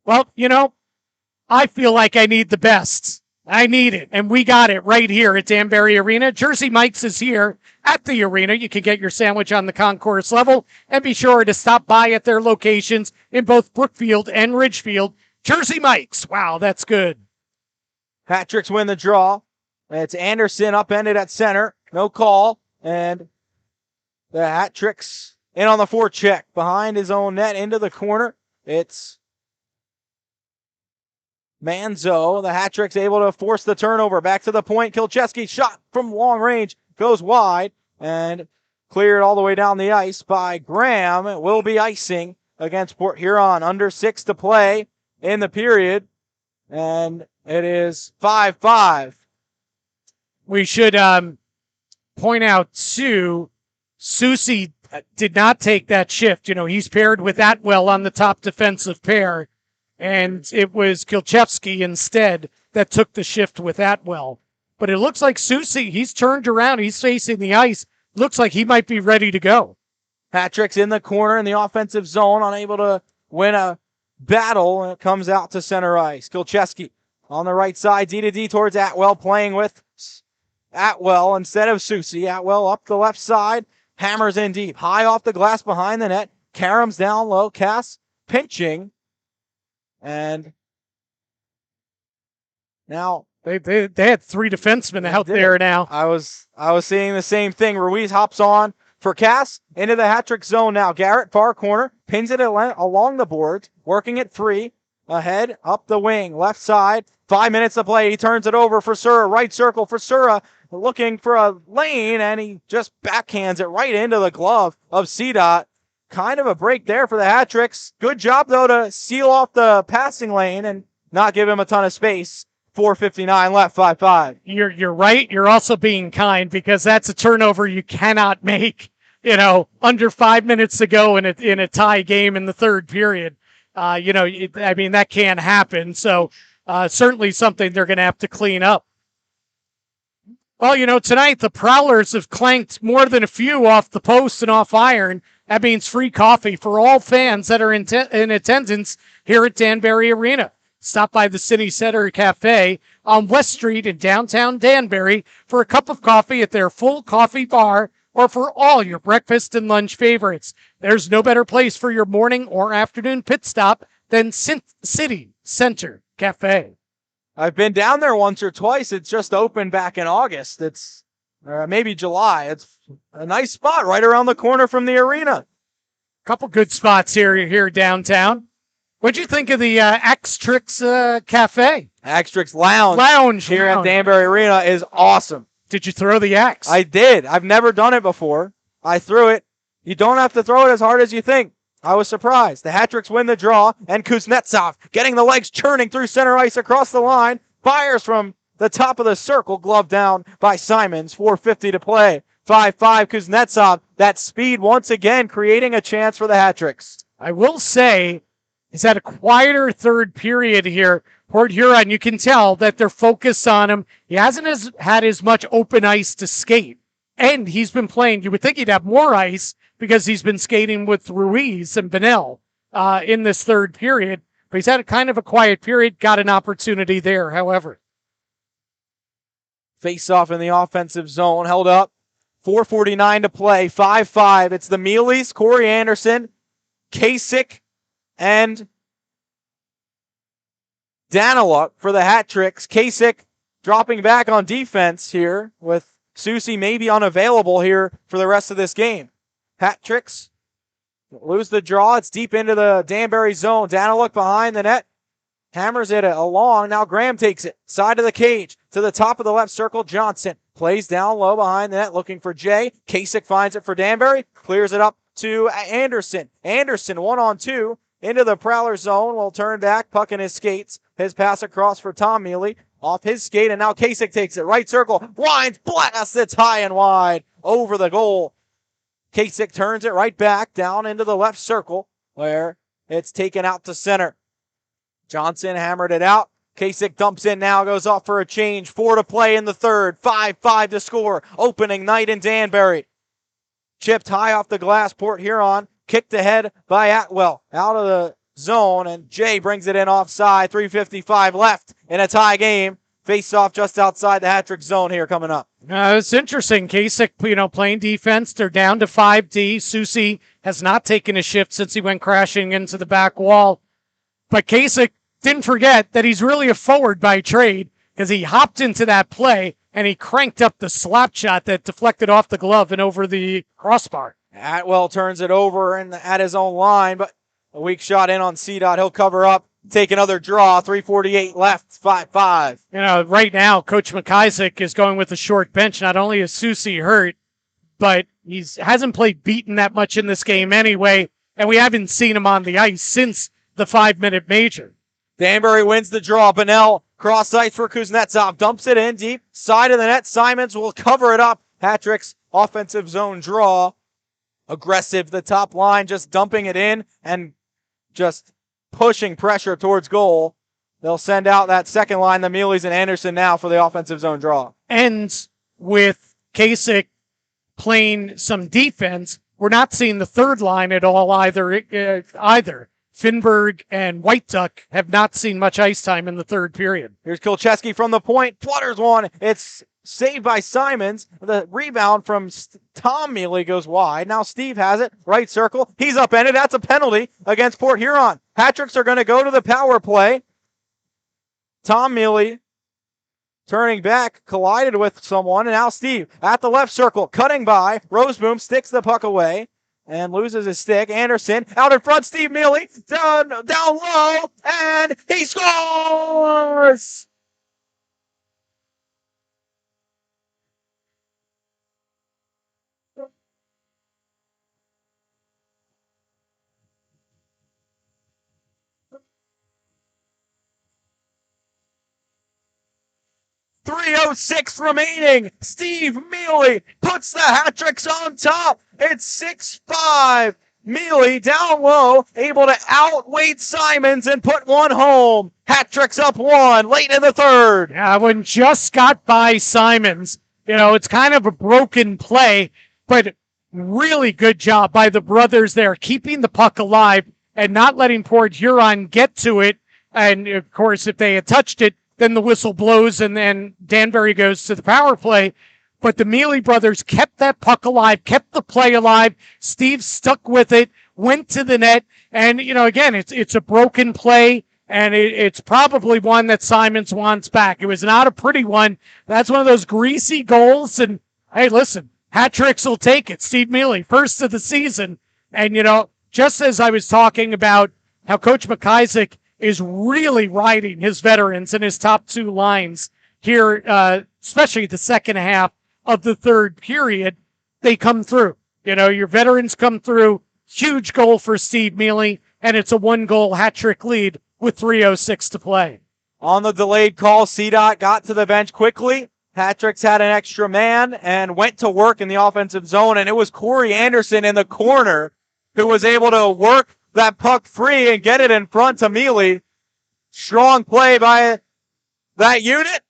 Well, you know, I feel like I need the best. I need it, and we got it right here at Danbury Arena. Jersey Mike's is here at the arena. You can get your sandwich on the concourse level, and be sure to stop by at their locations in both Brookfield and Ridgefield. Jersey Mike's. Wow, that's good. Hat tricks win the draw. It's Anderson upended at center. No call. And the hat tricks in on the forecheck behind his own net into the corner. It's Manzo. The hat trick's able to force the turnover. Back to the point. Kilchesky shot from long range. Goes wide and cleared all the way down the ice by Graham. It will be icing against Port Huron. Under 6 to play in the period. And it is 5-5. We should point out, too, Susie did not take that shift. You know, he's paired with Atwell on the top defensive pair, and it was Kilchesky instead that took the shift with Atwell. But it looks like Susie, he's turned around. He's facing the ice. Looks like he might be ready to go. Hat tricks in the corner in the offensive zone, unable to win a battle, and it comes out to center ice. Kilchesky on the right side, D-to-D towards Atwell, playing with Atwell instead of Susie. Atwell up the left side, hammers in deep, high off the glass behind the net. Karam's down low, Cass pinching, and now They had 3 defensemen out there now. I was seeing the same thing. Ruiz hops on for Cass into the hat trick zone now. Garrett far corner, pins it along the boards, working it free. Ahead, up the wing, left side. 5 minutes to play. He turns it over for Sura. Right circle for Sura. Looking for a lane, and he just backhands it right into the glove of CDOT. Kind of a break there for the hat tricks. Good job, though, to seal off the passing lane and not give him a ton of space. 4:59 left, 5-5. You're right. You're also being kind, because that's a turnover you cannot make, you know, under 5 minutes to go in a tie game in the third period. You know, I mean, that can't happen. So certainly something they're going to have to clean up. Well, you know, tonight the Prowlers have clanked more than a few off the post and off iron. That means free coffee for all fans that are in attendance here at Danbury Arena. Stop by the City Center Cafe on West Street in downtown Danbury for a cup of coffee at their full coffee bar, or for all your breakfast and lunch favorites. There's no better place for your morning or afternoon pit stop than City Center Cafe. I've been down there once or twice. It's just opened back in August. It's maybe July. It's a nice spot right around the corner from the arena. Couple good spots here downtown. What'd you think of the X-Trix Cafe? X-Trix Lounge here at Danbury Arena is awesome. Did you throw the X? I did. I've never done it before. I threw it. You don't have to throw it as hard as you think. I was surprised. The hat tricks win the draw, and Kuznetsov getting the legs churning through center ice across the line. Fires from the top of the circle, glove down by Simons. 4:50 to play. 5-5 Kuznetsov. That speed once again creating a chance for the hat tricks. I will say, He's had a quieter third period here. Port Huron, you can tell that they're focused on him. He hasn't had as much open ice to skate. And he's been playing, you would think he'd have more ice because he's been skating with Ruiz and Benel in this third period. But he's had a kind of a quiet period, got an opportunity there, however. Face-off in the offensive zone, held up. 4:49 to play, 5-5. It's the Mealies, Corey Anderson, Kasich, and Daniluk for the hat tricks. Kasich dropping back on defense here with Susie maybe unavailable here for the rest of this game. Hat tricks lose the draw. It's deep into the Danbury zone. Daniluk behind the net. Hammers it along. Now Graham takes it. Side of the cage. To the top of the left circle. Johnson plays down low behind the net looking for Jay. Kasich finds it for Danbury. Clears it up to Anderson. Anderson 1-on-2 into the Prowlers zone. Will turn back. Puck in his skates. His pass across for Tom Mealy. Off his skate. And now Kasich takes it. Right circle. Winds. Blasts. It's high and wide. Over the goal. Kasich turns it right back down into the left circle where it's taken out to center. Johnson hammered it out. Kasich dumps in now, goes off for a change. 4 to play in the third. 5-5 to score. Opening night in Danbury. Chipped high off the glass. Port Huron kicked ahead by Atwell. Out of the zone, and Jay brings it in offside. 3:55 left in a tie game. Face off just outside the hat-trick zone here coming up. It's interesting. Kasich, playing defense. They're down to 5D. Susie has not taken a shift since he went crashing into the back wall. But Kasich didn't forget that he's really a forward by trade because he hopped into that play and he cranked up the slap shot that deflected off the glove and over the crossbar. Atwell turns it over and at his own line, but a weak shot in on C-Dot. He'll cover up, take another draw. 3:48 left, 5-5. Right now, Coach McIsaac is going with a short bench. Not only is Susie hurt, but he hasn't played beaten that much in this game anyway, and we haven't seen him on the ice since the 5-minute major. Danbury wins the draw. Benel cross ice for Kuznetsov. Dumps it in deep. Side of the net. Simons will cover it up. Hat-trick's offensive zone draw. Aggressive, the top line, just dumping it in and just pushing pressure towards goal. They'll send out that second line, the Mealies and Anderson now for the offensive zone draw. Ends with Kasich playing some defense. We're not seeing the third line at all either. Finberg and White Duck have not seen much ice time in the third period. Here's Kilchesky from the point. Flutters one. It's saved by Simons. The rebound from Tom Mealy goes wide. Now Steve has it. Right circle. He's upended. That's a penalty against Port Huron. Hat-tricks are going to go to the power play. Tom Mealy turning back, collided with someone, and now Steve at the left circle, cutting by. Roseboom sticks the puck away and loses his stick. Anderson out in front. Steve Mealy down low, and he scores! .306 remaining. Steve Mealy puts the hat-tricks on top. It's 6-5. Mealy down low, able to outweight Simons and put one home. Hat-tricks up one late in the third. Yeah, one just got by Simons. It's kind of a broken play, but really good job by the brothers there, keeping the puck alive and not letting Port Huron get to it. And, of course, if they had touched it, then the whistle blows and then Danbury goes to the power play. But the Mealy brothers kept that puck alive, kept the play alive. Steve stuck with it, went to the net. And, again, it's a broken play, and it's probably one that Simons wants back. It was not a pretty one. That's one of those greasy goals. And, hey, listen, hat-tricks will take it. Steve Mealy, first of the season. And, just as I was talking about how Coach McIsaac is really riding his veterans and his top two lines here, especially the second half of the third period, they come through. Your veterans come through. Huge goal for Steve Mealy, and it's a one-goal hat-trick lead with 3:06 to play. On the delayed call, C-Dot got to the bench quickly. Hat-tricks had an extra man and went to work in the offensive zone, and it was Corey Anderson in the corner who was able to work that puck free and get it in front to Mealy. Strong play by that unit.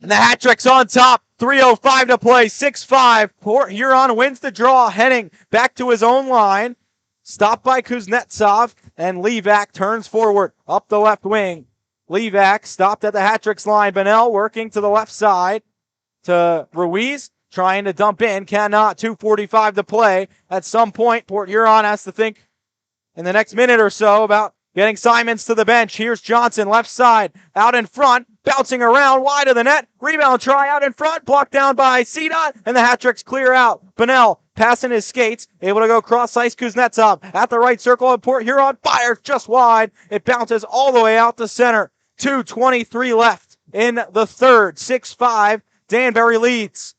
And the hat-trick's on top. 3:05 to play, 6-5. Port Huron wins the draw, heading back to his own line. Stopped by Kuznetsov, and Levac turns forward up the left wing. Levac stopped at the hat-trick's line. Bennell working to the left side to Ruiz, trying to dump in, cannot. 2:45 to play. At some point, Port Huron has to think in the next minute or so about getting Simons to the bench. Here's Johnson, left side, out in front, bouncing around, wide of the net. Rebound try out in front, blocked down by CDOT, and the hat-tricks clear out. Bennell passing his skates, able to go cross-ice. Kuznetsov at the right circle, and Port Huron fires just wide. It bounces all the way out to center. 2:23 left in the third. 6-5, Danbury leads.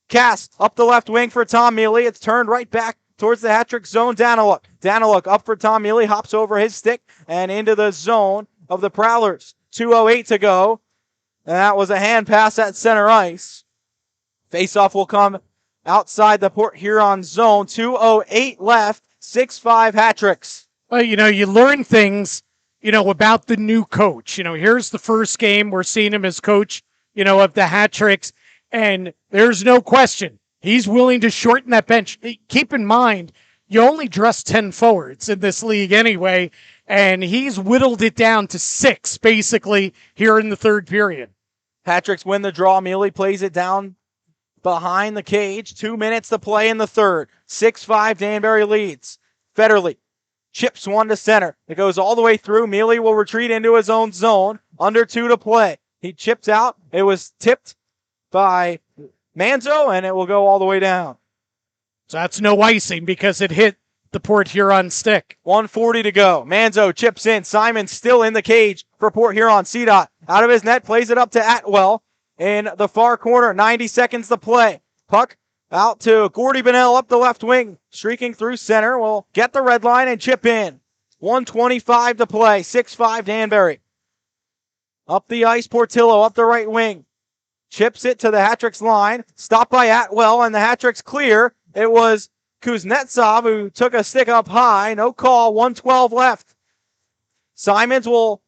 Cast up the left wing for Tom Mealy. It's turned right back towards the hat-trick zone. Daniluk up for Tom Mealy, hops over his stick and into the zone of the Prowlers. 2:08 to go. And that was a hand pass at center ice. Faceoff will come outside the Port Huron zone. 2:08 left. 6-5 hat-tricks. Well, you learn things, about the new coach. Here's the first game. We're seeing him as coach, of the hat-tricks. And there's no question. He's willing to shorten that bench. Keep in mind, you only dress 10 forwards in this league anyway, and he's whittled it down to 6, basically, here in the third period. Hat-tricks win the draw. Mealy plays it down behind the cage. 2 minutes to play in the third. 6-5, Danbury leads. Federley chips one to center. It goes all the way through. Mealy will retreat into his own zone. Under 2 to play. He chips out. It was tipped by Manzo, and it will go all the way down. So that's no icing because it hit the Port Huron stick. 1:40 to go. Manzo chips in. Simon still in the cage for Port Huron. CDOT out of his net, plays it up to Atwell in the far corner. 90 seconds to play. Puck out to Gordy Bennell up the left wing. Streaking through center. Will get the red line and chip in. 1:25 to play. 6-5 Danbury. Up the ice, Portillo up the right wing. Chips it to the hat-trick's line. Stopped by Atwell, and the hat-trick's clear. It was Kuznetsov who took a stick up high. No call. 1:12 left. Simons will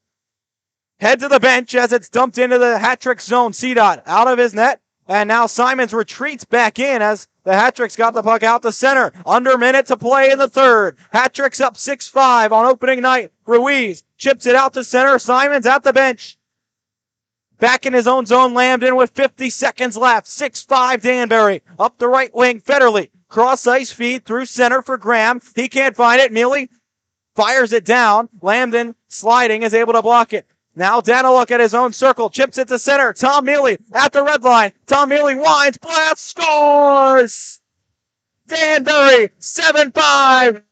head to the bench as it's dumped into the hat-trick zone. CDOT out of his net. And now Simons retreats back in as the hat-trick's got the puck out the center. Under a minute to play in the third. Hat-trick's up 6-5 on opening night. Ruiz chips it out to center. Simons at the bench. Back in his own zone, Lambden with 50 seconds left. 6-5 Danbury. Up the right wing, Federley. Cross ice feed through center for Graham. He can't find it. Mealy fires it down. Lambden sliding is able to block it. Now Daniluk at his own circle. Chips it to center. Tom Mealy at the red line. Tom Mealy winds. Blast scores! Danbury 7-5.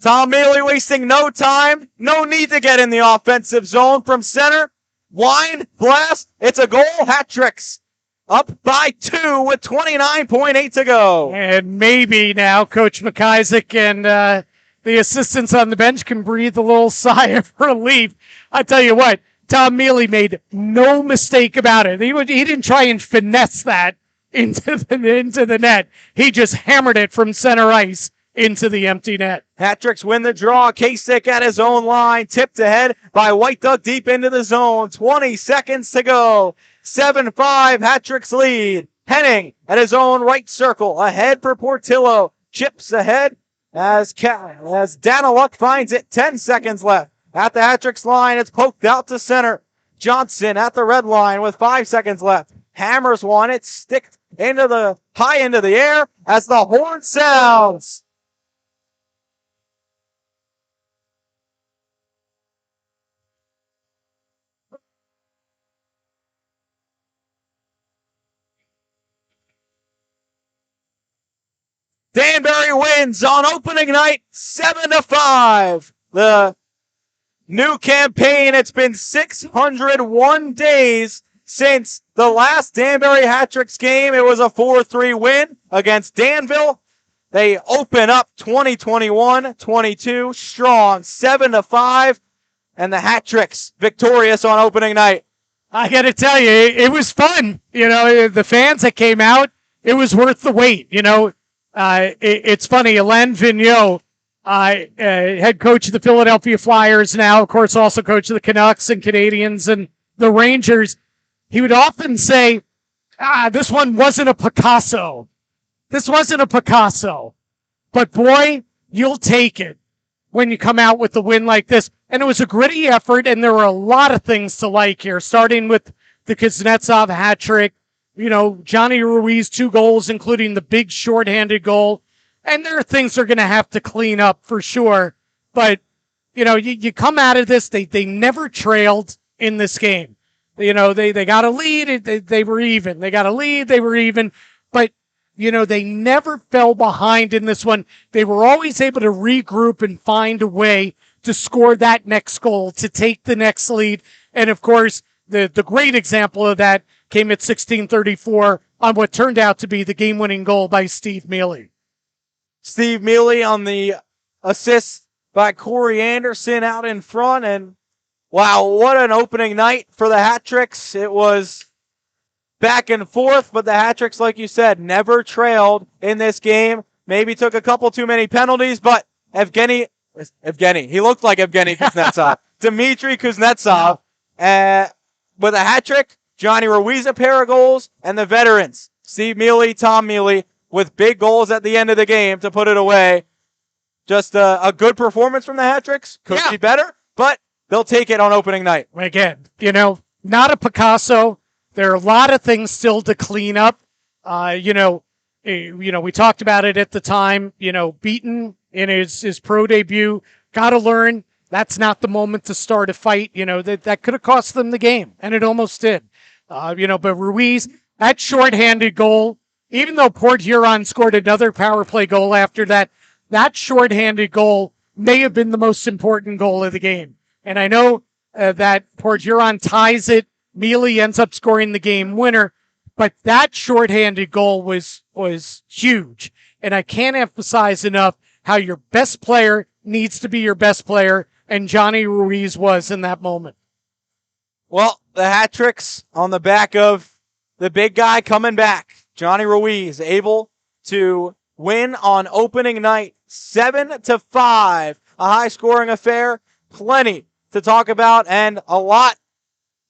Tom Mealy wasting no time. No need to get in the offensive zone from center. Wind, blast. It's a goal. Hat-tricks. Up by 2 with 29.8 to go. And maybe now Coach McIsaac and the assistants on the bench can breathe a little sigh of relief. I tell you what, Tom Mealy made no mistake about it. He didn't try and finesse that into the net. He just hammered it from center ice into the empty net. Hat-tricks win the draw. Kasich at his own line. Tipped ahead by White Duck deep into the zone. 20 seconds to go. 7-5 Hat-tricks lead. Henning at his own right circle. Ahead for Portillo. Chips ahead as Daniluk finds it. 10 seconds left. At the Hat-tricks line, it's poked out to center. Johnson at the red line with 5 seconds left. Hammers one. It's sticked into the high into the air as the horn sounds. Danbury wins on opening night 7-5. The new campaign, it's been 601 days since the last Danbury Hat-tricks game. It was a 4-3 win against Danville. They open up 2021-22 strong, 7-5, and the Hat Tricks victorious on opening night. I got to tell you, it was fun. The fans that came out, it was worth the wait. It's funny. Alain Vigneault, head coach of the Philadelphia Flyers now, of course, also coach of the Canucks and Canadiens and the Rangers. He would often say, this one wasn't a Picasso. This wasn't a Picasso. But boy, you'll take it when you come out with a win like this. And it was a gritty effort, and there were a lot of things to like here, starting with the Kuznetsov hat trick. Johnny Ruiz, 2 goals, including the big shorthanded goal. And there are things they're going to have to clean up for sure. But, you come out of this, they never trailed in this game. They got a lead, they were even. They got a lead, they were even. But, they never fell behind in this one. They were always able to regroup and find a way to score that next goal, to take the next lead. And, of course, the great example of that came at 16:34 on what turned out to be the game-winning goal by Steve Mealy. Steve Mealy on the assist by Corey Anderson out in front. And, wow, what an opening night for the Hat Tricks. It was back and forth, but the Hat Tricks, like you said, never trailed in this game. Maybe took a couple too many penalties, but Evgeny, he looked like Evgeny Kuznetsov. Dmitry Kuznetsov with a hat trick, Johnny Ruiz a pair of goals, and the veterans, Steve Mealy, Tom Mealy, with big goals at the end of the game to put it away. Just a good performance from the Hat Tricks. Could be better, but they'll take it on opening night. Again, not a Picasso. There are a lot of things still to clean up. We talked about it at the time. Beaten in his pro debut. Got to learn that's not the moment to start a fight. That could have cost them the game, and it almost did. But Ruiz, that shorthanded goal, even though Port Huron scored another power play goal after that, that shorthanded goal may have been the most important goal of the game. And I know that Port Huron ties it. Mealy ends up scoring the game winner, but that shorthanded goal was huge. And I can't emphasize enough how your best player needs to be your best player, and Johnny Ruiz was in that moment. Well, the Hat Tricks on the back of the big guy coming back. Johnny Ruiz able to win on opening night, 7-5. A high-scoring affair, plenty to talk about, and a lot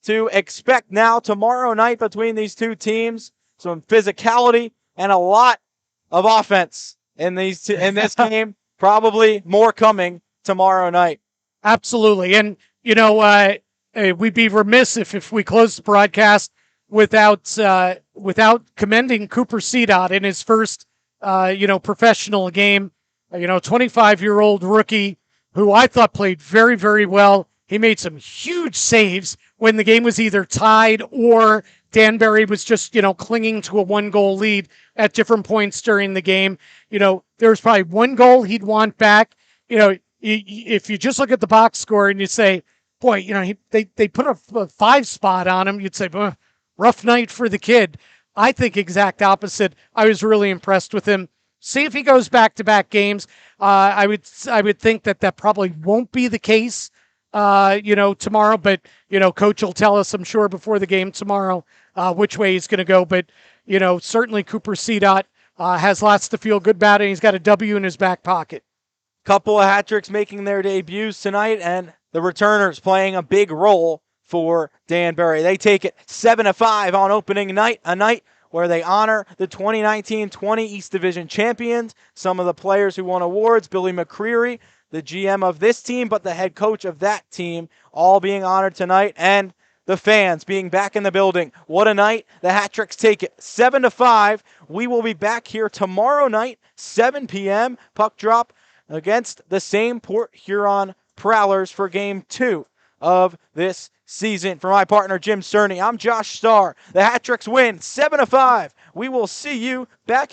to expect now tomorrow night between these two teams. Some physicality and a lot of offense in this game. Probably more coming tomorrow night. Absolutely. And, we'd be remiss if we close the broadcast without commending Cooper Cedot in his first, professional game. 25-year-old rookie who I thought played very, very well. He made some huge saves when the game was either tied or Danbury was just, clinging to a 1-goal lead at different points during the game. There was probably 1 goal he'd want back. If you just look at the box score and you say, boy, they put a 5 spot on him, you'd say, rough night for the kid. I think exact opposite. I was really impressed with him. See if he goes back-to-back games. I would think that probably won't be the case, tomorrow. But, Coach will tell us, I'm sure, before the game tomorrow which way he's going to go. But, certainly Cooper Cedot has lots to feel good about, and he's got a W in his back pocket. Couple of hat tricks making their debuts tonight, and the returners playing a big role for Danbury. They take it 7-5 on opening night, a night where they honor the 2019-20 East Division champions. Some of the players who won awards, Billy McCreary, the GM of this team, but the head coach of that team, all being honored tonight, and the fans being back in the building. What a night. The Hat Tricks take it 7-5. We will be back here tomorrow night, 7 p.m., puck drop against the same Port Huron Prowlers for Game 2 of this season. For my partner, Jim Cerny, I'm Josh Starr. The Hat Tricks win 7-5. We will see you back